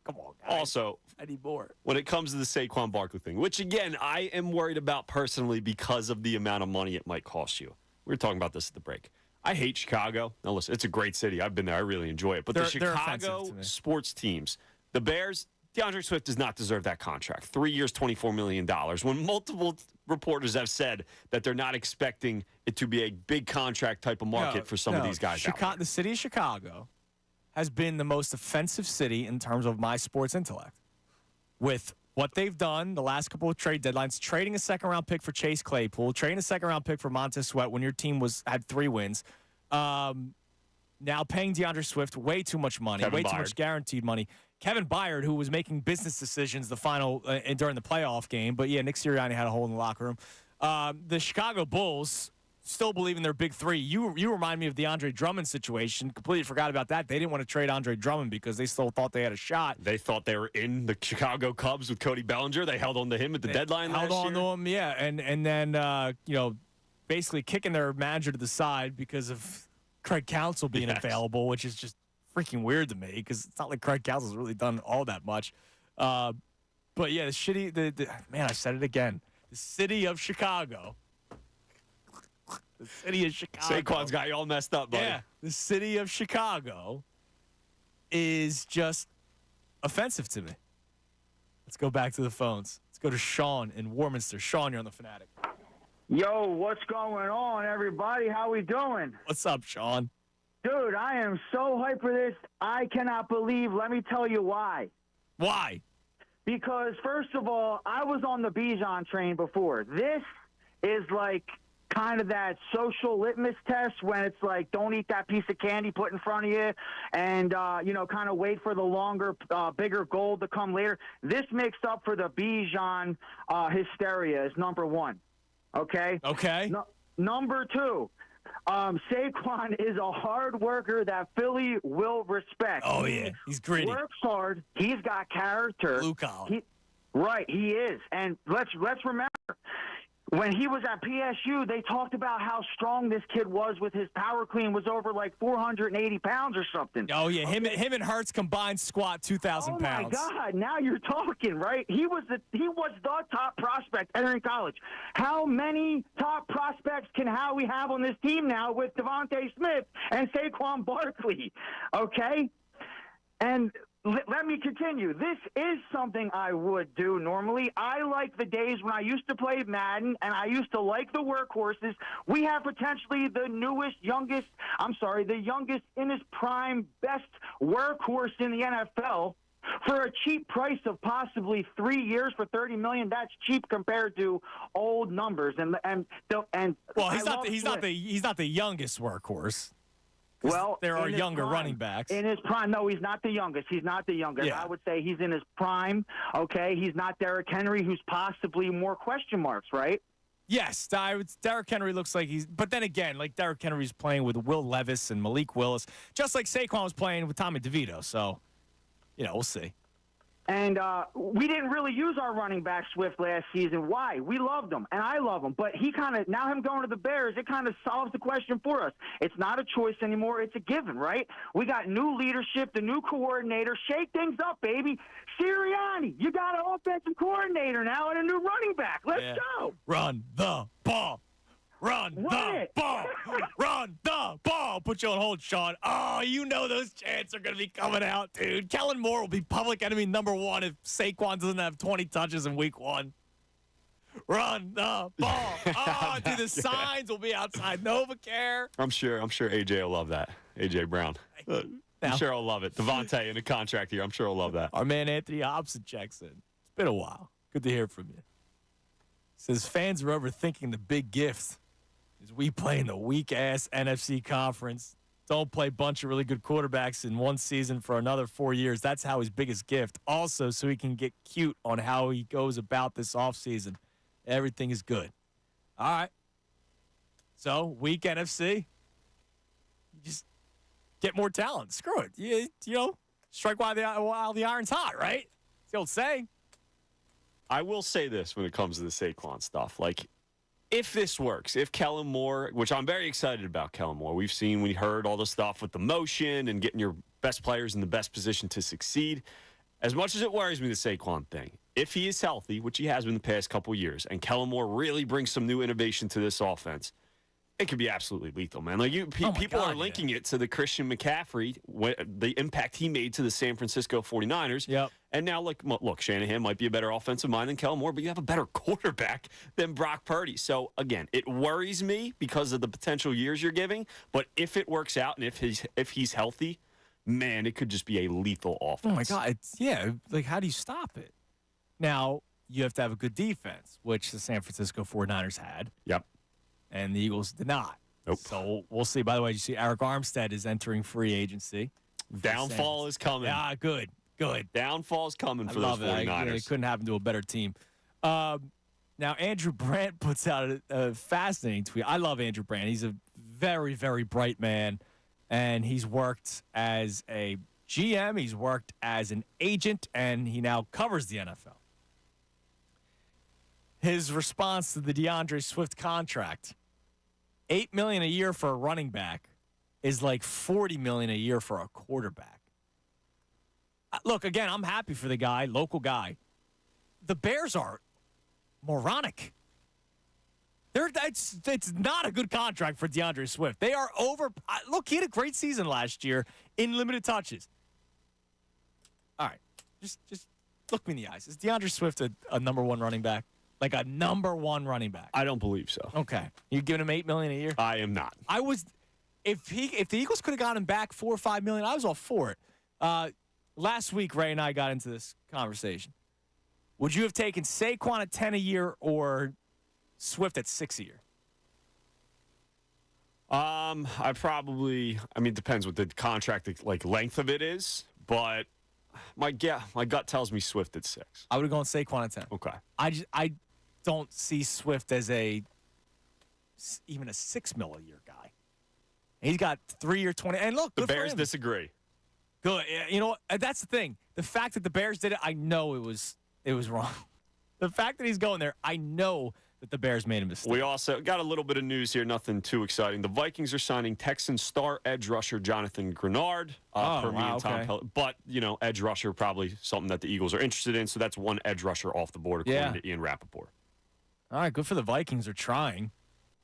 Come on, guys. Also, I need more. When it comes to the Saquon Barkley thing, which, again, I am worried about personally because of the amount of money it might cost you. We were talking about this at the break. I hate Chicago. Now, listen, it's a great city. I've been there. I really enjoy it. But the Chicago sports teams, the Bears, DeAndre Swift does not deserve that contract. 3 years, $24 million. When multiple reporters have said that they're not expecting it to be a big contract type of market for some of these guys out there. The city of Chicago has been the most offensive city in terms of my sports intellect, with what they've done the last couple of trade deadlines, trading a second-round pick for Chase Claypool, trading a second-round pick for Montez Sweat when your team had 3 wins, now paying DeAndre Swift way too much money, too much guaranteed money. Kevin Byard, who was making business decisions during the playoff game, but yeah, Nick Sirianni had a hole in the locker room. The Chicago Bulls still believe in their big 3. You remind me of the Andre Drummond situation. Completely forgot about that. They didn't want to trade Andre Drummond because they still thought they had a shot. They thought they were in the Chicago Cubs with Cody Bellinger. They held on to him at the deadline last year. Held on to him, yeah. And then, basically kicking their manager to the side because of Craig Counsell being available, which is just freaking weird to me because it's not like Craig Counsell's really done all that much. But, yeah, I said it again. The city of Chicago. The city of Chicago. Saquon's got you all messed up, buddy. Yeah, the city of Chicago is just offensive to me. Let's go back to the phones. Let's go to Sean in Warminster. Sean, you're on the Fanatic. Yo, what's going on, everybody? How we doing? What's up, Sean? Dude, I am so hyped for this. I cannot believe. Let me tell you why. Why? Because, first of all, I was on the Bijan train before. This is like kind of that social litmus test when it's like, don't eat that piece of candy put in front of you and, kind of wait for the longer, bigger goal to come later. This makes up for the Bijan hysteria is number 1. Okay? Okay. Number 2, Saquon is a hard worker that Philly will respect. Oh, yeah. He's gritty. He works hard. He's got character. Blue collar. Right, he is. And let's remember, when he was at PSU, they talked about how strong this kid was with his power clean was over like 480 pounds or something. Oh, yeah. Him and Hurts combined squat 2,000 pounds. Oh, my God. Now you're talking, right? He was the top prospect entering college. How many top prospects can we have on this team now with Devontae Smith and Saquon Barkley? Okay? And let me continue. This is something I would do normally. I like the days when I used to play Madden, and I used to like the workhorses. We have potentially the youngest in his prime, best workhorse in the NFL for a cheap price of possibly 3 years for $30 million. That's cheap compared to old numbers. Well, he's not the youngest workhorse. Well, there are younger running backs. In his prime, no, he's not the youngest. He's not the youngest. Yeah. I would say he's in his prime, okay? He's not Derrick Henry, who's possibly more question marks, right? Yes, Derrick Henry looks like but then again, like Derrick Henry's playing with Will Levis and Malik Willis, just like Saquon was playing with Tommy DeVito. So, we'll see. And we didn't really use our running back Swift last season. Why? We loved him, and I love him. But now him going to the Bears, it kind of solves the question for us. It's not a choice anymore. It's a given, right? We got new leadership, the new coordinator. Shake things up, baby. Sirianni, you got an offensive coordinator now and a new running back. Let's go. Run the ball. Run the ball. Run the ball. Put you on hold, Sean. Oh, those chants are going to be coming out, dude. Kellen Moore will be public enemy number 1 if Saquon doesn't have 20 touches in week 1. Run the ball. Oh, dude, the signs will be outside NovaCare. I'm sure AJ will love that. AJ Brown. I'm sure he'll love it. Devontae in a contract here. I'm sure he'll love that. Our man Anthony Hobson checks in. It's been a while. Good to hear from you. Says fans are overthinking the big gift. Is we play in the weak-ass NFC conference. Don't play a bunch of really good quarterbacks in one season for another 4 years. That's how his biggest gift. Also, so he can get cute on how he goes about this offseason. Everything is good. All right. So, weak NFC. You just get more talent. Screw it. Strike while the iron's hot, right? It's the old saying. I will say this when it comes to the Saquon stuff. Like, if this works, if Kellen Moore, which I'm very excited about Kellen Moore, we heard all the stuff with the motion and getting your best players in the best position to succeed. As much as it worries me, the Saquon thing, if he is healthy, which he has been the past couple of years, and Kellen Moore really brings some new innovation to this offense, it could be absolutely lethal, man. Like people are linking it to the Christian McCaffrey, the impact he made to the San Francisco 49ers. Yep. And now, look, Shanahan might be a better offensive mind than Kellen Moore, but you have a better quarterback than Brock Purdy. So, again, it worries me because of the potential years you're giving. But if it works out and if he's healthy, man, it could just be a lethal offense. Oh, my God. Like, how do you stop it? Now, you have to have a good defense, which the San Francisco 49ers had. Yep. And the Eagles did not. Nope. So we'll see. By the way, you see Eric Armstead is entering free agency. Downfall is coming. Yeah, good. Downfall's coming for those 49ers. It couldn't happen to a better team. Now, Andrew Brandt puts out a fascinating tweet. I love Andrew Brandt. He's a very, very bright man, and he's worked as a GM. He's worked as an agent, and he now covers the NFL. His response to the DeAndre Swift contract, $8 million a year for a running back is like $40 million a year for a quarterback. Look, again, I'm happy for the guy, local guy. The Bears are moronic. It's not a good contract for DeAndre Swift. They are over. Look, he had a great season last year in limited touches. All right, just look me in the eyes. Is DeAndre Swift a number one running back? Like a number one running back? I don't believe so. Okay, you giving him $8 million a year? I am not. I was. If the Eagles could have gotten him back $4 or $5 million, I was all for it. Last week, Ray and I got into this conversation. Would you have taken Saquon at 10 a year or Swift at 6 a year? It depends what the contract length of it is, but my gut tells me Swift at 6. I would have gone Saquon at 10. Okay. I don't see Swift as even a $6 million a year guy. He's got 3-year 20. And look, the Bears disagree. Good. You know what? That's the thing. The fact that the Bears did it, I know it was wrong. The fact that he's going there, I know that the Bears made a mistake. We also got a little bit of news here, nothing too exciting. The Vikings are signing Texans star edge rusher Jonathan Grenard. But, edge rusher probably something that the Eagles are interested in, so that's one edge rusher off the board, according to Ian Rappaport. All right, good for the Vikings. They're trying.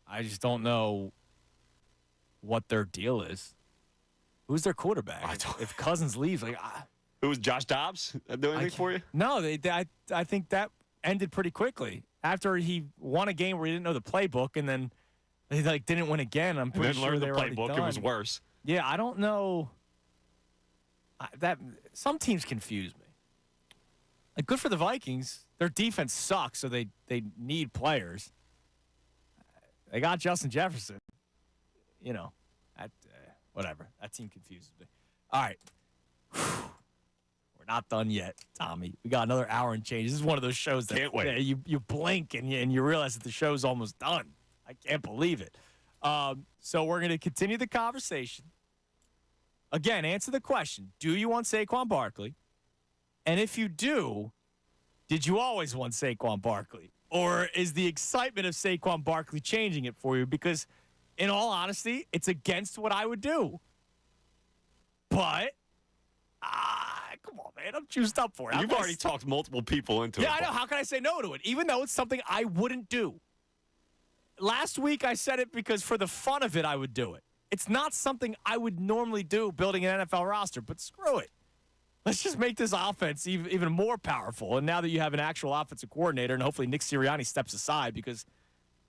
I just don't know what their deal is. Who's their quarterback? If Cousins leaves, It was Josh Dobbs do anything for you? No, I think that ended pretty quickly. After he won a game where he didn't know the playbook, and then he didn't win again. I'm pretty sure they were already done. It was worse. Yeah, I don't know. That some teams confuse me. Good for the Vikings. Their defense sucks, so they need players. They got Justin Jefferson. Whatever. That team confuses me. All right. We're not done yet, Tommy. We got another hour and change. This is one of those shows that can't wait. You blink and you realize that the show's almost done. I can't believe it. So we're going to continue the conversation. Again, answer the question. Do you want Saquon Barkley? And if you do, did you always want Saquon Barkley? Or is the excitement of Saquon Barkley changing it for you? Because in all honesty, it's against what I would do. But, come on, man. I'm juiced up for it. You've already talked multiple people into it. Yeah, I know. How can I say no to it? Even though it's something I wouldn't do. Last week, I said it because for the fun of it, I would do it. It's not something I would normally do building an NFL roster, but screw it. Let's just make this offense even more powerful. And now that you have an actual offensive coordinator, and hopefully Nick Sirianni steps aside because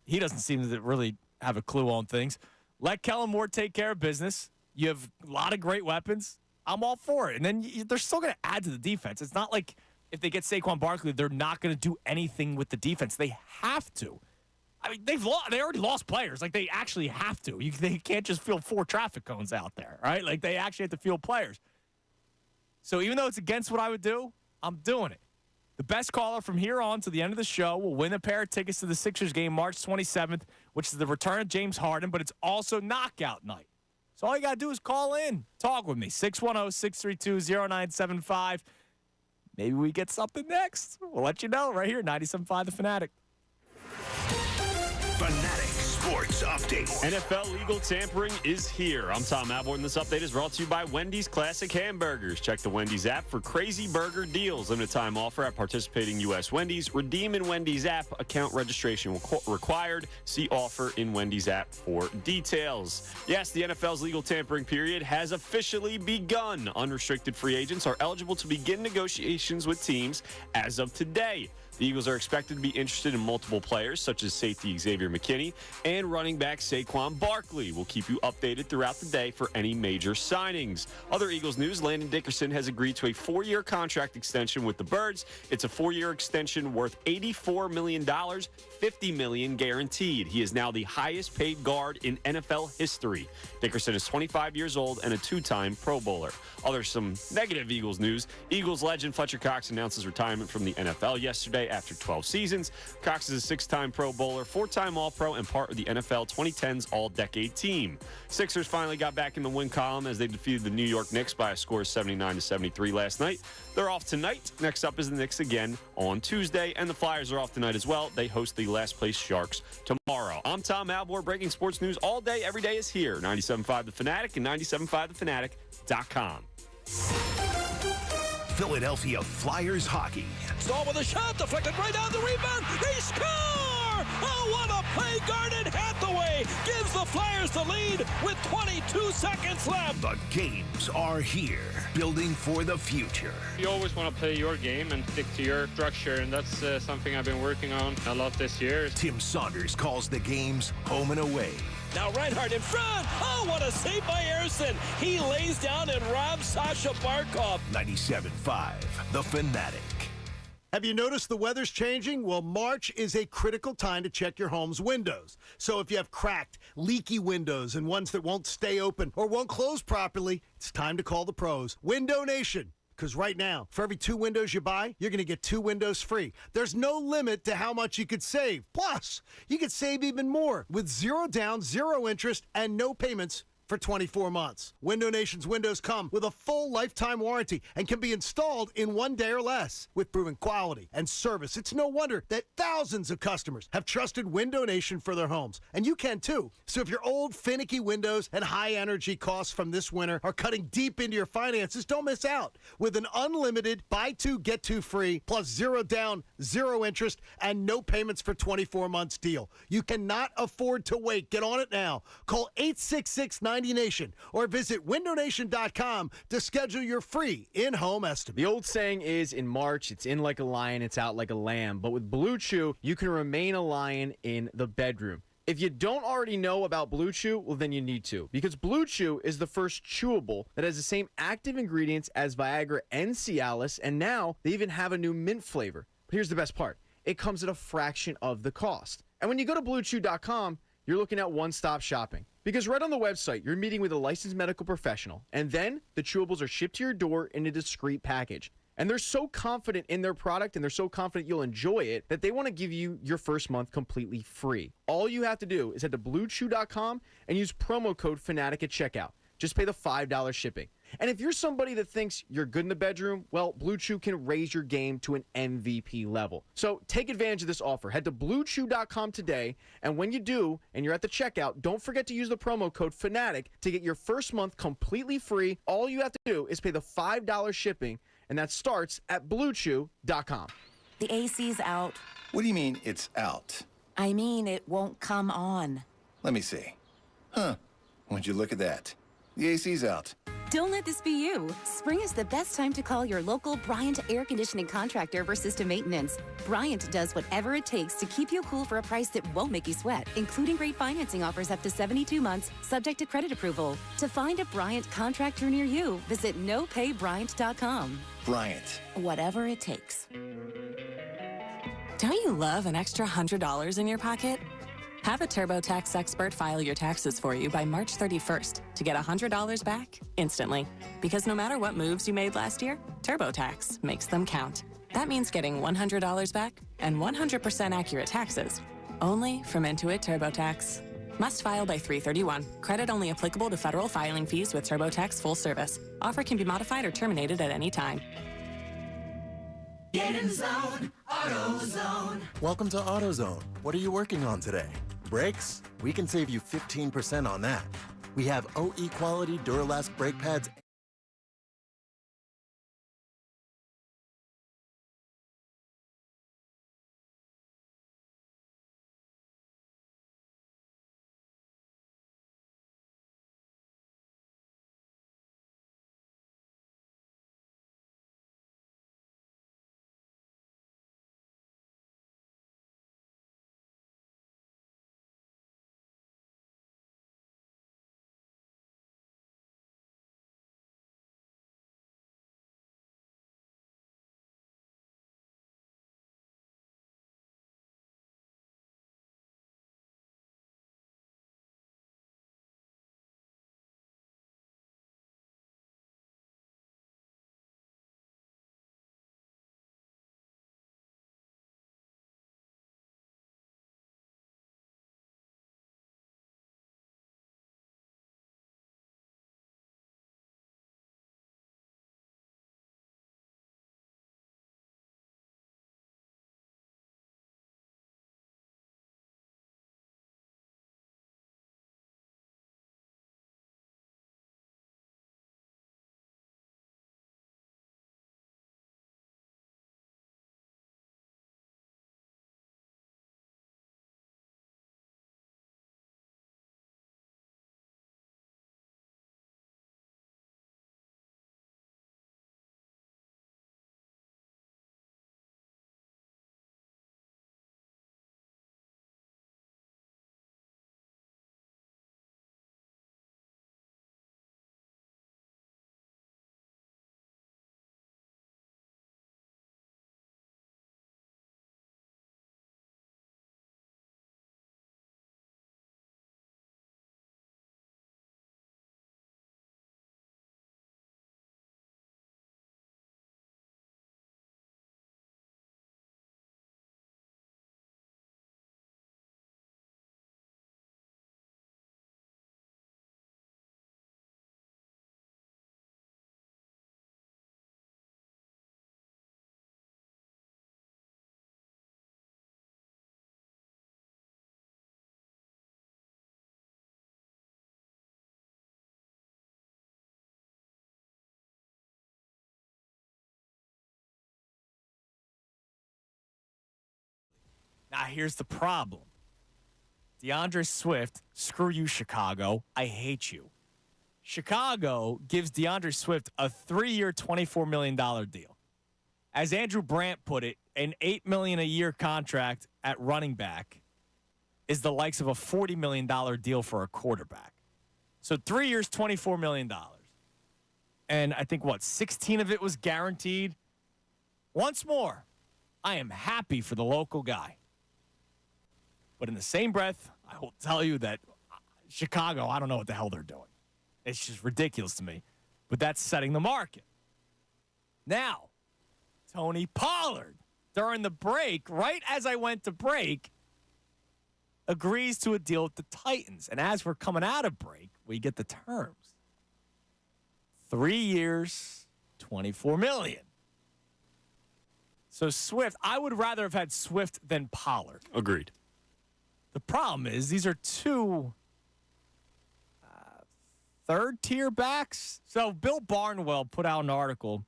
he doesn't seem to really have a clue on things. Let Kellen Moore take care of business. You have a lot of great weapons. I'm all for it. And then they're still going to add to the defense. It's not like if they get Saquon Barkley, they're not going to do anything with the defense. They have to. I mean, they already lost players. They actually have to. They can't just field 4 traffic cones out there, right? They actually have to field players. So even though it's against what I would do, I'm doing it. The best caller from here on to the end of the show will win a pair of tickets to the Sixers game March 27th, which is the return of James Harden, but it's also knockout night. So all you got to do is call in. Talk with me. 610-632-0975. Maybe we get something next. We'll let you know right here, 97.5 The Fanatic. Fanatic Sports Update. NFL legal tampering is here. I'm Tom Alborn. This update is brought to you by Wendy's Classic Hamburgers. Check the Wendy's app for crazy burger deals. Limited time offer at participating U.S. Wendy's. Redeem in Wendy's app. Account registration required. See offer in Wendy's app for details. Yes, the NFL's legal tampering period has officially begun. Unrestricted free agents are eligible to begin negotiations with teams as of today. The Eagles are expected to be interested in multiple players, such as safety Xavier McKinney and running back Saquon Barkley. We'll keep you updated throughout the day for any major signings. Other Eagles news, Landon Dickerson has agreed to a 4-year contract extension with the Birds. It's a 4-year extension worth $84 million, $50 million guaranteed. He is now the highest paid guard in NFL history. Dickerson is 25 years old and a 2-time Pro Bowler. Some negative Eagles news. Eagles legend Fletcher Cox announced his retirement from the NFL yesterday after 12 seasons. Cox is a 6-time Pro Bowler, 4-time All-Pro, and part of the NFL 2010s All-Decade team. Sixers finally got back in the win column as they defeated the New York Knicks by a score of 79-73 last night. They're off tonight. Next up is the Knicks again on Tuesday, and the Flyers are off tonight as well. They host the last-place Sharks tomorrow. I'm Tom Alvord. Breaking sports news all day, every day is here. 97.5 The Fanatic and 97.5thefanatic.com. Philadelphia Flyers hockey. Stall with a shot, deflected right on the rebound. They score! Oh, what a play! Garnet Hathaway gives the Flyers the lead with 22 seconds left. The games are here, building for the future. You always want to play your game and stick to your structure, and that's something I've been working on a lot this year. Tim Saunders calls the games home and away. Now Reinhardt in front. Oh, what a save by Harrison. He lays down and robs Sasha Barkov. 97.5 The Fanatic. Have you noticed the weather's changing? Well, March is a critical time to check your home's windows. So if you have cracked, leaky windows and ones that won't stay open or won't close properly, it's time to call the pros. Window Nation. Because right now, for every 2 windows you buy, you're going to get 2 windows free. There's no limit to how much you could save. Plus, you could save even more with 0 down, 0 interest, and no payments for 24 months. Window Nation's windows come with a full lifetime warranty and can be installed in 1 day or less with proven quality and service. It's no wonder that thousands of customers have trusted Window Nation for their homes, and you can too. So if your old finicky windows and high energy costs from this winter are cutting deep into your finances, don't miss out with an unlimited buy 2 get 2 free plus 0 down, 0 interest, and no payments for 24 months deal. You cannot afford to wait. Get on it now. Call 866-90-NATION or visit windownation.com to schedule your free in-home estimate. The old saying is, in March, it's in like a lion, it's out like a lamb. But with Blue Chew, you can remain a lion in the bedroom. If you don't already know about Blue Chew, well, then you need to. Because Blue Chew is the first chewable that has the same active ingredients as Viagra and Cialis, and now they even have a new mint flavor. But here's the best part. It comes at a fraction of the cost. And when you go to BlueChew.com, you're looking at one-stop shopping. Because right on the website, you're meeting with a licensed medical professional, and then the chewables are shipped to your door in a discreet package. And they're so confident in their product and they're so confident you'll enjoy it that they want to give you your first month completely free. All you have to do is head to BlueChew.com and use promo code FANATIC at checkout. Just pay the $5 shipping. And if you're somebody that thinks you're good in the bedroom, well, Blue Chew can raise your game to an MVP level. So take advantage of this offer. Head to BlueChew.com today, and when you do, and you're at the checkout, don't forget to use the promo code FANATIC to get your first month completely free. All you have to do is pay the $5 shipping, and that starts at BlueChew.com. The AC's out. What do you mean it's out? I mean it won't come on. Let me see. Huh. Would you look at that? The AC's out. Don't let this be you. Spring is the best time to call your local Bryant air conditioning contractor for system maintenance. Bryant does whatever it takes to keep you cool for a price that won't make you sweat, including great financing offers up to 72 months, subject to credit approval. To find a Bryant contractor near you, visit nopaybryant.com. Bryant. Whatever it takes. Don't you love an extra $100 in your pocket? Have a TurboTax expert file your taxes for you by March 31st to get $100 back instantly. Because no matter what moves you made last year, TurboTax makes them count. That means getting $100 back and 100% accurate taxes, only from Intuit TurboTax. Must file by 3/31. Credit only applicable to federal filing fees with TurboTax full service. Offer can be modified or terminated at any time. Get in the zone, AutoZone. Welcome to AutoZone. What are you working on today? Brakes? We can save you 15% on that. We have OE quality Duralast brake pads Now, here's the problem. DeAndre Swift, screw you, Chicago. I hate you. Chicago gives DeAndre Swift a 3-year, $24 million deal. As Andrew Brandt put it, an $8 million a year contract at running back is the likes of a $40 million deal for a quarterback. So 3 years, $24 million. And I think, 16 of it was guaranteed? Once more, I am happy for the local guy. But in the same breath, I will tell you that Chicago, I don't know what the hell they're doing. It's just ridiculous to me. But that's setting the market. Now, Tony Pollard, during the break, right as I went to break, agrees to a deal with the Titans. And as we're coming out of break, we get the terms. 3 years, $24 million. So Swift, I would rather have had Swift than Pollard. Agreed. The problem is these are two third-tier backs. So Bill Barnwell put out an article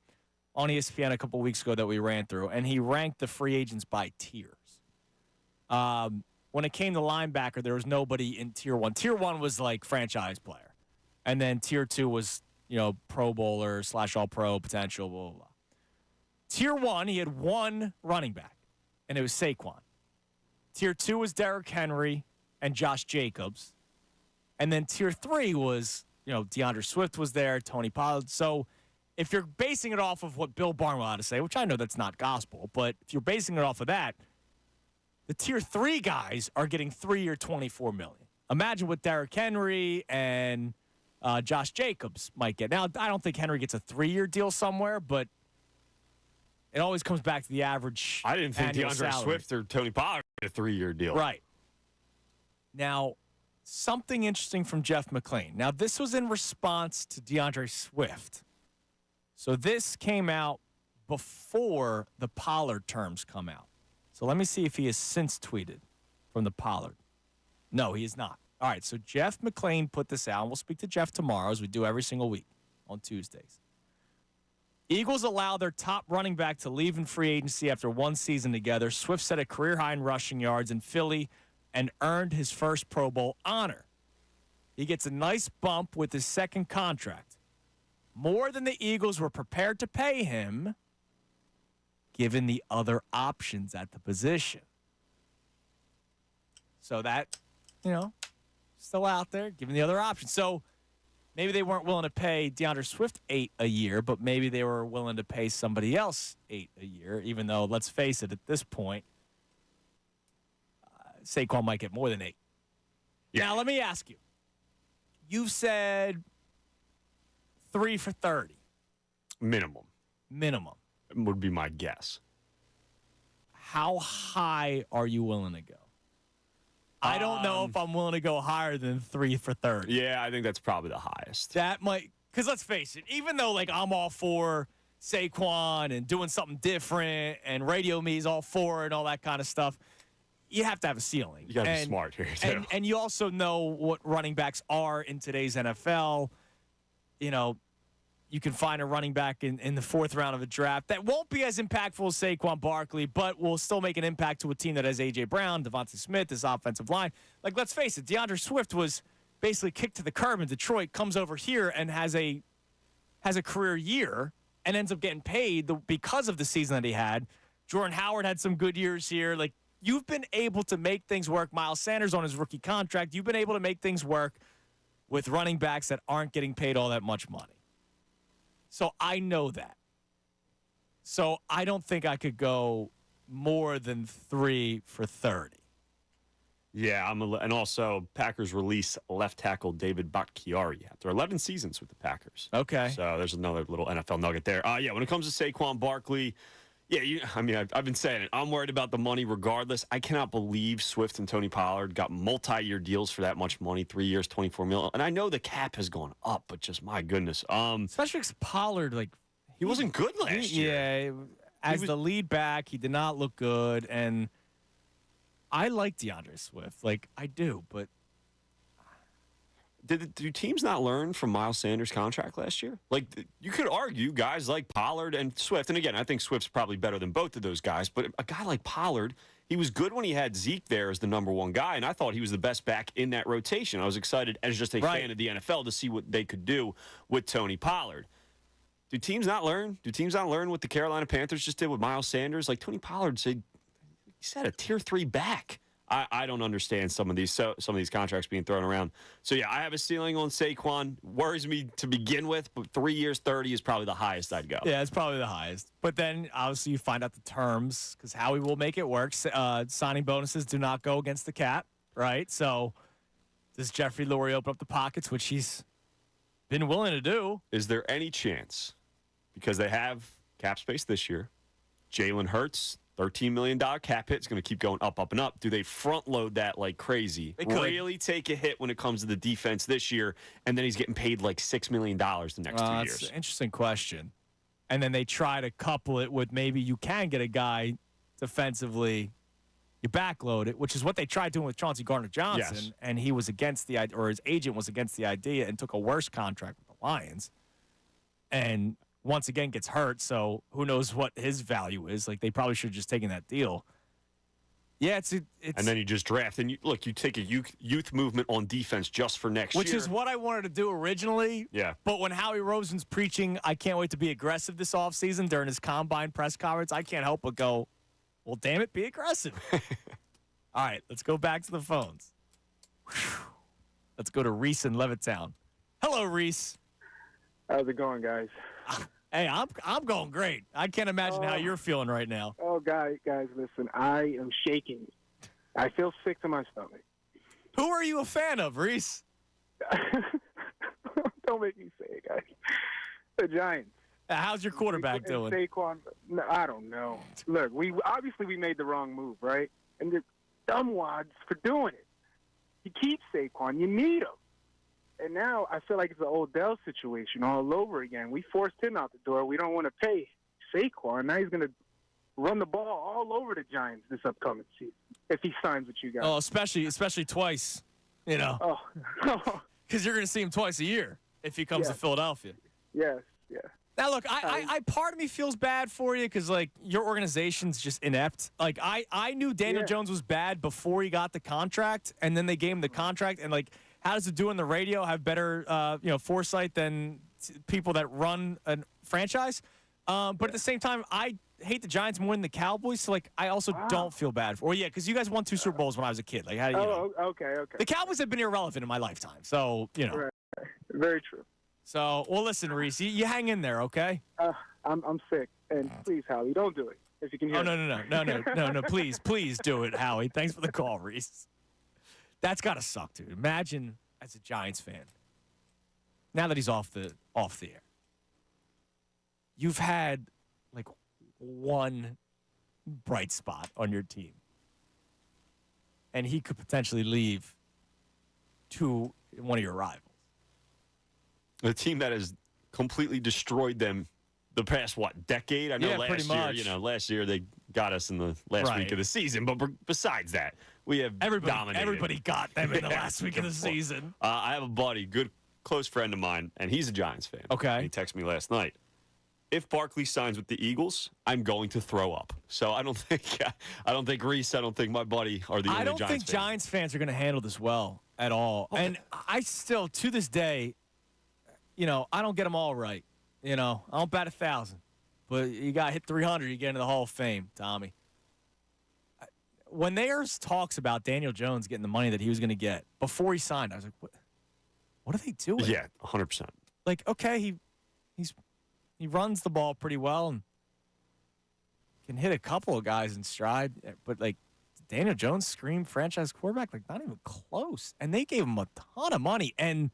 on ESPN a couple weeks ago that we ran through, and he ranked the free agents by tiers. When it came to linebacker, there was nobody in Tier 1. Tier 1 was like franchise player. And then Tier 2 was, Pro Bowler / All-Pro potential, blah, blah, blah. Tier 1, he had one running back, and it was Saquon. Tier 2 was Derrick Henry and Josh Jacobs. And then Tier 3 was, DeAndre Swift was there, Tony Pollard. So if you're basing it off of what Bill Barnwell had to say, which I know that's not gospel, but if you're basing it off of that, the Tier 3 guys are getting 3-year, $24 million. Imagine what Derrick Henry and Josh Jacobs might get. Now, I don't think Henry gets a 3-year deal somewhere, but it always comes back to the average. I didn't think DeAndre salary. Swift or Tony Pollard had a 3-year deal. Right. Now, something interesting from Jeff McClain. Now, this was in response to DeAndre Swift. So this came out before the Pollard terms come out. So let me see if he has since tweeted from the Pollard. No, he is not. All right, so Jeff McClain put this out. And we'll speak to Jeff tomorrow, as we do every single week on Tuesdays. Eagles allow their top running back to leave in free agency after one season together. Swift set a career high in rushing yards in Philly and earned his first Pro Bowl honor. He gets a nice bump with his second contract. More than the Eagles were prepared to pay him, given the other options at the position. So that, still out there, given the other options. So maybe they weren't willing to pay DeAndre Swift $8 a year, but maybe they were willing to pay somebody else $8 a year, even though, let's face it, at this point, Saquon might get more than $8. Yeah. Now, let me ask you. You've said 3 for $30. Minimum. Would be my guess. How high are you willing to go? I don't know if I'm willing to go higher than 3 for $30. Yeah, I think that's probably the highest. That might, because let's face it, even though I'm all for Saquon and doing something different and Radio Me's all for it and all that kind of stuff, you have to have a ceiling. You got to be smart here, too. And you also know what running backs are in today's NFL. You can find a running back in the fourth round of a draft that won't be as impactful as Saquon Barkley, but will still make an impact to a team that has A.J. Brown, Devontae Smith, this offensive line. Let's face it, DeAndre Swift was basically kicked to the curb in Detroit, comes over here and has a career year and ends up getting paid because of the season that he had. Jordan Howard had some good years here. You've been able to make things work. Miles Sanders on his rookie contract. You've been able to make things work with running backs that aren't getting paid all that much money. So I know that. So I don't think I could go more than 3 for $30. Yeah, and also Packers release left tackle David Bakhtiari after 11 seasons with the Packers. Okay. So there's another little NFL nugget there. When it comes to Saquon Barkley, I've been saying it. I'm worried about the money regardless. I cannot believe Swift and Tony Pollard got multi-year deals for that much money, 3 years, $24 million. And I know the cap has gone up, but just my goodness. Especially because Pollard, he wasn't good last year. Yeah, as the lead back, he did not look good. And I like DeAndre Swift. I do, but do teams not learn from Miles Sanders' contract last year? Like, you could argue guys like Pollard and Swift, and again, I think Swift's probably better than both of those guys, but a guy like Pollard, he was good when he had Zeke there as the number one guy, and I thought he was the best back in that rotation. I was excited as just a fan of the NFL to see what they could do with Tony Pollard. Do teams not learn? Do teams not learn what the Carolina Panthers just did with Miles Sanders? Like, Tony Pollard said, he's at a tier 3 back. I don't understand some of these contracts being thrown around. So, yeah, I have a ceiling on Saquon. Worries me to begin with, but 3 years, 30 is probably the highest I'd go. Yeah, it's probably the highest. But then, obviously, you find out the terms because Howie will make it work. Signing bonuses do not go against the cap, right? So, does Jeffrey Lurie open up the pockets, which he's been willing to do? Is there any chance, because they have cap space this year, Jalen Hurts, $13 million cap hit is going to keep going up, up, and up. Do they front load that like crazy? They could. Really take a hit when it comes to the defense this year, and then he's getting paid like $6 million the next 2 years? That's an interesting question. And then they try to couple it with maybe you can get a guy defensively, you backload it, which is what they tried doing with Chauncey Gardner-Johnson, Yes. and he was against the idea, or his agent was against the idea and took a worse contract with the Lions. And once again gets hurt, so who knows what his value is. Like, they probably should have just taken that deal. Yeah, it's and then you just draft. And, you take a youth movement on defense just for next year. Which is what I wanted to do originally. Yeah. But when Howie Roseman's preaching, I can't wait to be aggressive this offseason during his combine press conference, I can't help but go, well, damn it, be aggressive. All right, let's go back to the phones. Whew. Let's go to Reese in Levittown. Hello, Reese. How's it going, guys? Hey, I'm going great. I can't imagine how you're feeling right now. Oh, guys, listen, I am shaking. I feel sick to my stomach. Who are you a fan of, Reese? Don't make me say it, guys. The Giants. How's your quarterback doing? Saquon. No, I don't know. Look, we made the wrong move, right? And the dumbwads for doing it. You keep Saquon. You need him. And now I feel like it's an Odell situation all over again. We forced him out the door. We don't want to pay Saquon. Now he's going to run the ball all over the Giants this upcoming season if he signs with you guys. Oh, especially twice, Oh. Because you're going to see him twice a year if he comes to Philadelphia. Yes, yeah. Now, look, I part of me feels bad for you because, like, your organization's just inept. Like, I knew Daniel Jones was bad before he got the contract, and then they gave him the contract, and, like, how does it do on the radio have better, foresight than people that run a franchise? But at the same time, I hate the Giants more than the Cowboys, so, like, I also don't feel bad for. Or yeah, because you guys won 2 Super Bowls when I was a kid. Like, how do you know? Okay. The Cowboys have been irrelevant in my lifetime, so Right. Very true. So, well, listen, Reese, you hang in there, okay? I'm sick, and please, Howie, don't do it if you can hear. No, please do it, Howie. Thanks for the call, Reese. That's gotta suck, dude. Imagine as a Giants fan, now that he's off the air, you've had like one bright spot on your team, and he could potentially leave to one of your rivals. The team that has completely destroyed them the past, decade? I know last year they got us in the last week of the season, but besides that, we have dominated. Everybody got them in the last week of the season. I have a buddy, good close friend of mine, and he's a Giants fan. Okay. And he texted me last night. If Barkley signs with the Eagles, I'm going to throw up. So I don't think Reese, I don't think my buddy are the only Giants fans. I don't think Giants fans are going to handle this well at all. And I still, to this day, I don't get them all right. I don't bat 1,000. But you got to hit 300, you get into the Hall of Fame, Tommy. When there's talks about Daniel Jones getting the money that he was going to get before he signed, I was like, what are they doing? Yeah, 100%. Like, okay, he runs the ball pretty well and can hit a couple of guys in stride, but like Daniel Jones screamed franchise quarterback, like not even close. And they gave him a ton of money. And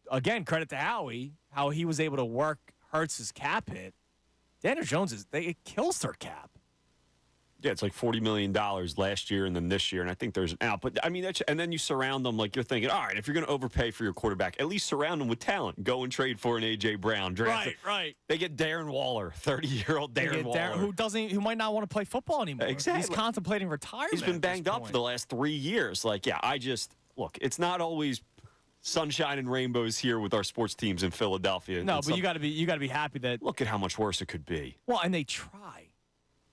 again, credit to Howie, how he was able to work Hurts' cap hit. Daniel Jones it kills their cap. Yeah, it's like $40 million last year and then this year, and I think there's an out. But, I mean, and then you surround them like you're thinking, all right, if you're going to overpay for your quarterback, at least surround them with talent. Go and trade for an A.J. Brown. Draft Right. They get Darren Waller, 30-year-old Darren Waller. Who might not want to play football anymore. Exactly. He's contemplating retirement. He's been banged up for the last 3 years. Like, yeah, look, it's not always sunshine and rainbows here with our sports teams in Philadelphia. No, but you got to be happy that. Look at how much worse it could be. Well, and they try.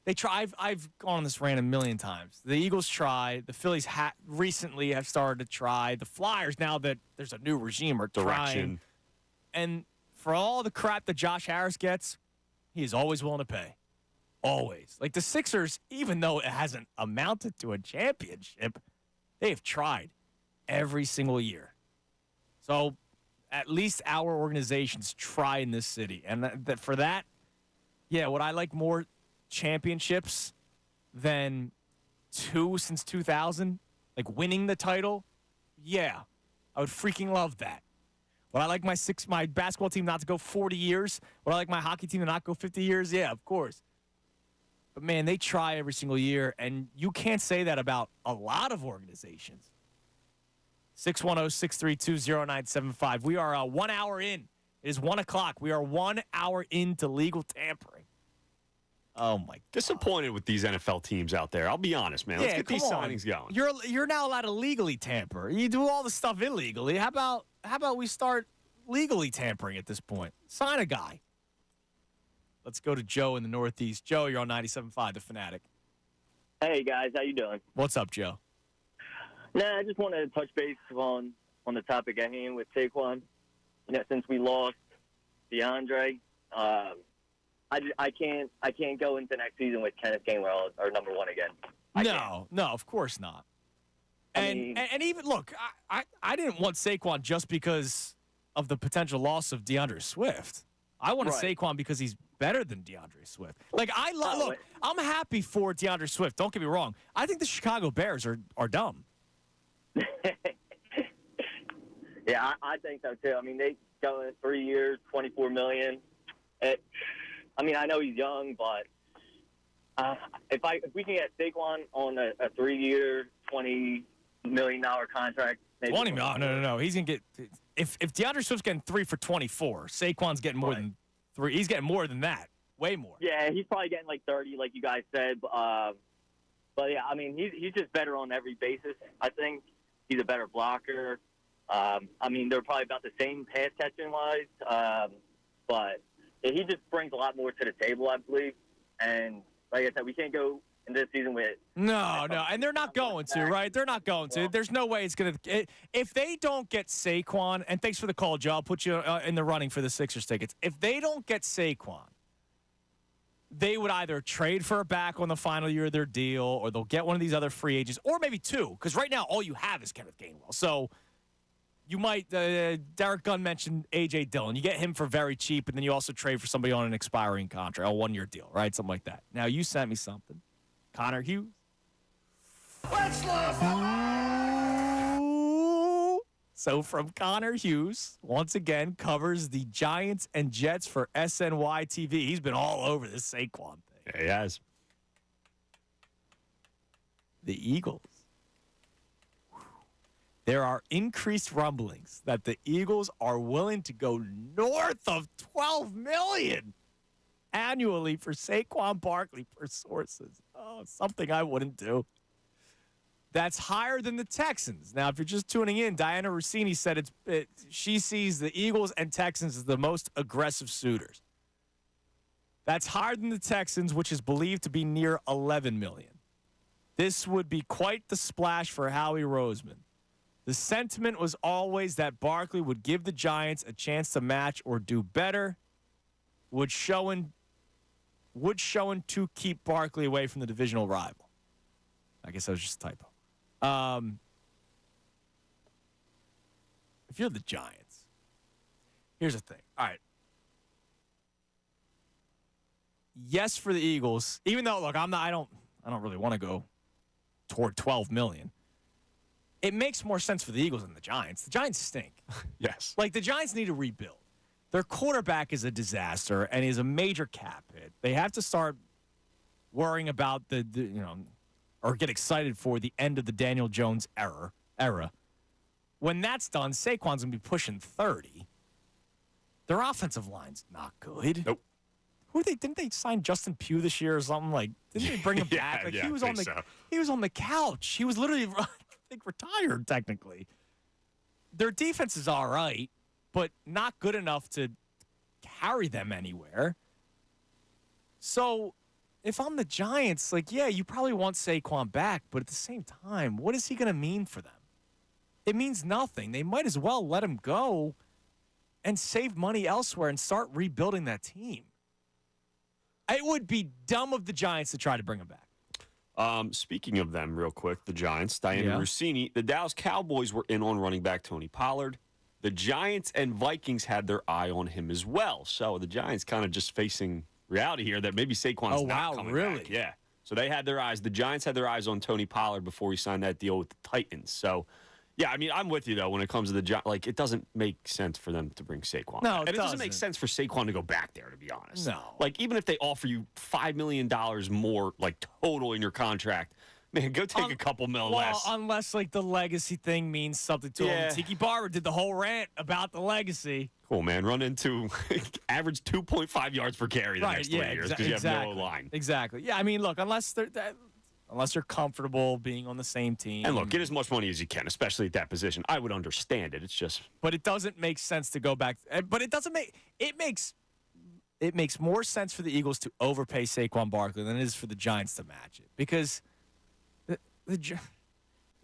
They try. I've gone on this rant a million times. The Eagles try. The Phillies recently have started to try. The Flyers, now that there's a new regime, are trying. And for all the crap that Josh Harris gets, he is always willing to pay. Always. Like the Sixers, even though it hasn't amounted to a championship, they have tried every single year. So at least our organizations try in this city. And for that, yeah, would I like more championships than 2 since 2000? Like winning the title? Yeah, I would freaking love that. Would I like my basketball team not to go 40 years? Would I like my hockey team to not go 50 years? Yeah, of course. But, man, they try every single year, and you can't say that about a lot of organizations. 610-632-0975. We are 1 hour in. It is 1 o'clock. We are 1 hour into legal tampering. Oh, my God. Disappointed with these NFL teams out there. I'll be honest, man. Let's get these signings going. You're now allowed to legally tamper. You do all the stuff illegally. How about we start legally tampering at this point? Sign a guy. Let's go to Joe in the Northeast. Joe, you're on 97.5, The Fanatic. Hey, guys. How you doing? What's up, Joe? Nah, I just wanted to touch base on the topic at hand with Saquon. You know, since we lost DeAndre, I can't go into next season with Kenneth Gainwell our number one again. No, of course not. And even look, I didn't want Saquon just because of the potential loss of DeAndre Swift. I wanted Saquon because he's better than DeAndre Swift. Like look, I'm happy for DeAndre Swift. Don't get me wrong. I think the Chicago Bears are dumb. Yeah, I think so too. I mean, they go in 3 years, $24 million. I mean, I know he's young, but if we can get Saquon on a 3-year, $20 million contract, maybe 20 million? No. He's gonna get if DeAndre Swift's getting 3 for 24, Saquon's getting more than 3. He's getting more than that, way more. Yeah, he's probably getting like 30, like you guys said. But yeah, I mean, he's just better on every basis. I think he's a better blocker. I mean, they're probably about the same pass catching wise, but he just brings a lot more to the table, I believe. And like I said, we can't go in this season with no, and they're not going to, right? They're not going to. There's no way it's going to. If they don't get Saquon, and thanks for the call, Joe, I'll put you in the running for the Sixers tickets. If they don't get Saquon, they would either trade for a back on the final year of their deal, or they'll get one of these other free agents, or maybe 2, because right now all you have is Kenneth Gainwell. So you might, Derek Gunn mentioned A.J. Dillon. You get him for very cheap, and then you also trade for somebody on an expiring contract, a 1-year deal, right? Something like that. Now, you sent me something. Connor Hughes. So from Connor Hughes, once again, covers the Giants and Jets for SNY TV. He's been all over this Saquon thing. Yeah, he has. The Eagles. There are increased rumblings that the Eagles are willing to go north of $12 million annually for Saquon Barkley per sources. Oh, something I wouldn't do. That's higher than the Texans. Now, if you're just tuning in, Diana Rossini said she sees the Eagles and Texans as the most aggressive suitors. That's higher than the Texans, which is believed to be near $11 million. This would be quite the splash for Howie Roseman. The sentiment was always that Barkley would give the Giants a chance to match or do better, would Schoen to keep Barkley away from the divisional rival. I guess that was just a typo. If you're the Giants, here's the thing. All right. Yes, for the Eagles, even though, look, I don't really want to go toward $12 million. It makes more sense for the Eagles than the Giants. The Giants stink. Yes. Like, the Giants need to rebuild. Their quarterback is a disaster and is a major cap hit. They have to start worrying about or get excited for the end of the Daniel Jones era. When that's done, Saquon's going to be pushing 30. Their offensive line's not good. Nope. Didn't they sign Justin Pugh this year or something? Like, didn't they bring him back? Like, he was on the couch. He was literally, I think, retired technically. their defense is all right, but not good enough to carry them anywhere. So if I'm the Giants, like, yeah, you probably want Saquon back, but at the same time, what is he going to mean for them? It means nothing. They might as well let him go and save money elsewhere and start rebuilding that team. It would be dumb of the Giants to try to bring him back. Speaking of them, real quick, the Giants, Diana Rossini, the Dallas Cowboys were in on running back Tony Pollard. The Giants and Vikings had their eye on him as well. So the Giants kind of just facing reality here that maybe Saquon's not coming back. Yeah. So they had their eyes. The Giants had their eyes on Tony Pollard before he signed that deal with the Titans. So, yeah, I mean, I'm with you, though, when it comes to the Giants. Like, it doesn't make sense for them to bring Saquon back. And it doesn't make sense for Saquon to go back there, to be honest. No. Like, even if they offer you $5 million more, like, total in your contract, man, go take a couple mil less. Unless, like, the legacy thing means something to him. Tiki Barber did the whole rant about the legacy. Cool, man. Run into average 2.5 yards per carry the next 3 years because you have no line. Exactly. Yeah, I mean, look, unless they're comfortable being on the same team. And look, get as much money as you can, especially at that position. I would understand it. It's just. But it doesn't make sense to go back. But it doesn't make it makes more sense for the Eagles to overpay Saquon Barkley than it is for the Giants to match it because the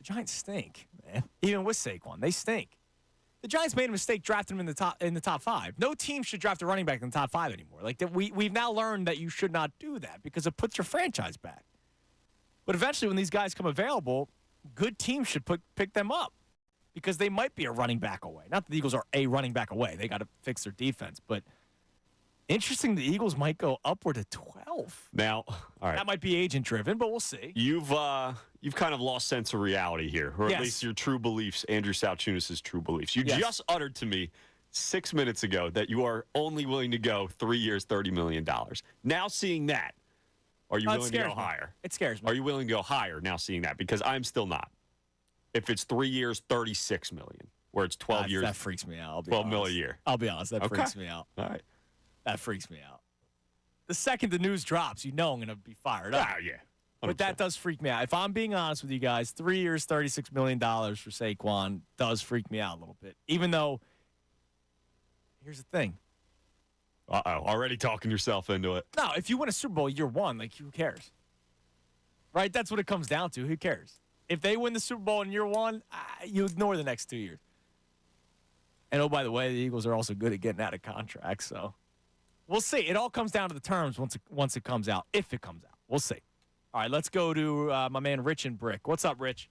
Giants stink, man. Even with Saquon, they stink. The Giants made a mistake drafting him in the top 5. No team should draft a running back in the top 5 anymore. Like we've now learned that you should not do that because it puts your franchise back. But eventually, when these guys come available, good teams should pick them up because they might be a running back away. Not that the Eagles are a running back away. They got to fix their defense. But interesting, the Eagles might go upward to 12. Now, all right. That might be agent-driven, but we'll see. You've kind of lost sense of reality here, or at least your true beliefs, Andrew Salchunas' true beliefs. You just uttered to me 6 minutes ago that you are only willing to go 3 years, $30 million. Now seeing that, are you willing to go higher? It scares me. Are you willing to go higher now seeing that? Because I'm still not. If it's 3 years, $36 million, where it's 12 years. That freaks me out. $12 million a year. I'll be honest. That freaks me out. All right. That freaks me out. The second the news drops, you know I'm going to be fired up. Yeah. 100%. But that does freak me out. If I'm being honest with you guys, 3 years, $36 million for Saquon does freak me out a little bit. Even though, here's the thing. Uh-oh, already talking yourself into it. No, if you win a Super Bowl year one, like, who cares? Right? That's what it comes down to. Who cares? If they win the Super Bowl in year one, you ignore the next 2 years. And, oh, by the way, the Eagles are also good at getting out of contracts, so we'll see. It all comes down to the terms once it comes out, if it comes out. We'll see. All right, let's go to my man Rich and Brick. What's up, Rich?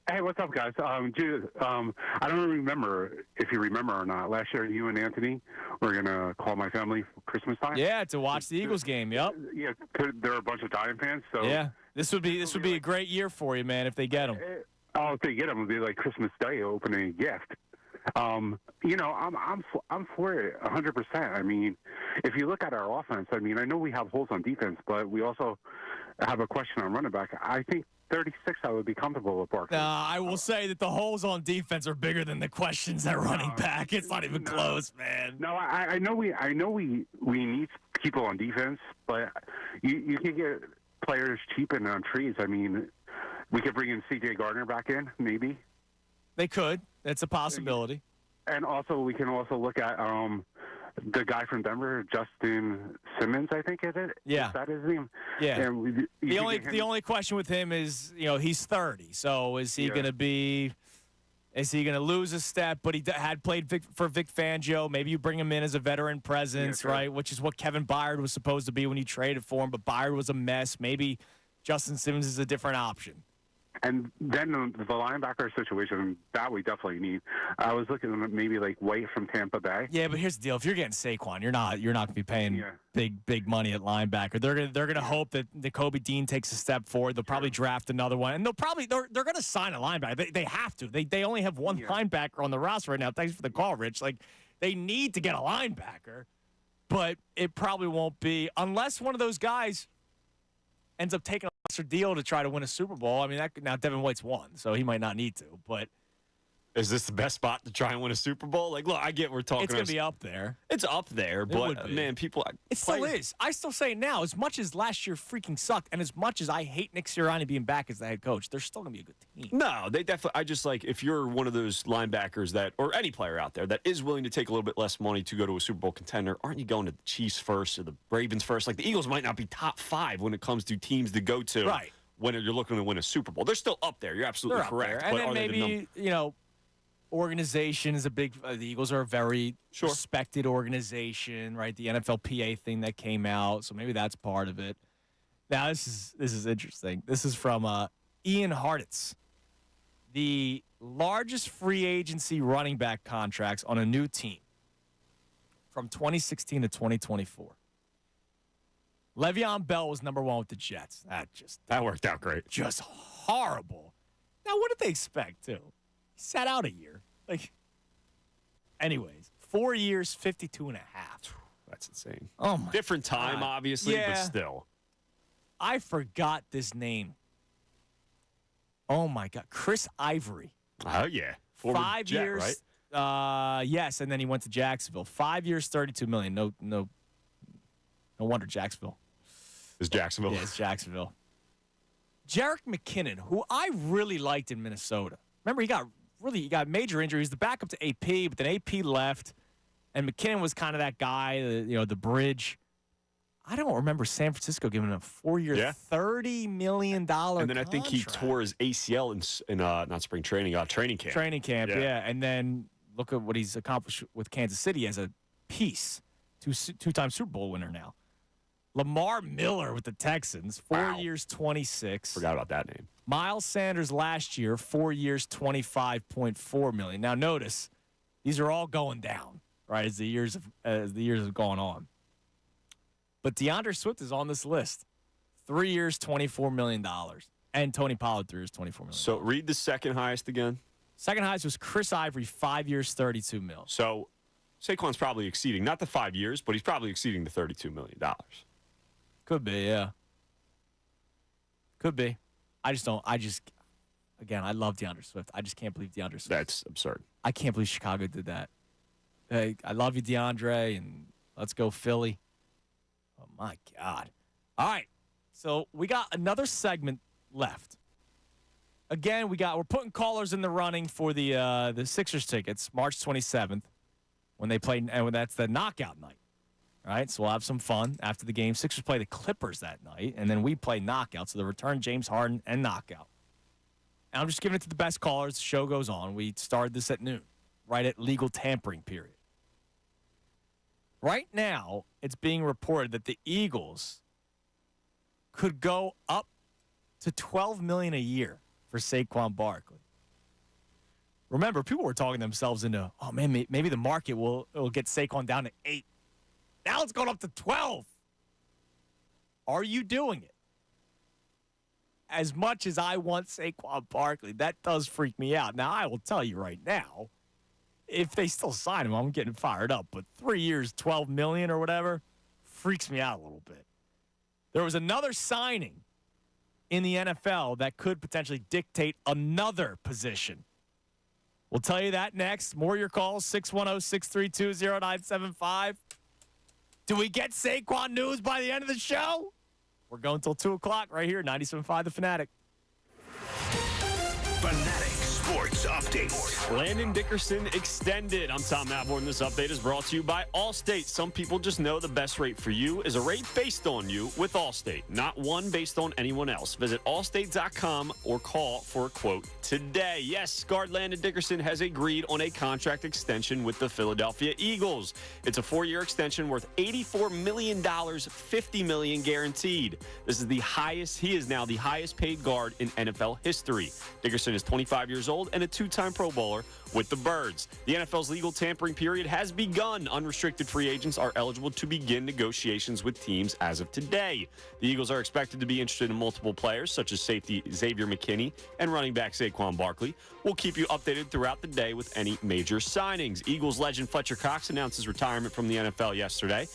Hey, what's up, guys? Dude, I don't remember if you remember or not. Last year, you and Anthony were going to call my family for Christmas time. Yeah, to watch the Eagles game, yep. Yeah, there are a bunch of Giant fans. So yeah, this would be a great year for you, man, if they get them. Oh, if they get them, it would be like Christmas Day opening a gift. I'm for it 100%. I mean, if you look at our offense, I mean, I know we have holes on defense, but we also have a question on running back. I think 36, I would be comfortable with Barkley. I will say that the holes on defense are bigger than the questions at running back. It's not even close, man. No, I know we need people on defense, but you can get players cheap and on trees. I mean, we could bring in C.J. Gardner back in, maybe. They could. That's a possibility. And also, we can also look at the guy from Denver, Justin Simmons, I think is it? Yeah. Is that his name? Yeah. And the only question with him is, he's 30. So is he going to be? Is he going to lose a step? But he had played for Vic Fangio. Maybe you bring him in as a veteran presence, right? Which is what Kevin Byard was supposed to be when you traded for him. But Byard was a mess. Maybe Justin Simmons is a different option. And then the linebacker situation, that we definitely need. I was looking at maybe like White from Tampa Bay. Yeah, but here's the deal: if you're getting Saquon, you're not going to be paying big money at linebacker. They're gonna hope that Nakobe Dean takes a step forward. They'll probably draft another one, and they're gonna sign a linebacker. They have to. They only have one linebacker on the roster right now. Thanks for the call, Rich. Like, they need to get a linebacker, but it probably won't be unless one of those guys ends up taking a lesser deal to try to win a Super Bowl. I mean, now Devin White's won, so he might not need to. But Is this the best spot to try and win a Super Bowl? Like, look, I get we're talking. It's going to be up there. It's up there, but man, people. It still is. I still say it now. As much as last year freaking sucked, and as much as I hate Nick Sirianni being back as the head coach, they're still going to be a good team. No, they definitely. I just like if you're one of those linebackers that, or any player out there that is willing to take a little bit less money to go to a Super Bowl contender, aren't you going to the Chiefs first or the Ravens first? Like the Eagles might not be top 5 when it comes to teams to go to. Right. When you're looking to win a Super Bowl, they're still up there. You're absolutely correct. And then maybe organization is a big. The Eagles are a very respected organization, right? The NFLPA thing that came out, so maybe that's part of it. Now this is interesting. This is from Ian Hartitz. The largest free agency running back contracts on a new team from 2016 to 2024. Le'Veon Bell was number 1 with the Jets. That worked out great. Just horrible. Now, what did they expect, too? He sat out a year. Anyways, 4 years, 52.5. That's insane. Oh, my Different time, God. obviously, Yeah. but still. I forgot this name. Oh, my God. Chris Ivory. Oh, yeah. Former 5 Jet, years. right? Yes, and then he went to Jacksonville. 5 years, $32 million. No wonder Jacksonville. Is Jacksonville? Yeah, it's Jacksonville. Jerick McKinnon, who I really liked in Minnesota. Remember, he got major injuries. The backup to AP, but then AP left, and McKinnon was kind of that guy, the bridge. I don't remember San Francisco giving him a 4-year, $30 million And then I think he tore his ACL in not spring training, training camp. Training camp, yeah. And then look at what he's accomplished with Kansas City as a piece. Two-time Super Bowl winner now. Lamar Miller with the Texans, 4 years, 26. Forgot about that name. Miles Sanders last year, 4 years, $25.4 million. Now notice, these are all going down, right, as the years have gone on. But DeAndre Swift is on this list, 3 years, $24 million, and Tony Pollard 3 years, $24 million. So read the second highest again. Second highest was Chris Ivory, 5 years, $32 million. So Saquon's probably exceeding not the 5 years, but he's probably exceeding the $32 million. Could be, yeah. Could be. Again, I love DeAndre Swift. I just can't believe DeAndre Swift. That's absurd. I can't believe Chicago did that. Hey, I love you, DeAndre, and let's go Philly. Oh, my God. All right. So we got another segment left. Again, we're putting callers in the running for the Sixers tickets, March 27th, when they play, and that's the knockout night. All right, so we'll have some fun after the game. Sixers play the Clippers that night, and then we play knockout. So the return, James Harden, and knockout. And I'm just giving it to the best callers. The show goes on. We started this at noon, right at legal tampering period. Right now, it's being reported that the Eagles could go up to $12 million a year for Saquon Barkley. Remember, people were talking themselves into, oh man, maybe the market will get Saquon down to 8. Now it's going up to 12. Are you doing it? As much as I want Saquon Barkley, that does freak me out. Now, I will tell you right now, if they still sign him, I'm getting fired up. But 3 years, $12 million or whatever, freaks me out a little bit. There was another signing in the NFL that could potentially dictate another position. We'll tell you that next. More of your calls, 610-632-0975. Do we get Saquon news by the end of the show? We're going till 2 o'clock right here, 97.5 The Fanatic. Fanatic Sports Update. Landon Dickerson extended. I'm Tom Matborn. This update is brought to you by Allstate. Some people just know the best rate for you is a rate based on you with Allstate, not one based on anyone else. Visit allstate.com or call for a quote today. Yes, guard Landon Dickerson has agreed on a contract extension with the Philadelphia Eagles. It's a 4-year extension worth $84 million, $50 million guaranteed. This is the highest. He is now the highest paid guard in NFL history. Dickerson is 25 years old and a 2-time Pro Bowler with the Birds. The NFL's legal tampering period has begun. Unrestricted free agents are eligible to begin negotiations with teams as of today. The Eagles are expected to be interested in multiple players, such as safety Xavier McKinney and running back Saquon Barkley. We'll keep you updated throughout the day with any major signings. Eagles legend Fletcher Cox announced his retirement from the NFL yesterday.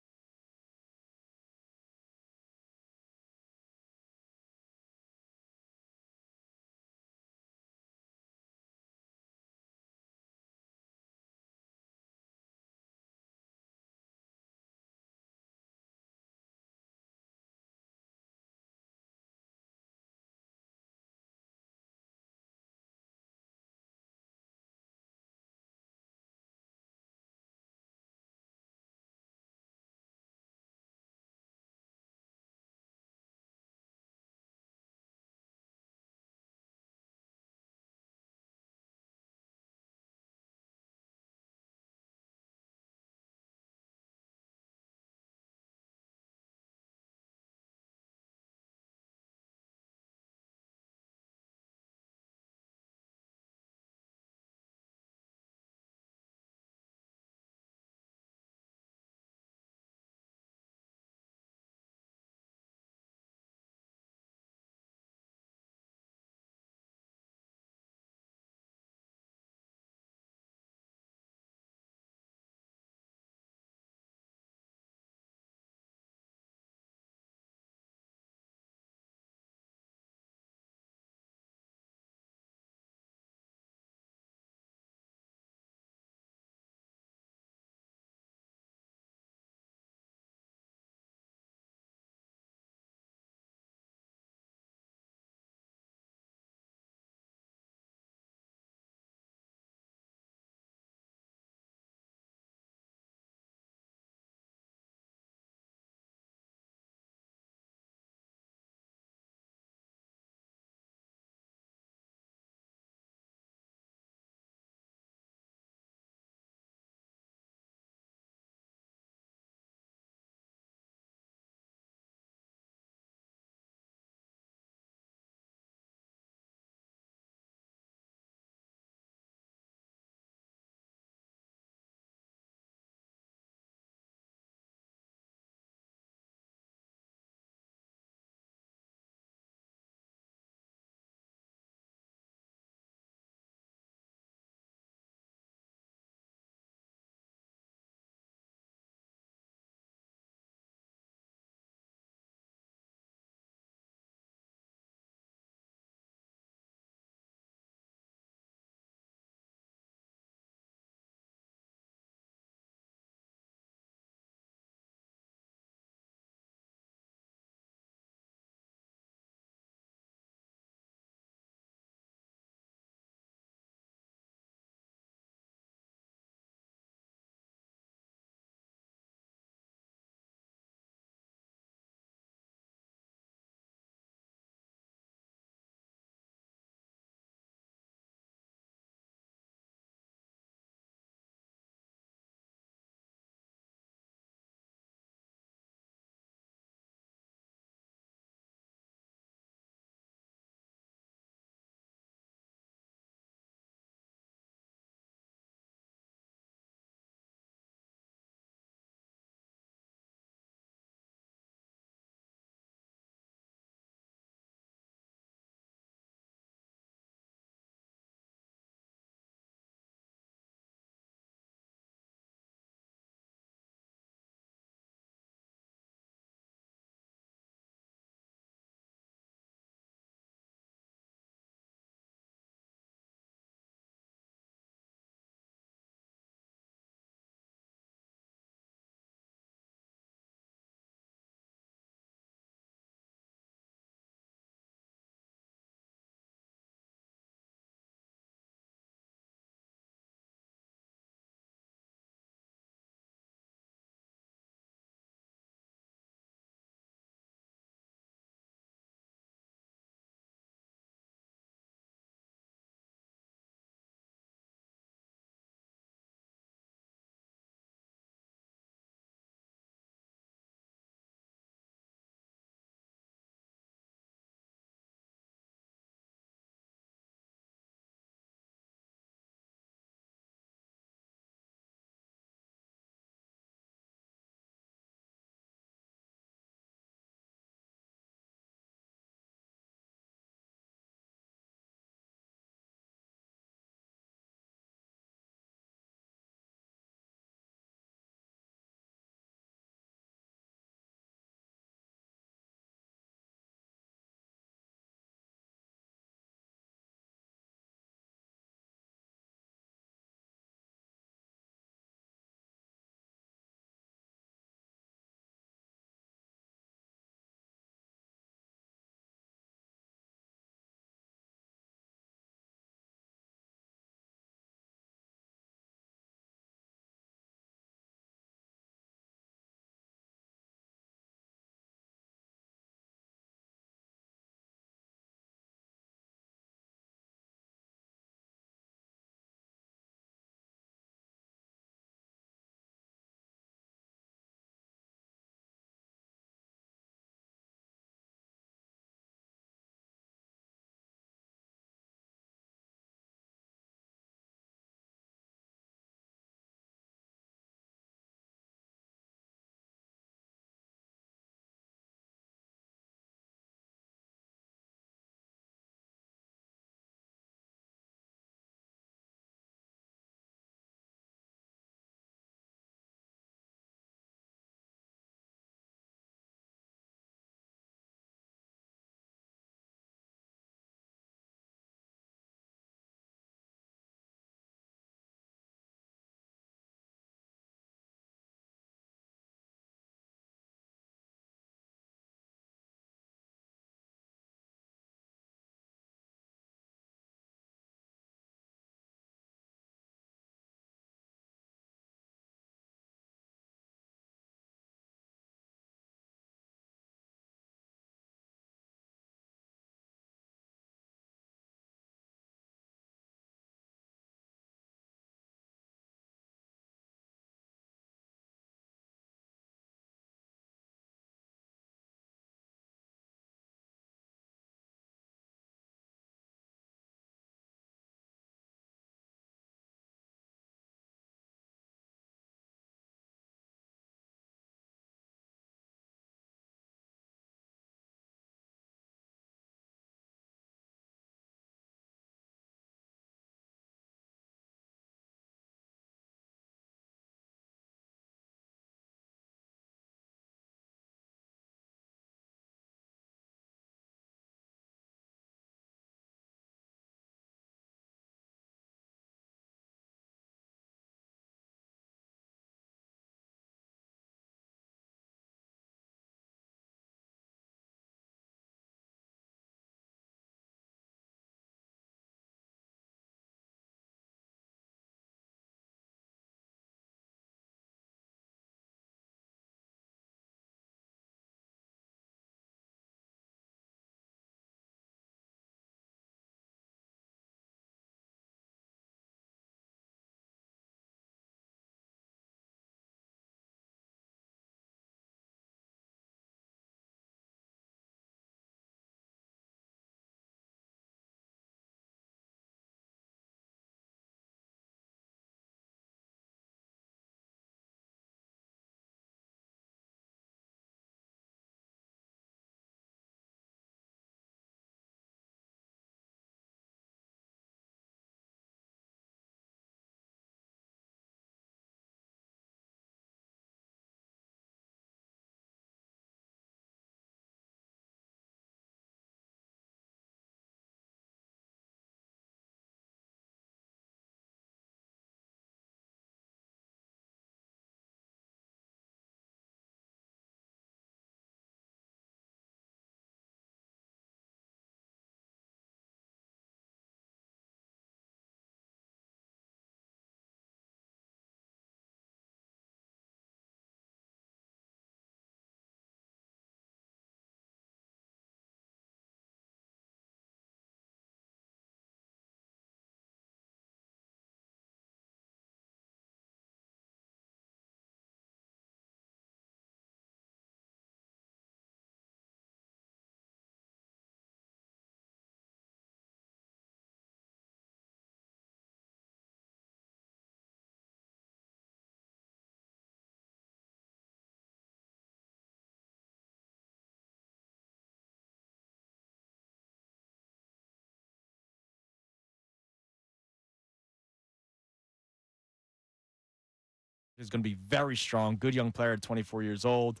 is going to be very strong. Good young player at 24 years old.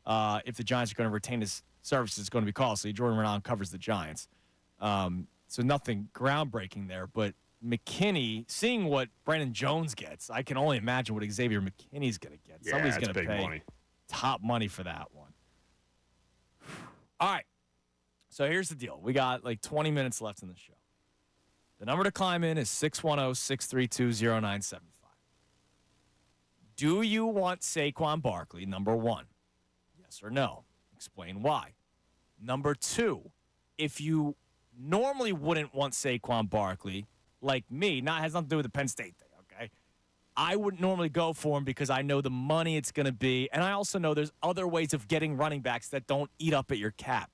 If the Giants are going to retain his services, it's going to be costly. Jordan Renaud covers the Giants. So nothing groundbreaking there. But McKinney, seeing what Brandon Jones gets, I can only imagine what Xavier McKinney's going to get. Yeah, Somebody's going to big pay money. top money for that one. All right. So here's the deal. We got like 20 minutes left in the show. The number to climb in is 610-632-0975. Do you want Saquon Barkley, number one? Yes or no? Explain why. Number two, if you normally wouldn't want Saquon Barkley, like me, has nothing to do with the Penn State thing, okay? I wouldn't normally go for him because I know the money it's going to be, and I also know there's other ways of getting running backs that don't eat up at your cap.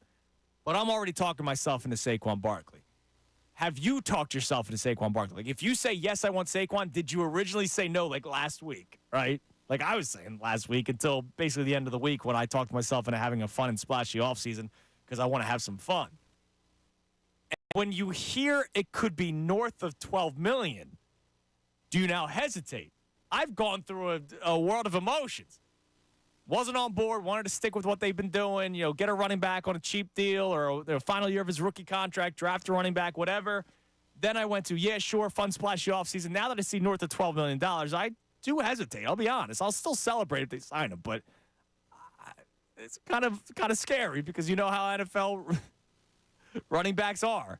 But I'm already talking myself into Saquon Barkley. Have you talked yourself into Saquon Barkley? Like, if you say, yes, I want Saquon, did you originally say no, like last week, right? Like I was saying last week until basically the end of the week when I talked myself into having a fun and splashy offseason because I want to have some fun. And when you hear it could be north of $12 million, do you now hesitate? I've gone through a world of emotions. Wasn't on board, wanted to stick with what they've been doing, get a running back on a cheap deal or the final year of his rookie contract, draft a running back, whatever. Then I went to, yeah, sure, fun, splashy offseason. Now that I see north of $12 million, I do hesitate. I'll be honest. I'll still celebrate if they sign him, but it's kind of scary because you know how NFL running backs are.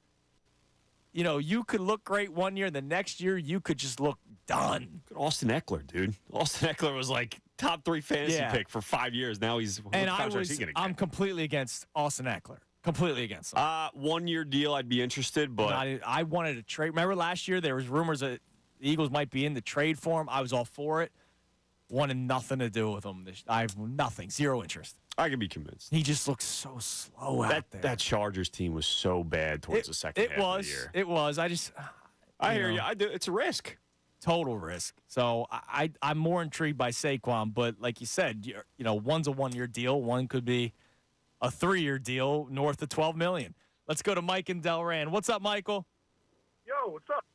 You could look great one year, and the next year you could just look done. Austin Eckler, dude. Austin Eckler was like top 3 fantasy pick for 5 years. Now he's I'm completely against Austin Eckler. Completely against him. 1 year deal, I'd be interested, but I wanted to trade. Remember last year there was rumors that the Eagles might be in the trade for him. I was all for it. Wanted nothing to do with him. I have nothing, zero interest. I can be convinced. He just looks so slow out there. That Chargers team was so bad towards the second half of the year. It was. I hear you. I do. It's a risk. Total risk. So I'm more intrigued by Saquon, but like you said, one's a 1 year deal. One could be a 3-year deal north of $12 million. Let's go to Mike and Delran. What's up, Michael? Yo, what's up?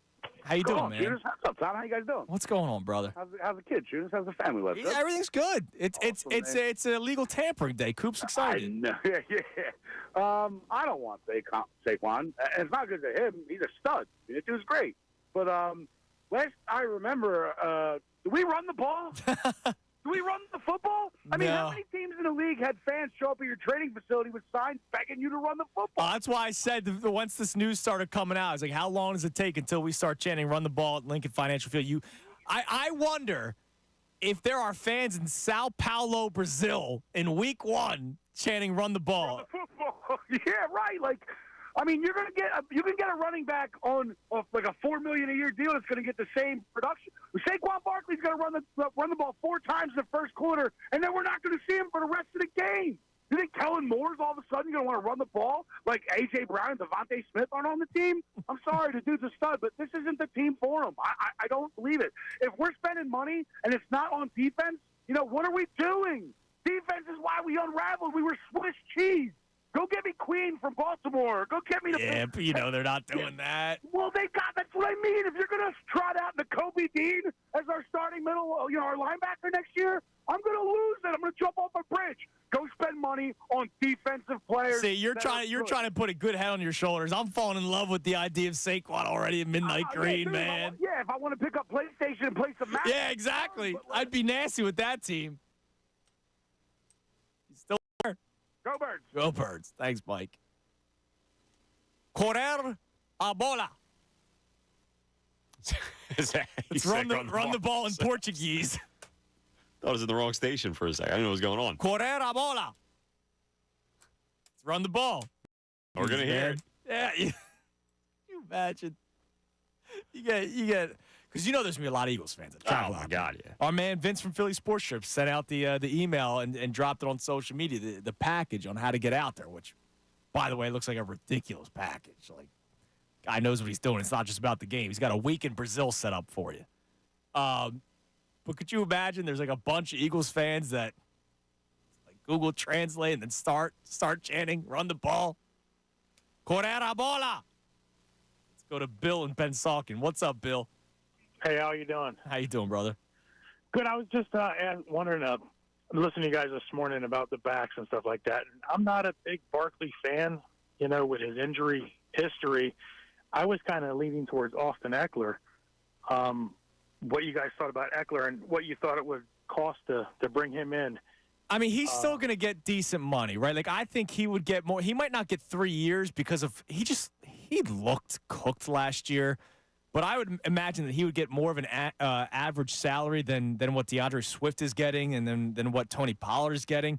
How you doing, man? Shooters? What's up, Tom? How you guys doing? What's going on, brother? How's the kid, Shooters? How's the family life? Yeah, everything's good. It's a legal tampering day. Coop's excited. I know. Yeah. I don't want Saquon. It's not good to him. He's a stud. It was great. But last I remember, do we run the ball? Do we run the football? I mean, how many teams in the league had fans show up at your training facility with signs begging you to run the football? That's why I said once this news started coming out, I was like, how long does it take until we start chanting run the ball at Lincoln Financial Field? I wonder if there are fans in Sao Paulo, Brazil in week 1 chanting run the ball. Run the football. Yeah, right. I mean, you can get a running back on like a $4 million a year deal that's going to get the same production. Saquon Barkley's going to run the ball 4 times in the first quarter, and then we're not going to see him for the rest of the game. You think Kellen Moore's all of a sudden going to want to run the ball like A.J. Brown and Devontae Smith aren't on the team? I'm sorry, the dude's a stud, but this isn't the team for him. I don't believe it. If we're spending money and it's not on defense, what are we doing? Defense is why we unraveled. We were Swiss cheese. Go get me Queen from Baltimore. Go get me the... Yeah, but they're not doing that. Well, that's what I mean. If you're going to trot out the Kobe Dean as our starting middle, our linebacker next year, I'm going to lose it. I'm going to jump off a bridge. Go spend money on defensive players. See, you're trying to put a good head on your shoulders. I'm falling in love with the idea of Saquon already at Midnight Green, man. If I want to pick up PlayStation and play some Madden. Yeah, exactly. I'd be nasty with that team. He's still there. Go Birds. Go Birds. Thanks, Mike. Correr a bola. Let's run the ball in Portuguese. I was in the wrong station for a second. I didn't know what was going on. Correr a bola. Let's run the ball. We're going to hear it. Yeah. You imagine. You get, because there's going to be a lot of Eagles fans. Oh, my God, yeah. Our man Vince from Philly Sports Trips sent out the email and dropped it on social media, the package on how to get out there, which, by the way, looks like a ridiculous package. Like, guy knows what he's doing. It's not just about the game. He's got a week in Brazil set up for you. But could you imagine there's like a bunch of Eagles fans that like Google Translate and then start chanting, run the ball. Correr a bola. Let's go to Bill and Pennsauken. What's up, Bill? Hey, how you doing? How you doing, brother? Good. I was just wondering, listening to you guys this morning about the backs and stuff like that. I'm not a big Barkley fan, with his injury history. I was kind of leaning towards Austin Eckler. What you guys thought about Eckler and what you thought it would cost to bring him in. I mean, he's still going to get decent money, right? Like, I think he would get more. He might not get 3 years because of he looked cooked last year. But I would imagine that he would get more of an average salary than what DeAndre Swift is getting and than what Tony Pollard is getting.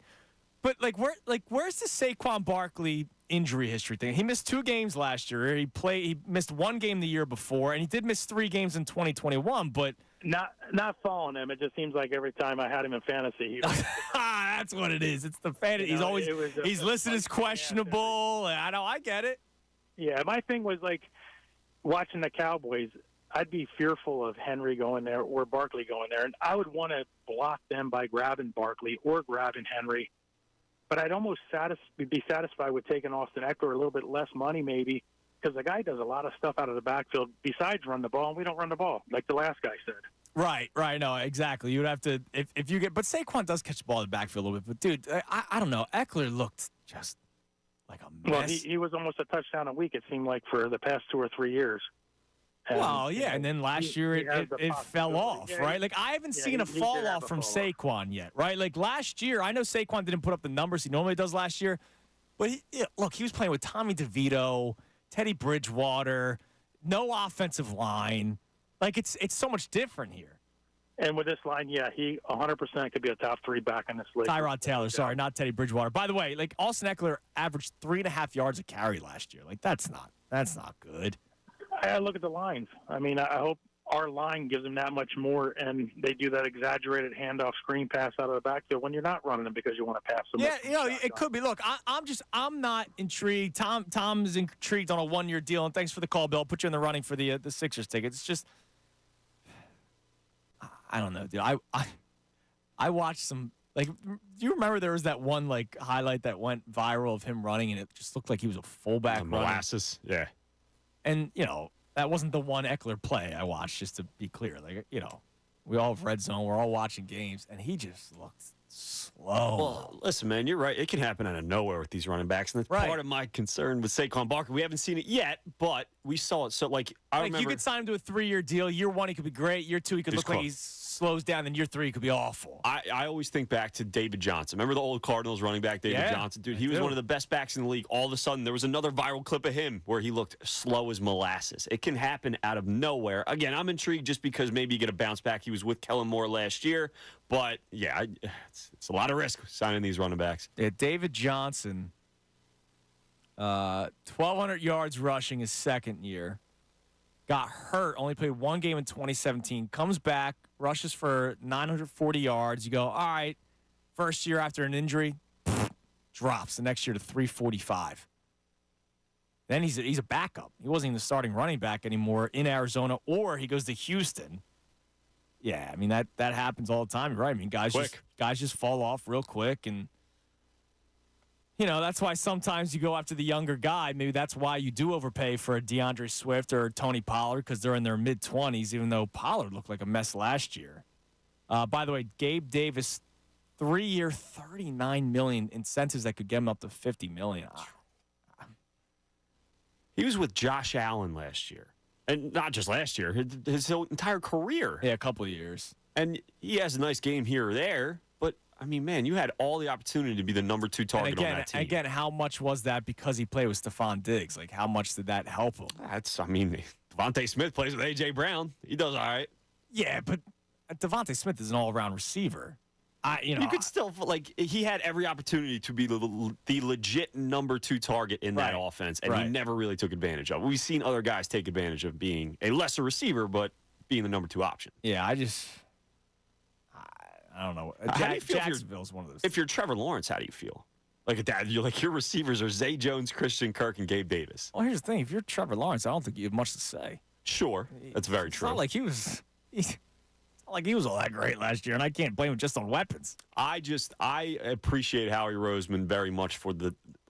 But where's the Saquon Barkley injury history thing? He missed 2 games last year. He missed 1 game the year before, and he did miss 3 games in 2021. But not following him. It just seems like every time I had him in fantasy, he was that's what it is. It's the fantasy. He's listed as questionable. I get it. Yeah, my thing was like watching the Cowboys. I'd be fearful of Henry going there or Barkley going there, and I would want to block them by grabbing Barkley or grabbing Henry. But I'd almost be satisfied with taking Austin Eckler a little bit less money maybe because the guy does a lot of stuff out of the backfield besides run the ball, and we don't run the ball, like the last guy said. Right. No, exactly. You would have to if you get, but Saquon does catch the ball in the backfield a little bit. But dude, I don't know. Eckler looked just like a mess. Well, he was almost a touchdown a week. It seemed like for the past 2 or 3 years. And, and then last year it fell off, right? Like I haven't seen a fall off from Saquon yet, right? Like last year, I know Saquon didn't put up the numbers he normally does last year, but look, he was playing with Tommy DeVito, Teddy Bridgewater, no offensive line. Like it's so much different here. And with this line, he 100% could be a top 3 back in this league. Tyrod Taylor, sorry, not Teddy Bridgewater. By the way, like Austin Eckler averaged 3.5 yards a carry last year. Like that's not good. I look at the lines. I mean, I hope our line gives them that much more, and they do that exaggerated handoff screen pass out of the backfield when you're not running them because you want to pass them. Yeah, it could be. Look, I'm not intrigued. Tom is intrigued on a 1-year deal, and thanks for the call, Bill. I'll put you in the running for the Sixers ticket. It's just, I don't know, dude. I watched some. Like, do you remember there was that one like highlight that went viral of him running, and it just looked like he was a fullback. Molasses, yeah. And, that wasn't the one Eckler play I watched, just to be clear. Like, we all have red zone. We're all watching games, and he just looked slow. Well, listen, man, you're right. It can happen out of nowhere with these running backs, and that's part of my concern with Saquon Barkley. We haven't seen it yet, but we saw it. So, I remember. You could sign him to a 3-year deal. Year 1, he could be great. Year 2, he could look like he's slows down, then year 3 could be awful. I always think back to David Johnson. Remember the old Cardinals running back, David Johnson? Dude, he was one of the best backs in the league. All of a sudden, there was another viral clip of him where he looked slow as molasses. It can happen out of nowhere. Again, I'm intrigued just because maybe you get a bounce back. He was with Kellen Moore last year. But, it's a lot of risk signing these running backs. Yeah, David Johnson, 1,200 yards rushing his second year. Got hurt, only played 1 game in 2017. Comes back, rushes for 940 yards. You go, all right, first year after an injury, drops the next year to 345. Then he's a backup. He wasn't even the starting running back anymore in Arizona, or he goes to Houston. Yeah, I mean, that happens all the time. You're right. I mean, guys just fall off real quick, and that's why sometimes you go after the younger guy. Maybe that's why you do overpay for a DeAndre Swift or Tony Pollard because they're in their mid-20s, even though Pollard looked like a mess last year. By the way, Gabe Davis, 3-year, $39 million, incentives that could get him up to $50 million. He was with Josh Allen last year. And not just last year, his entire career. Yeah, a couple of years. And he has a nice game here or there. But, I mean, man, you had all the opportunity to be the number 2 target on that team. Again, how much was that because he played with Stephon Diggs? Like, how much did that help him? Devontae Smith plays with A.J. Brown. He does all right. Yeah, but Devontae Smith is an all-around receiver. You could still, he had every opportunity to be the legit number 2 target in that offense, and he never really took advantage of it. We've seen other guys take advantage of being a lesser receiver, but being the number 2 option. Yeah, I don't know. Jacksonville's one of those. If you're Trevor Lawrence, how do you feel? Like that, your receivers are Zay Jones, Christian Kirk, and Gabe Davis. Well, here's the thing: if you're Trevor Lawrence, I don't think you have much to say. Sure, that's very true. It's not like he was all that great last year, and I can't blame him just on weapons. I appreciate Howie Roseman very much for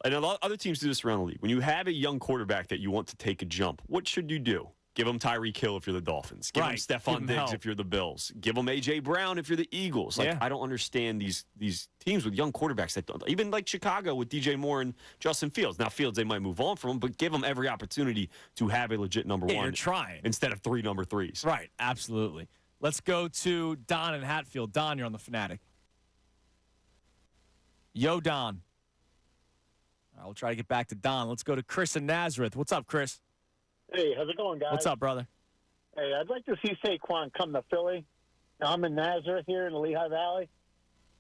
and a lot other teams do this around the league. When you have a young quarterback that you want to take a jump, what should you do? Give him Tyreek Hill if you're the Dolphins. Give him Right. Stephon Give him Diggs help. if you're the Bills. Give him A.J. Brown if you're the Eagles. Like, Yeah. I don't understand these teams with young quarterbacks that don't. Even like Chicago with DJ Moore and Justin Fields. Now, Fields, they might move on from him, but give him every opportunity to have a legit number Yeah, one. you're trying. Instead of 3 number 3s. Right, absolutely. Let's go to Don in Hatfield. Don, you're on the Fanatic. Yo, Don. All right, we'll try to get back to Don. Let's go to Chris in Nazareth. What's up, Chris? Hey, how's it going, guys? What's up, brother? Hey, I'd like to see Saquon come to Philly. I'm in Nazareth here in the Lehigh Valley.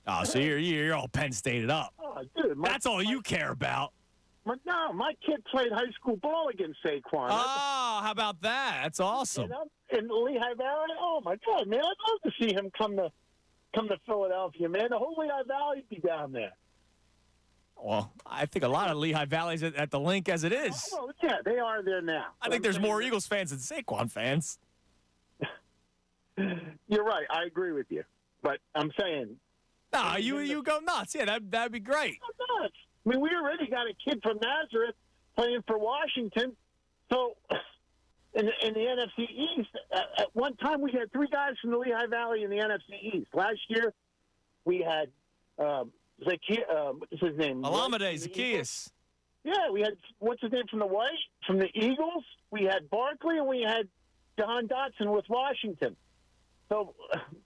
Oh, so you're all Penn Stated up. Oh, dude. That's all you care about. My kid played high school ball against Saquon. Oh, how about that? That's awesome. In the Lehigh Valley? Oh, my God, man. I'd love to see him come to Philadelphia, man. The whole Lehigh Valley be down there. Well, I think a lot of Lehigh Valley's at the link as it is. Oh, well, yeah, they are there now. I think there's more Eagles fans than Saquon fans. You're right. I agree with you. But I'm saying. No, you go nuts. Yeah, that'd be great. Go nuts. I mean, we already got a kid from Nazareth playing for Washington. So in the NFC East, at one time we had 3 guys from the Lehigh Valley in the NFC East. Last year we had what's his name? Alameda, Zacchaeus. Yeah, we had what's his name from the Eagles. We had Barkley and we had John Dotson with Washington. So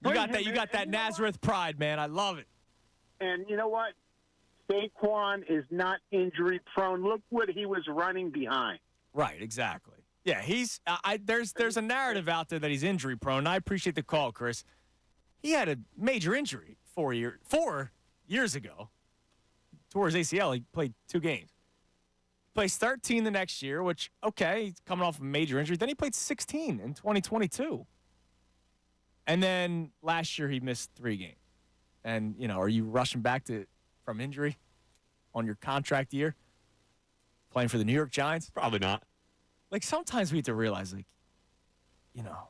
you got that Nazareth pride, man. I love it. And you know what? Saquon is not injury prone. Look what he was running behind. Right, exactly. Yeah, he's there's a narrative out there that he's injury prone. I appreciate the call, Chris. He had a major injury 4 years ago. Tore his ACL. He played 2 games. Plays 13 the next year, which, okay, he's coming off a major injury. Then he played 16 in 2022. And then last year he missed 3 games. And, are you rushing back from injury on your contract year? Playing for the New York Giants? Probably not. Like, sometimes we have to realize, like, you know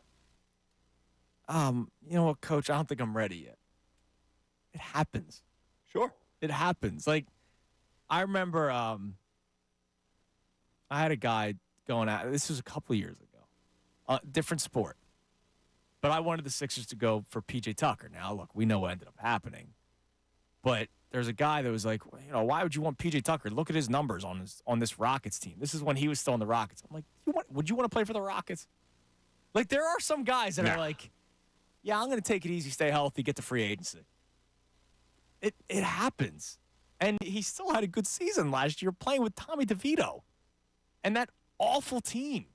what, Coach, I don't think I'm ready yet. It happens. Sure. It happens. Like, I remember I had a guy going out. This was a couple of years ago. Different sport. But I wanted the Sixers to go for P.J. Tucker. Now, look, we know what ended up happening. But there's a guy that was like, why would you want P.J. Tucker? Look at his numbers on this Rockets team. This is when he was still on the Rockets. I'm like, would you want to play for the Rockets? Like, there are some guys that are like, yeah, I'm going to take it easy, stay healthy, get to free agency. It happens. And he still had a good season last year playing with Tommy DeVito and that awful team.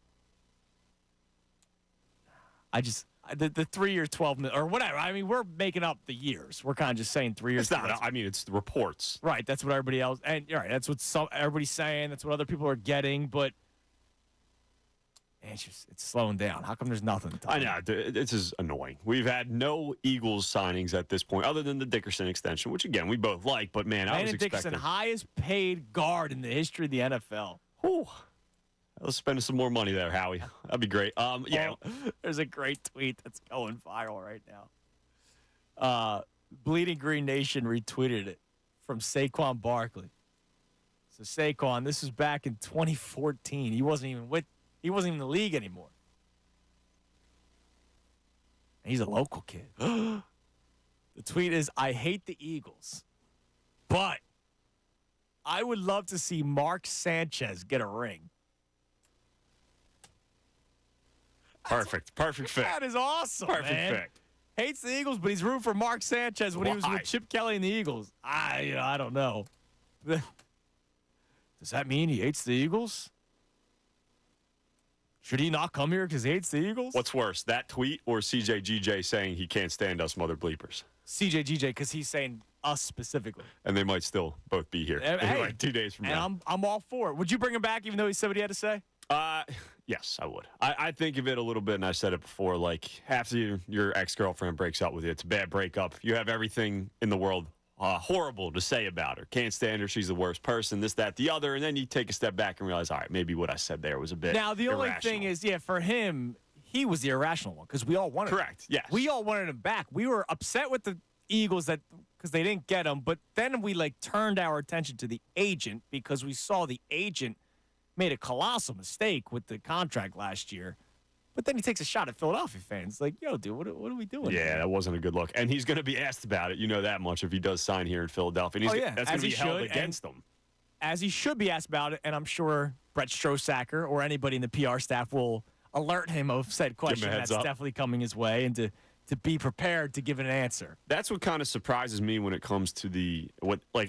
The 3 year, 12 million, or whatever. I mean, we're making up the years. We're kind of just saying 3 years. It's not. I mean, it's the reports. Right. That's what everybody else. And you're right. That's what everybody's saying. That's what other people are getting. But it's slowing down. How come there's nothing? I know. This is annoying. We've had no Eagles signings at this point, other than the Dickerson extension, which again we both like. But man, I was expecting Dickerson, highest paid guard in the history of the NFL. Whew. Let's spend some more money there, Howie. That'd be great. Yeah. There's a great tweet that's going viral right now. Bleeding Green Nation retweeted it from Saquon Barkley. So Saquon, this was back in 2014. He wasn't even in the league anymore. He's a local kid. The tweet is, I hate the Eagles, but I would love to see Mark Sanchez get a ring. Perfect fit. That is awesome, Perfect man. fit. Hates the Eagles, but he's rooting for Mark Sanchez when he was with Chip Kelly and the Eagles. I don't know. Does that mean he hates the Eagles? Should he not come here because he hates the Eagles? What's worse, that tweet or CJGJ saying he can't stand us mother bleepers? CJGJ, because he's saying us specifically. And they might still both be here in like 2 days from now. And I'm all for it. Would you bring him back even though he said what he had to say? Yes, I would. I think of it a little bit, and I said it before, like after your ex-girlfriend breaks up with you, it's a bad breakup. You have everything in the world horrible to say about her. Can't stand her. She's the worst person, this, that, the other. And then you take a step back and realize, all right, maybe what I said there was a bit Now, the only irrational. thing is, for him, he was the irrational one because we all wanted Correct, him. yes. We all wanted him back. We were upset with the Eagles because they didn't get him, but then we turned our attention to the agent because we saw the agent made a colossal mistake with the contract last year. But then he takes a shot at Philadelphia fans. Like, yo, dude, what are we doing? Yeah, that wasn't a good look. And he's going to be asked about it. You know that much if he does sign here in Philadelphia. And that's going to be held against him. As he should be asked about it, and I'm sure Brett Strosacker or anybody in the PR staff will alert him of said question. That's definitely coming his way, and to be prepared to give an answer. That's what kind of surprises me when it comes to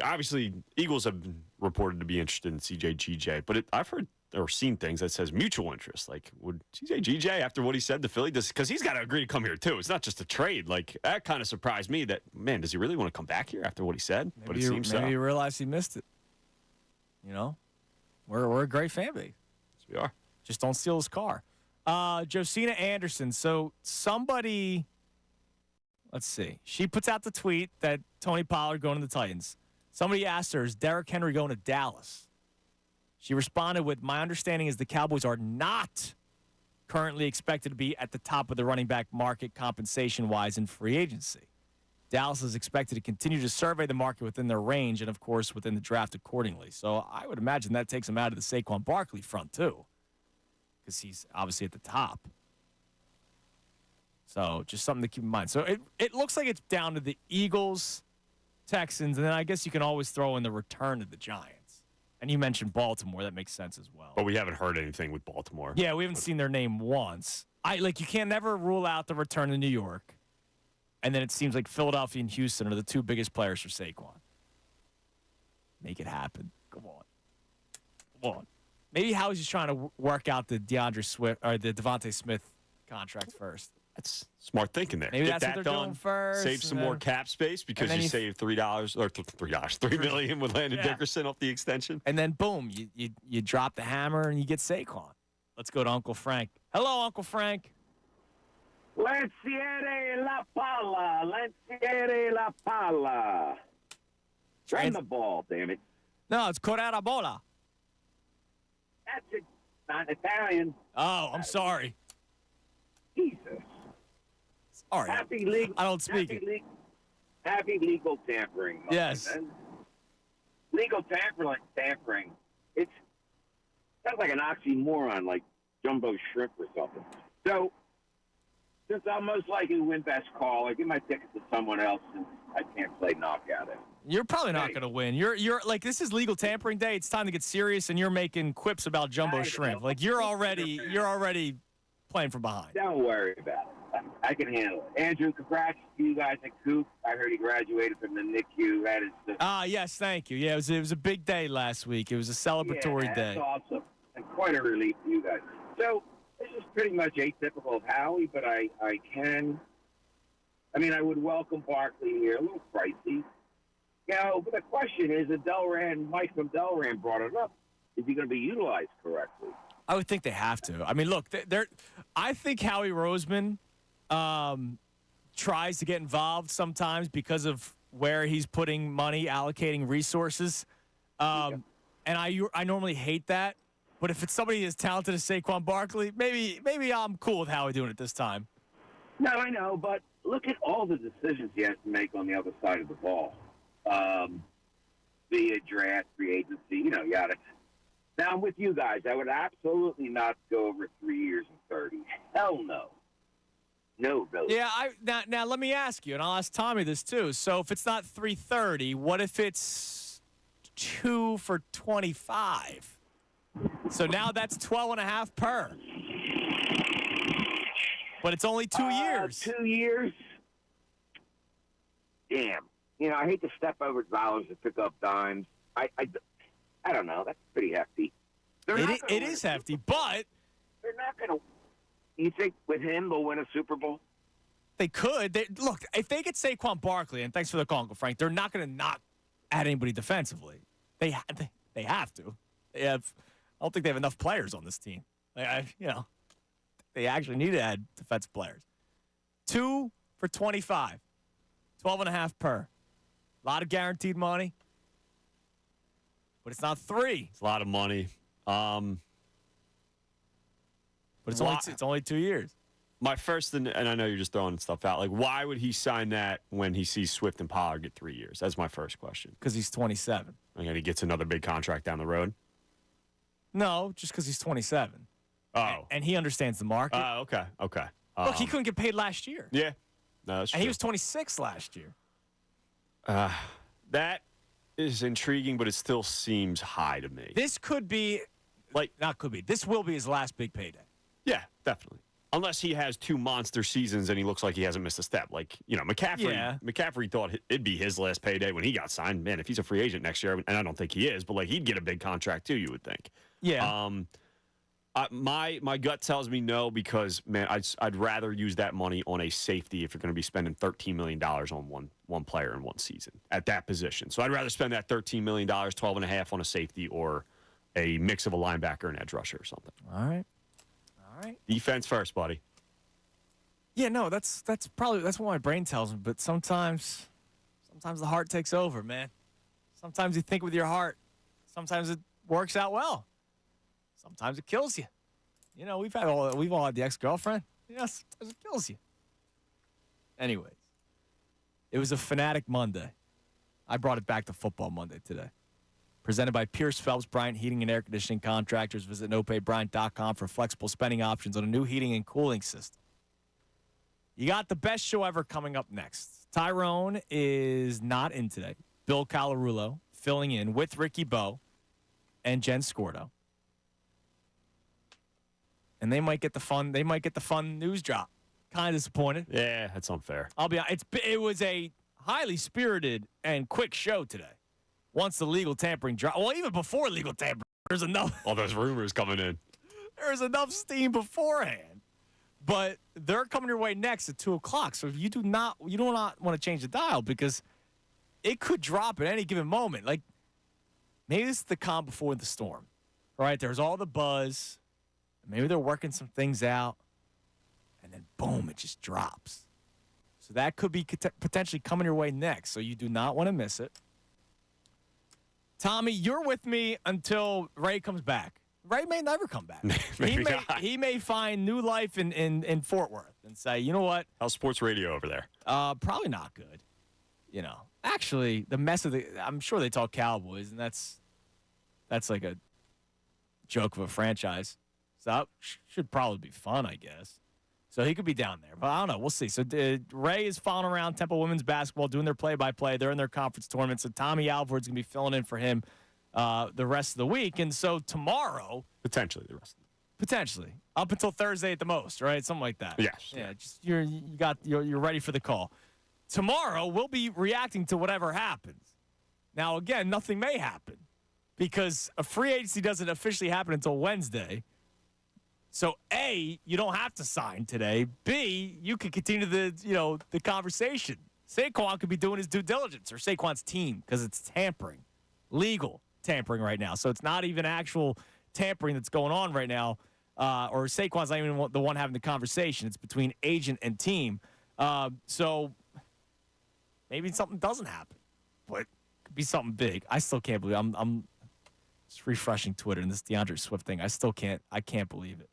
obviously Eagles have been reported to be interested in CJ GJ, but I've heard or seen things that says mutual interest. Like, would CJ GJ, after what he said to Philly, because he's got to agree to come here too. It's not just a trade. Like, that kind of surprised me that, man, does he really want to come back here after what he said? But it seems so. Maybe he realized he missed it. You know, we're a great fan base. Yes, we are. Just don't steal his car. Josina Anderson. So somebody, let's see. She puts out the tweet that Tony Pollard going to the Titans. Somebody asked her, is Derrick Henry going to Dallas? She responded with, my understanding is the Cowboys are not currently expected to be at the top of the running back market compensation-wise in free agency. Dallas is expected to continue to survey the market within their range and, of course, within the draft accordingly. So I would imagine that takes him out of the Saquon Barkley front, too, because he's obviously at the top. So just something to keep in mind. So it looks like it's down to the Eagles, Texans, and then I guess you can always throw in the return of the Giants. And you mentioned Baltimore. That makes sense as well. But we haven't heard anything with Baltimore. Yeah, we haven't seen their name once. You can't never rule out the return to New York. And then it seems like Philadelphia and Houston are the two biggest players for Saquon. Make it happen. Come on. Maybe Howie's just trying to work out the DeAndre Swift or the Devontae Smith contract first. That's smart thinking there. Maybe Get that's that what they're done. doing first. Save some more cap space because you saved $3 million with Landon Dickerson off the extension. And then boom, you drop the hammer and you get Saquon. Let's go to Uncle Frank. Hello, Uncle Frank. Lanciere la palla. Lanciere la palla. Train the ball, damn it. No, it's correre bola. That's it. Not Italian. Oh, I'm sorry. Jesus. All right. Happy legal. I don't speak it. Happy legal tampering. Yes. Man. Legal tampering. It sounds like an oxymoron, like jumbo shrimp or something. So, since I'll most likely win best call, I give my ticket to someone else, and I can't play knockout it. You're probably not going to win. You're like, this is legal tampering day. It's time to get serious, and you're making quips about jumbo shrimp. Like you're already playing from behind. Don't worry about it. I can handle it. Andrew, congrats to you guys at Coop. I heard he graduated from the NICU. That is yes, thank you. Yeah, it was a big day last week. It was a celebratory day. That's awesome. And quite a relief for you guys. So this is pretty much atypical of Howie, but I would welcome Barkley here. A little pricey. But the question is, Mike from Delran brought it up. Is he going to be utilized correctly? I would think they have to. I mean, look, I think Howie Roseman tries to get involved sometimes because of where he's putting money, allocating resources. And I normally hate that. But if it's somebody as talented as Saquon Barkley, maybe I'm cool with Howie doing it this time. No, I know, but look at all the decisions he has to make on the other side of the ball. Via draft, free agency, yada. Now, I'm with you guys. I would absolutely not go over 3 years and 30. Hell no. No, really. Yeah, now let me ask you, and I'll ask Tommy this too. So if it's not 330, what if it's 2 for 25? So now that's 12.5 per. But it's only 2 years. 2 years? Damn. I hate to step over dollars to pick up dimes. I don't know. That's pretty hefty. It is hefty, but they're not going to. You think with him they'll win a Super Bowl? They could. Look, if they get Saquon Barkley, and thanks for the call, Uncle Frank, they're not going to not add anybody defensively. They have to. I don't think they have enough players on this team. They actually need to add defensive players. 2 for 25, 12.5 per. A lot of guaranteed money, but it's not 3. It's a lot of money. But it's only 2 years. My first, and I know you're just throwing stuff out, like why would he sign that when he sees Swift and Pollard get 3 years? That's my first question. Because he's 27. And he gets another big contract down the road? No, just because he's 27. Oh. And he understands the market. Okay. Look, he couldn't get paid last year. Yeah. No, that's true. And he was 26 last year. That is intriguing, but it still seems high to me. This could be, this will be his last big payday. Yeah, definitely. Unless he has 2 monster seasons and he looks like he hasn't missed a step. Like, McCaffrey. Yeah. McCaffrey thought it'd be his last payday when he got signed. Man, if he's a free agent next year, and I don't think he is, but he'd get a big contract too, you would think. Yeah. My gut tells me no because, man, I'd rather use that money on a safety if you're going to be spending $13 million on one player in one season at that position. So I'd rather spend that $13 million, 12.5 on a safety or a mix of a linebacker and edge rusher or something. All right. Defense first, buddy. Yeah, no, that's what my brain tells me. But sometimes the heart takes over, man. Sometimes you think with your heart. Sometimes it works out well. Sometimes it kills you. We've all had the ex-girlfriend. Sometimes it kills you. Anyways, it was a Fanatic Monday. I brought it back to Football Monday today. Presented by Pierce Phelps Bryant Heating and Air Conditioning Contractors. Visit nopaybryant.com for flexible spending options on a new heating and cooling system. You got the best show ever coming up next. Tyrone is not in today. Bill Calarulo filling in with Ricky Bowe and Jen Scordo. And they might get the fun news drop. Kind of disappointed. Yeah, that's unfair. I'll be honest. It was a highly spirited and quick show today. Once the legal tampering dropped, well, even before legal tampering, there's enough. All those rumors coming in. There's enough steam beforehand. But they're coming your way next at 2:00. So if you do not want to change the dial because it could drop at any given moment. Like maybe this is the calm before the storm. Right? There's all the buzz. Maybe they're working some things out. And then boom, it just drops. So that could be potentially coming your way next. So you do not want to miss it. Tommy, you're with me until Ray comes back. Ray may never come back. He may find new life in Fort Worth and say, you know what? How's sports radio over there? Probably not good. Actually, I'm sure they talk Cowboys, and that's like a joke of a franchise. So that should probably be fun, I guess. So he could be down there, but I don't know. We'll see. So Ray is following around Temple women's basketball, doing their play-by-play. They're in their conference tournament, so Tommy Alford's going to be filling in for him the rest of the week. And so tomorrow, potentially the rest of the week. Potentially up until Thursday at the most, right? Something like that. Yes. Yeah. Just you're ready for the call. Tomorrow we'll be reacting to whatever happens. Now again, nothing may happen because a free agency doesn't officially happen until Wednesday. So A, you don't have to sign today. B, you can continue the conversation. Saquon could be doing his due diligence, or Saquon's team, because it's tampering, legal tampering right now. So it's not even actual tampering that's going on right now, or Saquon's not even the one having the conversation. It's between agent and team. So maybe something doesn't happen, but it could be something big. I still can't believe it. I'm just refreshing Twitter and this DeAndre Swift thing. I can't believe it.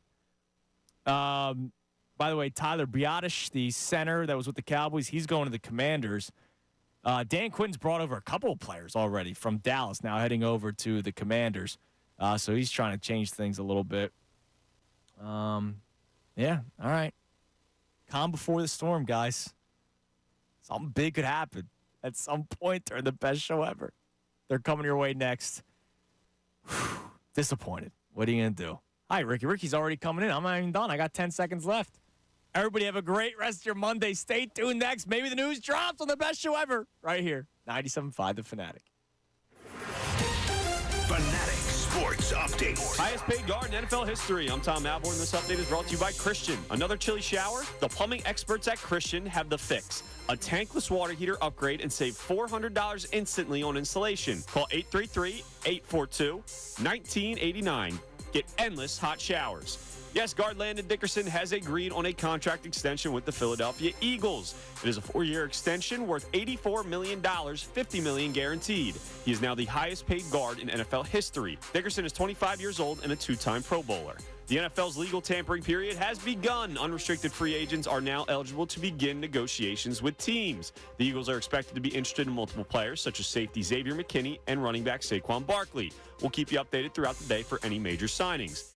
By the way, Tyler Biadasz, the center that was with the Cowboys, he's going to the Commanders. Dan Quinn's brought over a couple of players already from Dallas, now heading over to the Commanders. So he's trying to change things a little bit. Yeah, all right. Calm before the storm, guys. Something big could happen at some point during the best show ever. They're coming your way next. Disappointed. What are you going to do? Hi, Ricky. Ricky's already coming in. I'm not even done. I got 10 seconds left. Everybody have a great rest of your Monday. Stay tuned next. Maybe the news drops on the best show ever right here. 97.5 The Fanatic. Fanatic Sports Update. Highest paid guard in NFL history. I'm Tom Alborn. This update is brought to you by Christian. Another chilly shower? The plumbing experts at Christian have the fix. A tankless water heater upgrade and save $400 instantly on installation. Call 833-842-1989. Get endless hot showers. Yes, guard Landon Dickerson has agreed on a contract extension with the Philadelphia Eagles. It is a 4-year extension worth $84 million, $50 million guaranteed. He is now the highest paid guard in NFL history. Dickerson is 25 years old and a 2-time Pro Bowler. The NFL's legal tampering period has begun. Unrestricted free agents are now eligible to begin negotiations with teams. The Eagles are expected to be interested in multiple players, such as safety Xavier McKinney and running back Saquon Barkley. We'll keep you updated throughout the day for any major signings.